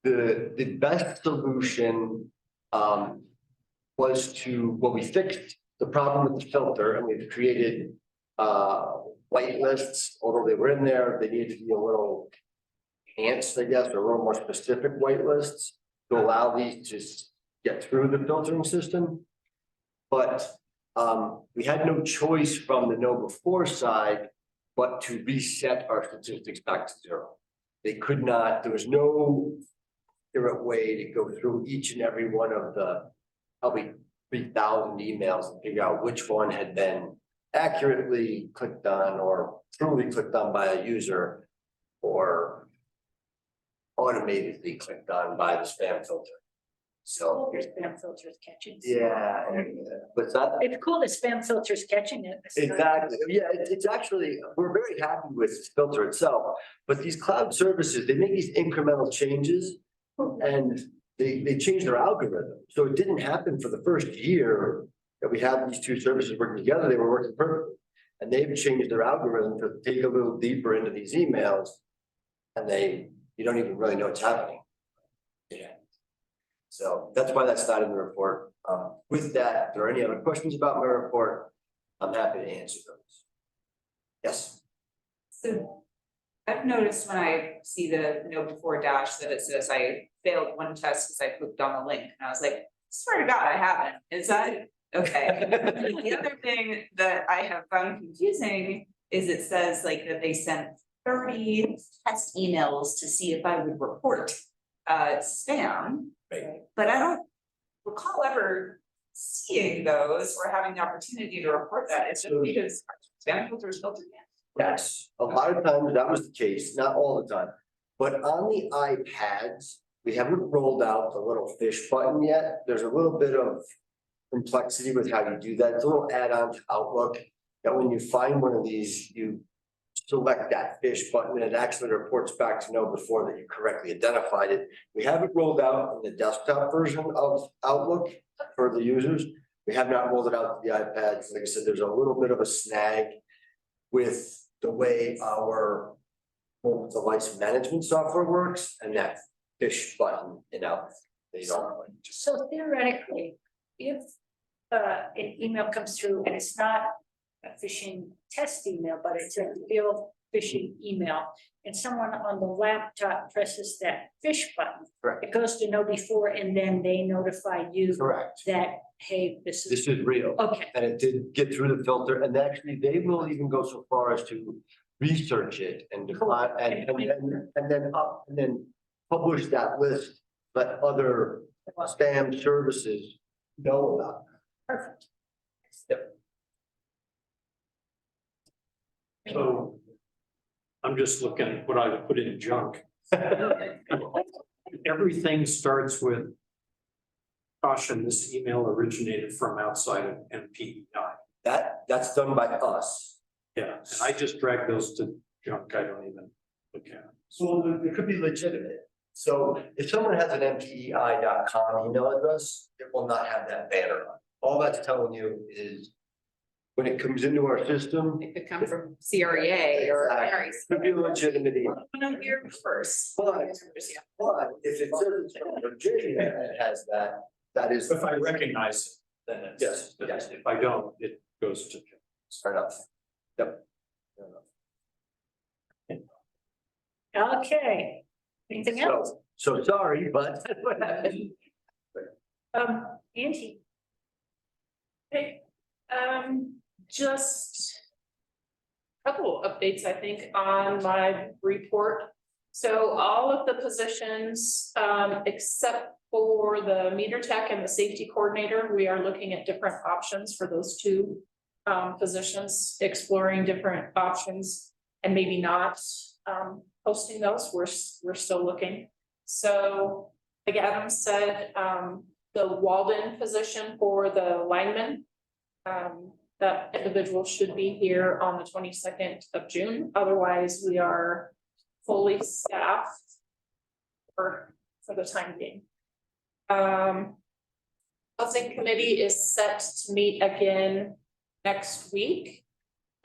the best solution was we fixed the problem with the filter and we've created white lists, although they were in there, they needed to be a little enhanced, I guess, or a little more specific white lists to allow these to get through the filtering system. But we had no choice from the know before side, but to reset our statistics back to zero. They could not, there was no accurate way to go through each and every one of the probably 3,000 emails and figure out which one had been accurately clicked on or truly clicked on by a user or automatically clicked on by the spam filter. So Your spam filter's catching. yeah, but that It's cool the spam filter's catching it. exactly, yeah, it's actually, we're very happy with this filter itself, but these cloud services, they make these incremental changes and they change their algorithm. So it didn't happen for the first year that we have these two services working together. They were working perfectly. And they've changed their algorithm to dig a little deeper into these emails. And you don't even really know what's happening. Yeah. So that's why that's not in the report. With that, if there are any other questions about my report, I'm happy to answer those. Yes. So I've noticed when I see the note before dash that it says I failed one test because I clicked on the link, and I was like, swear to God, I haven't, is that, okay. The other thing that I have found confusing is it says like that they sent 30 test emails to see if I would report spam. Right. But I don't recall ever seeing those or having the opportunity to report that, it's just because our spam filter is filtered in. Yes, a lot of times that was the case, not all the time. But on the iPads, we haven't rolled out the little fish button yet. There's a little bit of complexity with how you do that. It's a little add-on to Outlook. That when you find one of these, you select that fish button and it actually reports back to know before that you correctly identified it. We haven't rolled out in the desktop version of Outlook for the users. We have not rolled it out to the iPads. Like I said, there's a little bit of a snag with the way our mobile device management software works and that fish button, you know, they don't. So theoretically, if an email comes through and it's not a phishing test email, but it's a real phishing email, and someone on the laptop presses that fish button, Correct. it goes to know before, and then they notify you Correct. that, hey, this This is, is real. okay. And it did get through the filter, and actually, they will even go so far as to research it and define, and then publish that list, let other spam services know about. Perfect. So I'm just looking at what I put in junk. Everything starts with caution, this email originated from outside of MPEI. That's done by us. Yeah, and I just drag those to junk. I don't even look at them. So it could be legitimate. So if someone has an MPEI.com email address, it will not have that banner on. All that's telling you is when it comes into our system, It could come from CREA or. it could be a legitimate email. I'm here first. But if it says it's from Virginia and it has that, that is. If I recognize it, then it's. Yes, yes. If I don't, it goes to junk. Fair enough. Yep. Fair enough. Okay, anything else? So sorry, but what happened? Angie, Okay, just a couple updates, I think, on my report. So all of the positions, except for the meter tech and the safety coordinator, we are looking at different options for those two positions, exploring different options and maybe not posting those. We're still looking. So like Adam said, the Walden position for the lineman, that individual should be here on the 22nd of June. Otherwise, we are fully staffed for the time being. Housing committee is set to meet again next week.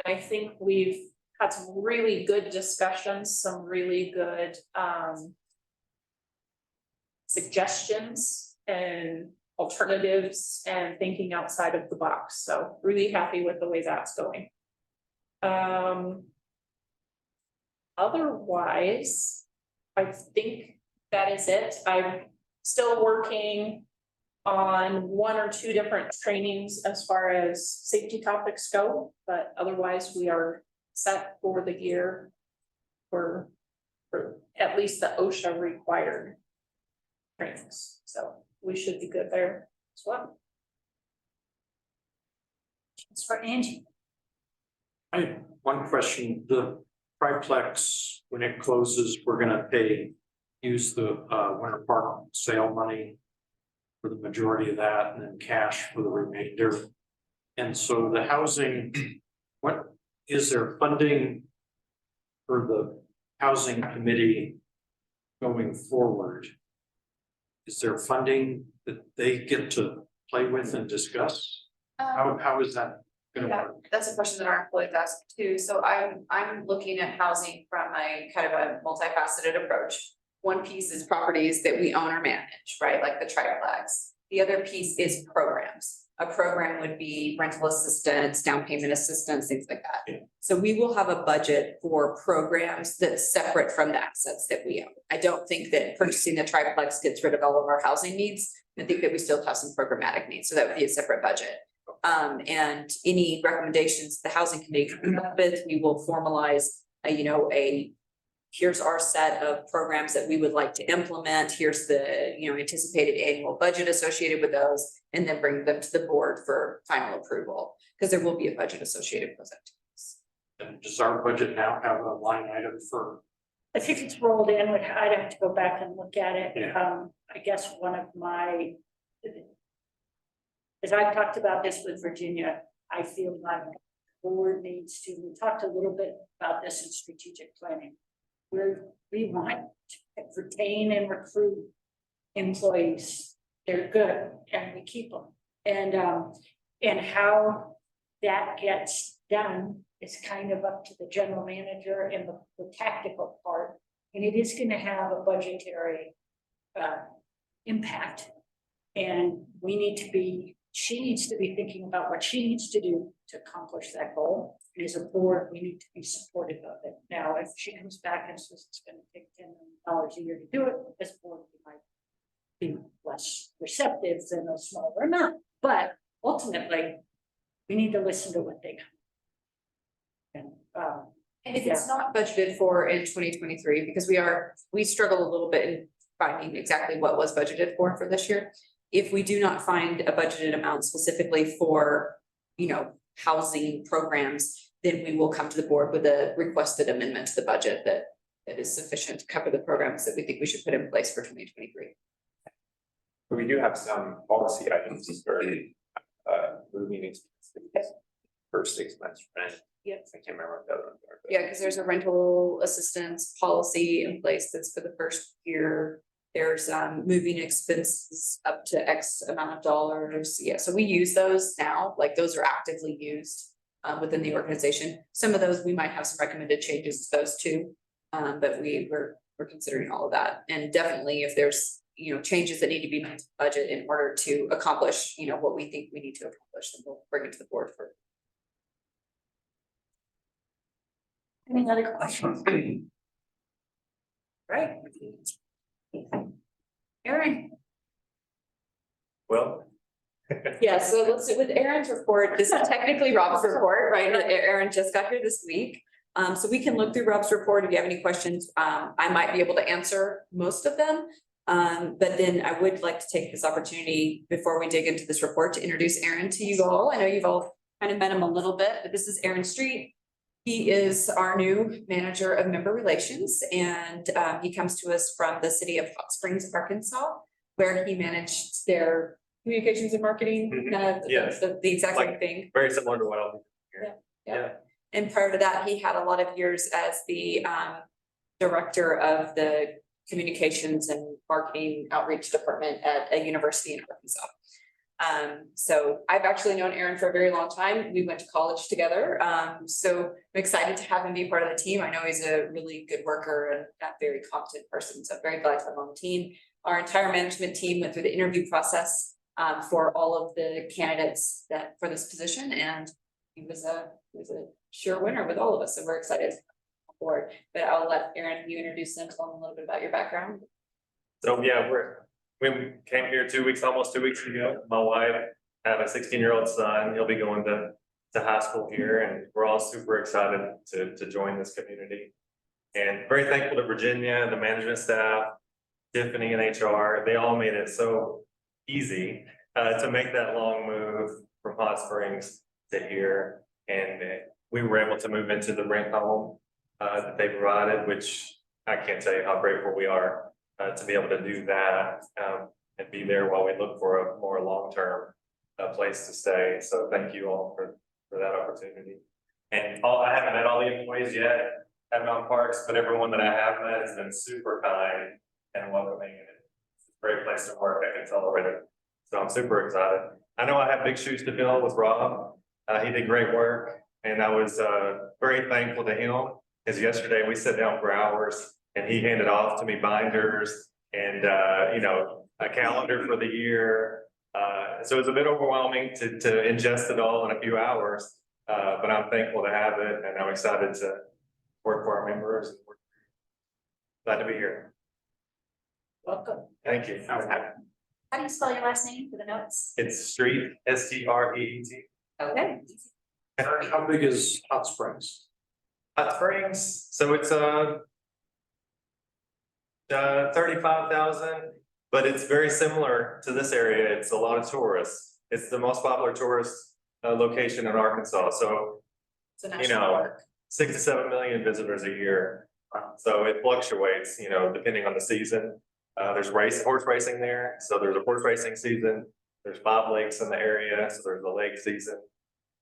I think we've had some really good discussions, some really good suggestions and alternatives and thinking outside of the box. So really happy with the way that's going. Otherwise, I think that is it. I'm still working on 1 or 2 different trainings as far as safety topics go, but otherwise we are set for the year for at least the OSHA required trainings. So we should be good there as well. it's for Angie. I have one question, the triplex, when it closes, we're gonna use the Winter Park sale money for the majority of that and then cash for the remainder. And so the housing, what is there funding for the housing committee going forward? Is there funding that they get to play with and discuss? How is that gonna Yeah, work? that's a question that our employees ask too. So I'm looking at housing from a kind of a multifaceted approach. One piece is properties that we own or manage, right? Like the triplex. The other piece is programs. A program would be rental assistance, down payment assistance, things like that. So we will have a budget for programs that's separate from the assets that we own. I don't think that purchasing the triplex gets rid of all of our housing needs. I think that we still have some programmatic needs, so that would be a separate budget. And any recommendations the housing committee comes up with, we will formalize here's our set of programs that we would like to implement. Here's the, anticipated annual budget associated with those, and then bring them to the board for final approval, because there will be a budget associated with those activities. And does our budget now have a line item for? I think it's rolled in, I'd have to go back and look at it. Yeah. I guess one of my, as I've talked about this with Virginia, I feel like the board needs to, we talked a little bit about this in strategic planning. We want to retain and recruit employees. They're good and we keep them. And how that gets done is kind of up to the general manager and the tactical part. And it is going to have a budgetary impact. And she needs to be thinking about what she needs to do to accomplish that goal. And as a board, we need to be supportive of it. Now, if she comes back and says it's going to take $10 million a year to do it, this board might be less receptive than a smaller amount. But ultimately, we need to listen to what they come. And if it's not budgeted for in 2023, because we struggle a little bit in finding exactly what was budgeted for this year. If we do not find a budgeted amount specifically for, housing programs, then we will come to the board with a requested amendment to the budget that is sufficient to cover the programs that we think we should put in place for 2023. But we do have some policy items for moving expenses for 6 months rent. Yep. I can't remember what that one. Yeah, because there's a rental assistance policy in place that's for the first year. There's moving expenses up to X amount of dollars. Yeah, so we use those now, like those are actively used within the organization. Some of those we might have some recommended changes to those too. But we're considering all of that. And definitely if there's changes that need to be made to the budget in order to accomplish, what we think we need to accomplish, then we'll bring it to the board for. Any other questions? Right. Aaron. Well, Yeah, so let's sit with Aaron's report. This is technically Rob's report, right? Aaron just got here this week. So we can look through Rob's report. If you have any questions, I might be able to answer most of them. But then I would like to take this opportunity before we dig into this report to introduce Aaron to you all. I know you've all kind of met him a little bit, but this is Aaron Street. He is our new manager of member relations, and he comes to us from the city of Hot Springs, Arkansas, where he managed their communications and marketing, Yes. the exact same thing. Very similar to what I'll do here. Yeah. And prior to that, he had a lot of years as the director of the communications and marketing outreach department at a university in Arkansas. So I've actually known Aaron for a very long time. We went to college together. So I'm excited to have him be part of the team. I know he's a really good worker and a very competent person. So I'm very glad to have him on the team. Our entire management team went through the interview process for all of the candidates for this position, and he was a sure winner with all of us. So we're excited for it. But I'll let Aaron, you introduce them, tell them a little bit about your background. So yeah, we came here almost 2 weeks ago. My wife, I have a 16-year-old son. He'll be going to high school here, and we're all super excited to join this community. And very thankful to Virginia, the management staff, Tiffany and HR. They all made it so easy to make that long move from Hot Springs to here. And we were able to move into the rent home that they provided, which I can't tell you how grateful we are to be able to do that and be there while we look for a more long-term place to stay. So thank you all for that opportunity. And I haven't met all the employees yet at Mountain Parks, but everyone that I have met has been super kind and welcoming. And it's a great place to work. I can tell already. So I'm super excited. I know I have big shoes to fill with Rob. He did great work, and I was very thankful to him. Because yesterday we sat down for hours, and he handed off to me binders and a calendar for the year, So it's a bit overwhelming to ingest it all in a few hours. But I'm thankful to have it and I'm excited to work for our members. Glad to be here. Welcome. Thank you. How do you spell your last name for the notes? It's Street, STREET. Okay. How big is Hot Springs? Hot Springs, so it's 35,000, but it's very similar to this area. It's a lot of tourists. It's the most popular tourist location in Arkansas. So, It's a you national know, park. 6 to 7 million visitors a year. So it fluctuates, you know, depending on the season. There's horse racing there. So there's a horse racing season. There's 5 lakes in the area. So there's a lake season.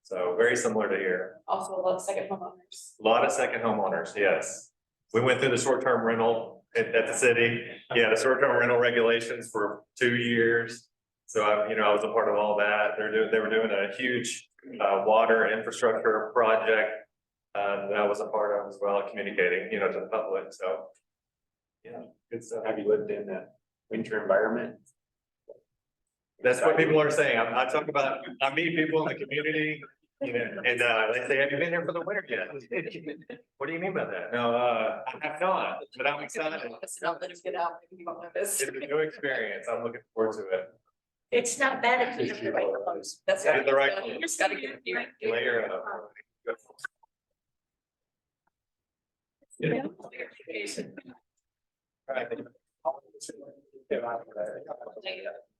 So very similar to here. Also a lot of second homeowners. A lot of second homeowners, yes. We went through the short-term rental at the city. Yeah, the short-term rental regulations for 2 years. So I was a part of all that. They were doing a huge water infrastructure project that I was a part of as well, communicating, to the public. So yeah, good stuff. Have you lived in a winter environment? That's what people are saying. I talk about, I meet people in the community, and they say, have you been here for the winter yet? What do you mean by that? No, I have not, but I'm excited. Don't let him get out, maybe you won't notice. It's a new experience. I'm looking forward to it. It's not bad if you have the right clothes. That's Get right. the right You just gotta get it. Layer up.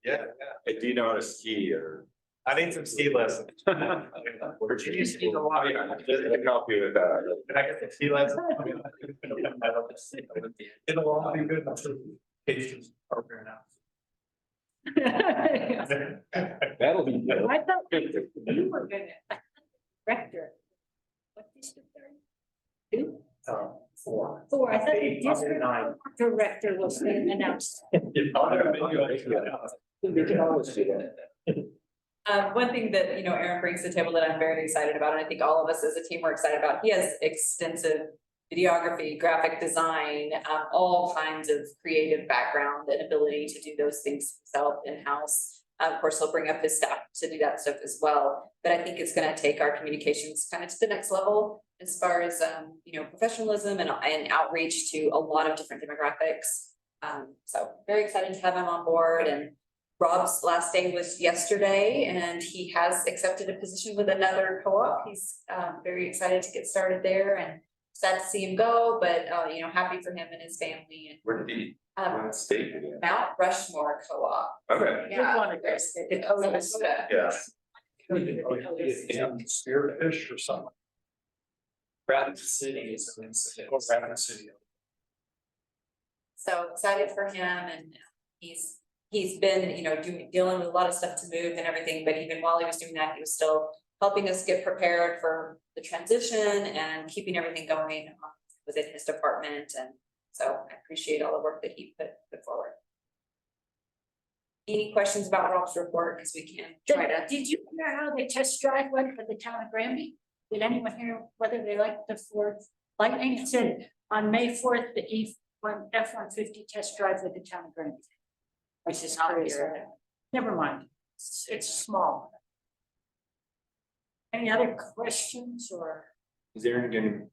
Yeah, Do you know how to ski or? I need some ski lessons. Or do you ski a lot? Just to help you with that. Can I get some ski lessons? It'll all be good. I'm sure patients are there now. That'll be good. I thought you were gonna, rector. What district are you? 2? 4. 4, I thought the Eight, probably district 9. director was announced. You can always do that. One thing that, Aaron brings to the table that I'm very excited about, and I think all of us as a team are excited about, he has extensive videography, graphic design, all kinds of creative background and ability to do those things himself in-house. Of course, he'll bring up his staff to do that stuff as well, but I think it's gonna take our communications kind of to the next level as far as, professionalism and outreach to a lot of different demographics. So very excited to have him on board, and Rob's last day was yesterday and he has accepted a position with another co-op. He's very excited to get started there and sad to see him go, but happy for him and his family. And Where did he, what state did he? Mount Rushmore Co-op. Okay. Yeah. One of those. In Minnesota. Yeah. Spearfish or something. Rapid City is. Rapids City. So excited for him, and he's been, dealing with a lot of stuff to move and everything, but even while he was doing that, he was still helping us get prepared for the transition and keeping everything going within his department. And so I appreciate all the work that he put forward. Any questions about Rob's report? Because we can try to. Did you hear how the test drive went for the town of Granby? Did anyone hear whether they liked the Ford Lightning? It said on May 4th, the F-150 test drive with the town of Granby. Which is curious. Never mind, it's small. Any other questions or? Is Aaron gonna,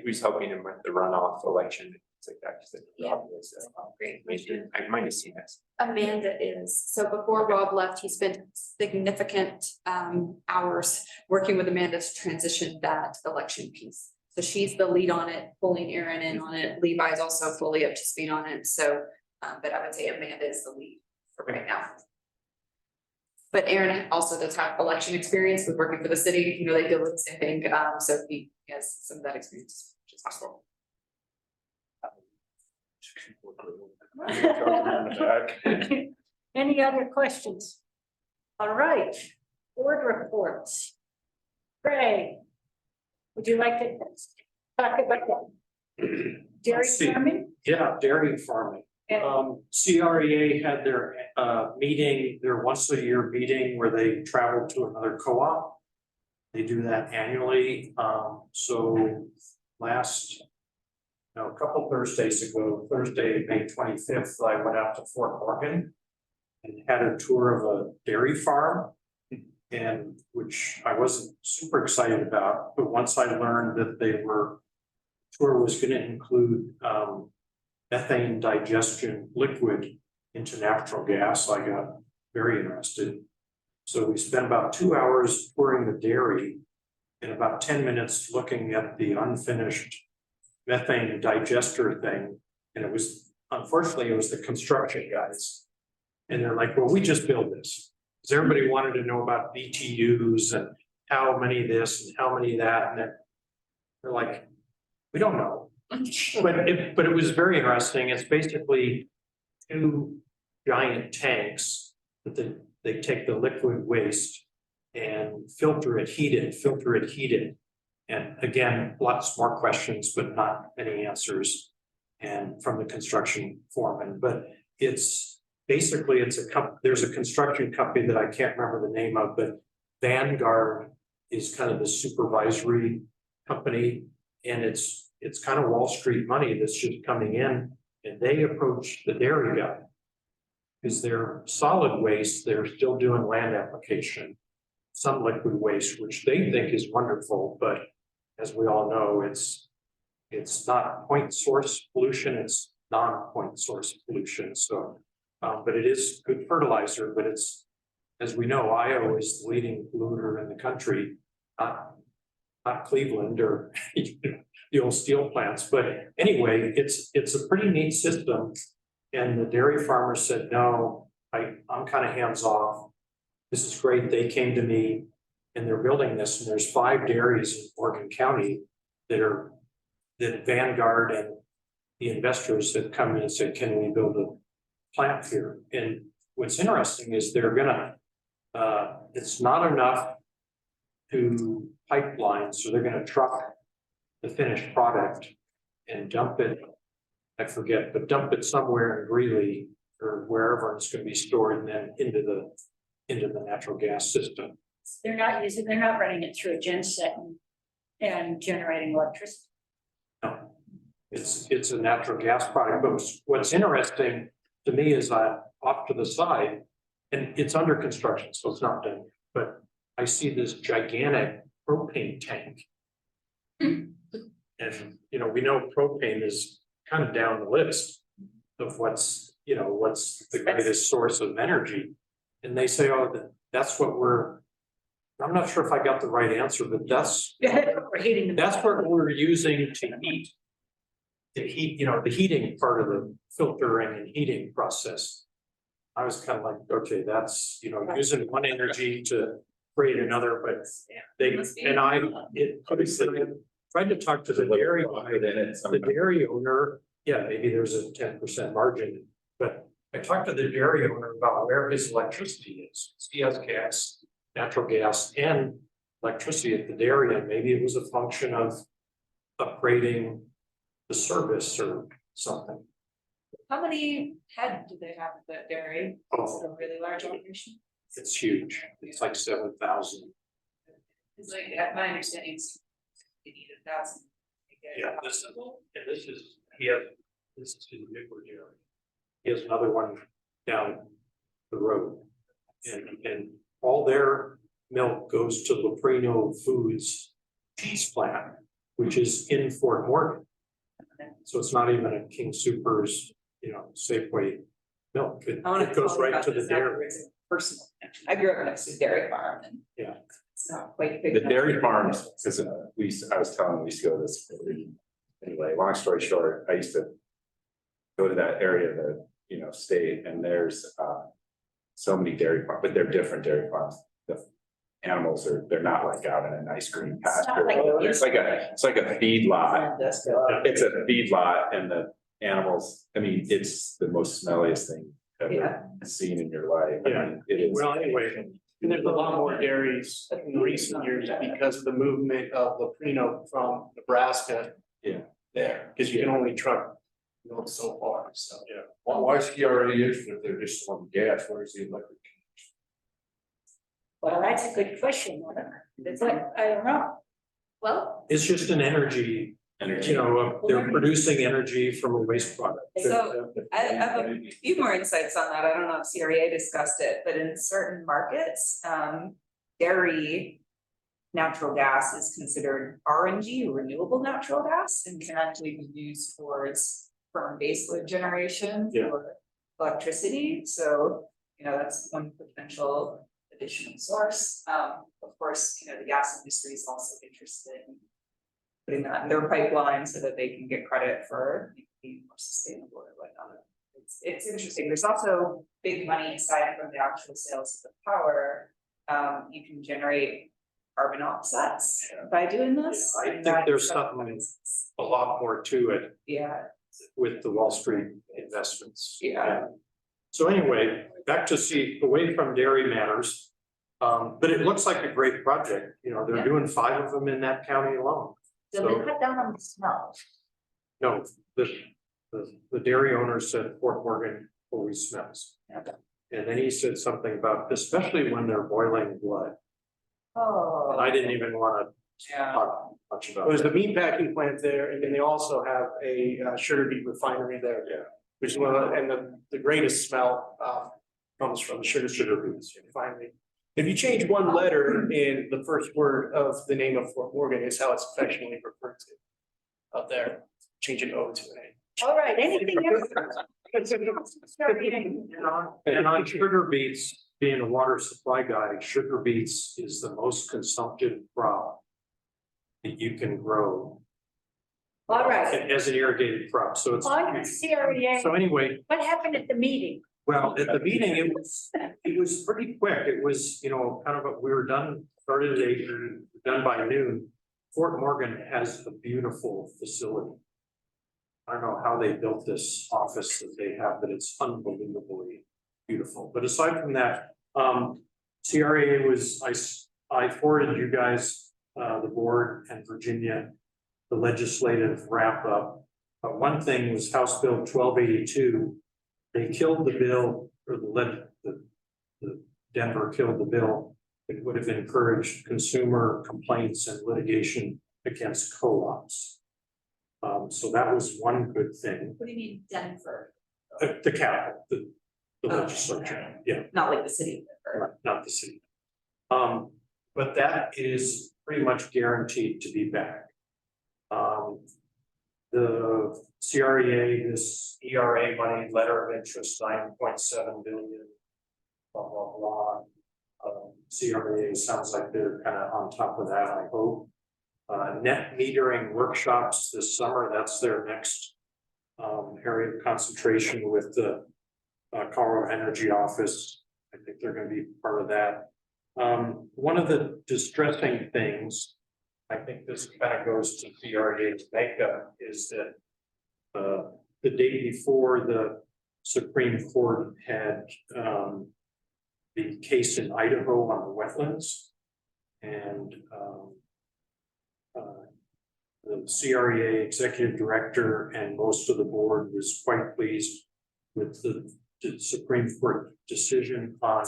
who's helping him with the runoff election? It's like that, just like. Yeah. Great. I might have seen this. Amanda is, so before Rob left, he spent significant hours working with Amanda to transition that election piece. So she's the lead on it, pulling Aaron in on it. Levi's also fully up to speed on it, so, but I would say Amanda is the lead for right now. But Aaron also does have election experience with working for the city, they deal with the same thing, so he has some of that experience, which is awesome. Any other questions? All right, board reports. Craig, would you like to talk about dairy Let's see. farming? Yeah, dairy farming. CREA had their meeting, their once a year meeting where they travel to another co-op. They do that annually. So a couple Thursdays ago, Thursday, May 25th, I went out to Fort Morgan. and had a tour of a dairy farm. And which I wasn't super excited about, but once I learned that tour was gonna include methane digestion liquid into natural gas, I got very interested. So we spent about 2 hours touring the dairy and about 10 minutes looking at the unfinished methane digester thing. And unfortunately, it was the construction guys. And they're like, well, we just built this. Because everybody wanted to know about BTUs and how many this and how many that, and they're like, we don't know. But it was very interesting. It's basically 2 giant tanks that they take the liquid waste and filter it, heat it. And again, lots more questions, but not many answers. And from the construction foreman, but basically there's a construction company that I can't remember the name of, but Vanguard is kind of the supervisory company. And it's kind of Wall Street money that's just coming in, and they approach the dairy guy. Because they're solid waste, they're still doing land application, some liquid waste, which they think is wonderful, but as we all know, it's not point source pollution, it's non-point source pollution. So but it is good fertilizer, but it's, as we know, Iowa is the leading polluter in the country, not Cleveland or the old steel plants. But anyway, it's a pretty neat system. And the dairy farmer said, no, I'm kind of hands off. This is great. They came to me and they're building this. And there's 5 dairies in Morgan County that Vanguard and the investors have come in and said, can we build a plant here? And what's interesting is they're gonna, it's not enough to pipeline, so they're gonna truck the finished product and dump it, I forget, but dump it somewhere in Greeley or wherever it's gonna be stored, and then into the natural gas system. They're not running it through a genset and generating electricity. No, it's a natural gas product, but what's interesting to me is off to the side, and it's under construction, so it's not done, but I see this gigantic propane tank. And, we know propane is kind of down the list of what's the greatest source of energy. And they say, oh, that's what I'm not sure if I got the right answer, but that's what we're using to heat. The heating part of the filtering and heating process. I was kind of like, okay, that's, using one energy to create another, but I tried to talk to the dairy guy, the dairy owner, yeah, maybe there's a 10% margin, but I talked to the dairy owner about where his electricity is. He has gas, natural gas, and electricity at the dairy, and maybe it was a function of upgrading the service or something. How many head do they have at the dairy? It's a really large operation. It's huge. It's like 7,000. It's like, at my understanding, they need 1,000. Yeah, this is his liquid dairy. He has another one down the road. And all their milk goes to Leprino Foods cheese plant, which is in Fort Morgan. So it's not even a King Soopers, Safeway milk. It goes right to the dairy. Personal, I grew up next to a dairy farm and. Yeah. It's not quite big. The dairy farms, because I was telling we used to go to this. Anyway, long story short, I used to go to that area to, stay, and there's so many dairy farms, but they're different dairy farms. The animals they're not like out in a nice green pasture. It's like a feed lot. It's a feed lot, and the animals, it's the most smelliest thing ever seen in your life. Yeah. It is. Well, anyway, and there's a lot more dairies in recent years because of the movement of Leprino from Nebraska. Yeah. There, because you can only truck so far, so. Yeah. Why is TRA interested if they're just on gas? Where's the electric? Well, that's a good question. It's like, I don't know. Well, It's just an energy energy. you know, they're producing energy from a waste product. So I have a few more insights on that. I don't know if CREA discussed it, but in certain markets, dairy natural gas is considered RNG, renewable natural gas, and can actually be used towards firm baseload generation Yeah. for electricity. So, you know, that's one potential additional source. Of course, you know, the gas industry is also interested in putting that in their pipeline so that they can get credit for being more sustainable or whatnot. It's interesting. There's also big money aside from the actual sales of the power. You can generate carbon offsets by doing this. I and think that- there's something a lot more to it Yeah, with the Wall Street investments. Yeah. So anyway, back to see, away from dairy matters. But it looks like a great project, you know, they're Yeah. doing 5 of them in that county alone. So they cut down on the smell. No, the dairy owner said Fort Morgan always smells. Okay. And then he said something about, especially when they're boiling blood, Oh. and I didn't even wanna yeah. talk much about There's that. the meat packing plant there, and then they also have a sugar beet refinery there. Yeah. Which is one of, and the greatest smell comes from the sugar beets refinery. If you change one letter in the first word of the name of Fort Morgan, is how it's affectionately referred to up there, change an O to an A. All right, anything else? And on sugar beets, being a water supply guy, sugar beets is the most consumptive crop that you can grow All right, as an irrigated crop, so it's. on the CREA, So anyway, what happened at the meeting? well, at the meeting, it was pretty quick, it was, you know, kind of, we were done, started at 8, done by noon. Fort Morgan has a beautiful facility. I don't know how they built this office that they have, but it's unbelievably beautiful. But aside from that, CRA was, I forwarded you guys, the board and Virginia, the legislative wrap up. One thing was House Bill 1282. They killed the bill, or the Denver killed the bill. It would have encouraged consumer complaints and litigation against co-ops. So that was one good thing. What do you mean Denver? The capital, the Okay. legislature, yeah, Not like the city of Denver. not the city. But that is pretty much guaranteed to be back. The CREA, this ERA money, letter of interest, 9.7 billion. Blah, blah, blah. CREA sounds like they're kind of on top of that, I hope. Net metering workshops this summer, that's their next area of concentration with the Colorado Energy Office. I think they're gonna be part of that. One of the distressing things, I think this kind of goes to CREA's makeup, is that the day before the Supreme Court had the case in Idaho on the wetlands, and the CREA executive director and most of the board was quite pleased with the Supreme Court decision on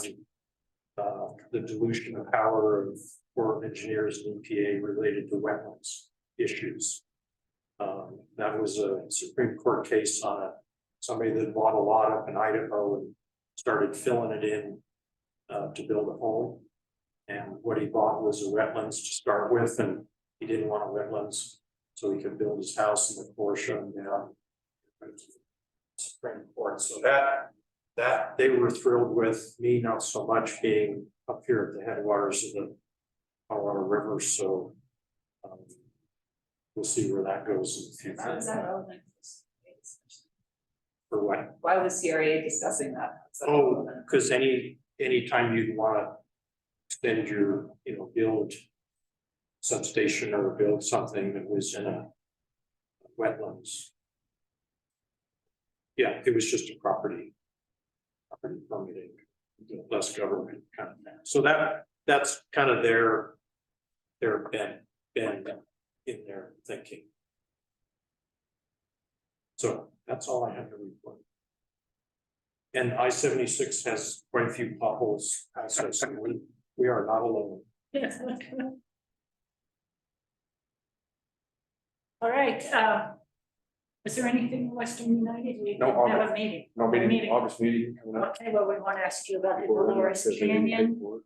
the dilution of power of Corps of Engineers and EPA related to wetlands issues. That was a Supreme Court case on somebody that bought a lot up in Idaho and started filling it in to build a home. And what he bought was a wetlands to start with, and he didn't want a wetlands, so he could build his house, and the Corps shut him down. Supreme Court, so that they were thrilled with, me not so much, being up here at the headwaters of the Colorado River, so we'll see where that goes in the How is future. that relevant? For what? Why was CRA discussing that? Is that Oh, relevant? because anytime you'd wanna extend your, build substation or build something that was in a wetlands. Yeah, it was just a property permitting, less government kind of thing. So that's kind of their bend in their thinking. So that's all I have to report. And I-76 has quite a few potholes, so we are not alone. All right, is there anything in Western United? We No, don't have a August. meeting. No meeting, August meeting coming up. Okay, well, we want to ask you about the Before, Dolores because they didn't pay Canyon. for it.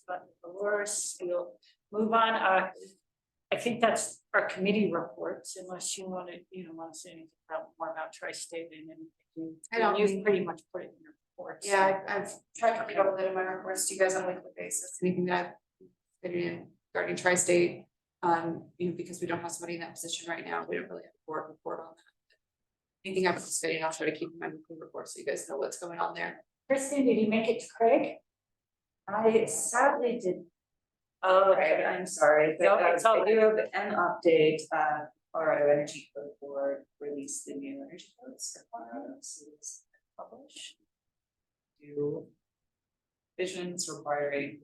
About the Dolores, we'll move on. I think that's our committee reports, unless you want to, want to say anything more about tri-state and then. I don't You've think- pretty much put it in your reports. Yeah, I've tried to keep up with it in my reports to you guys on a weekly basis, anything that I've fitted in regarding tri-state. Because we don't have somebody in that position right now, we don't really have a board report on that. Anything I'm participating, I'll try to keep in my weekly report so you guys know what's going on there. Kristen, did you make it to Craig? I sadly did. Oh, Okay, I'm sorry, but No, it's all I do have an update, Colorado Energy Code Board released the new energy codes for Colorado, so it's published. Do visions requiring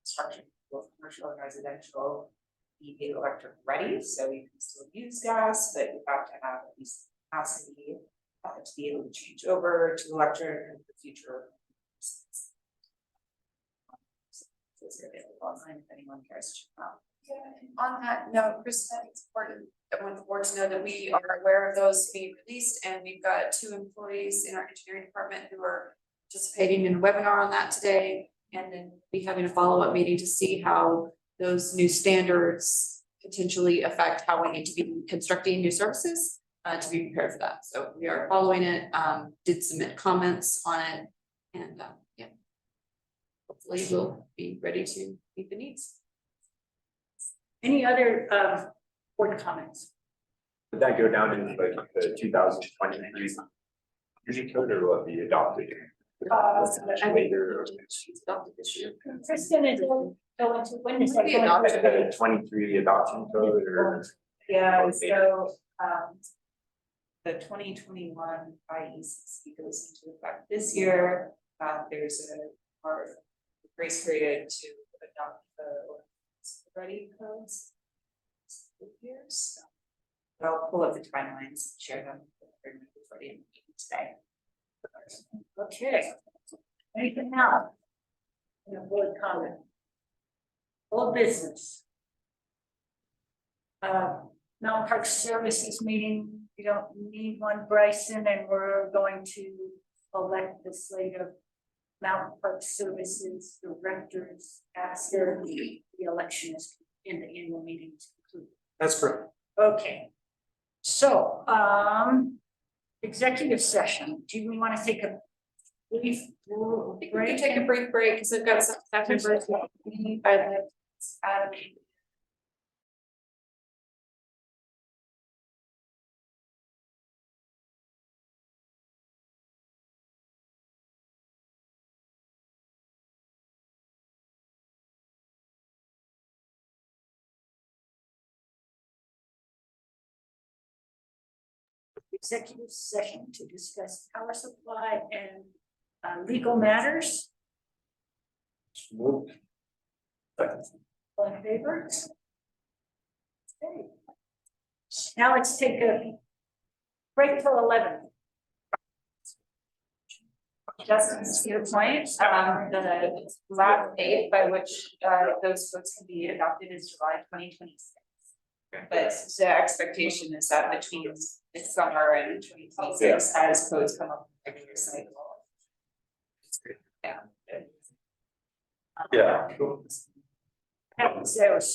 construction both commercial and residential be electric ready, so you can still use gas, but you have to have at least capacity to be able to change over to electric in the future. Those are available online if anyone cares to check out. On that note, Chris, I think it's important that want the board to know that we are aware of those being released, and we've got 2 employees in our engineering department who are participating in a webinar on that today, and then be having a follow-up meeting to see how those new standards potentially affect how we need to be constructing new services to be prepared for that. So we are following it, did submit comments on it, and yeah. Hopefully we'll be ready to meet the needs. Any other board comments? Would that go down in like the 2023 energy code, or will it be adopted? Later, or She's adopted this year. Kristen, is it going to, when is that Maybe going adopted to? the 23 adoption code, or? Yeah, so, the 2021 IECC goes into effect this year. There's our grace period to adopt the ready codes. Years. I'll pull up the timelines and share them before the end of the meeting today. Okay. Anything now? No board comment. Old business. Mountain Park Services meeting, we don't need one, Bryson, and we're going to elect the slate of Mountain Park Services directors after the election is in the annual meeting is concluded. That's correct. Okay. So, executive session, do we want to take a brief I think we break? can take a brief break because we've got some staff members. Executive session to discuss power supply and legal matters. Moved. All in favor? Okay. Now let's take a break till 11. Just to your point, the last date by which those votes can be adopted is July 2026. But the expectation is that between this summer and 2026, as codes come up in the regular cycle. Yeah. Yeah. Happens there was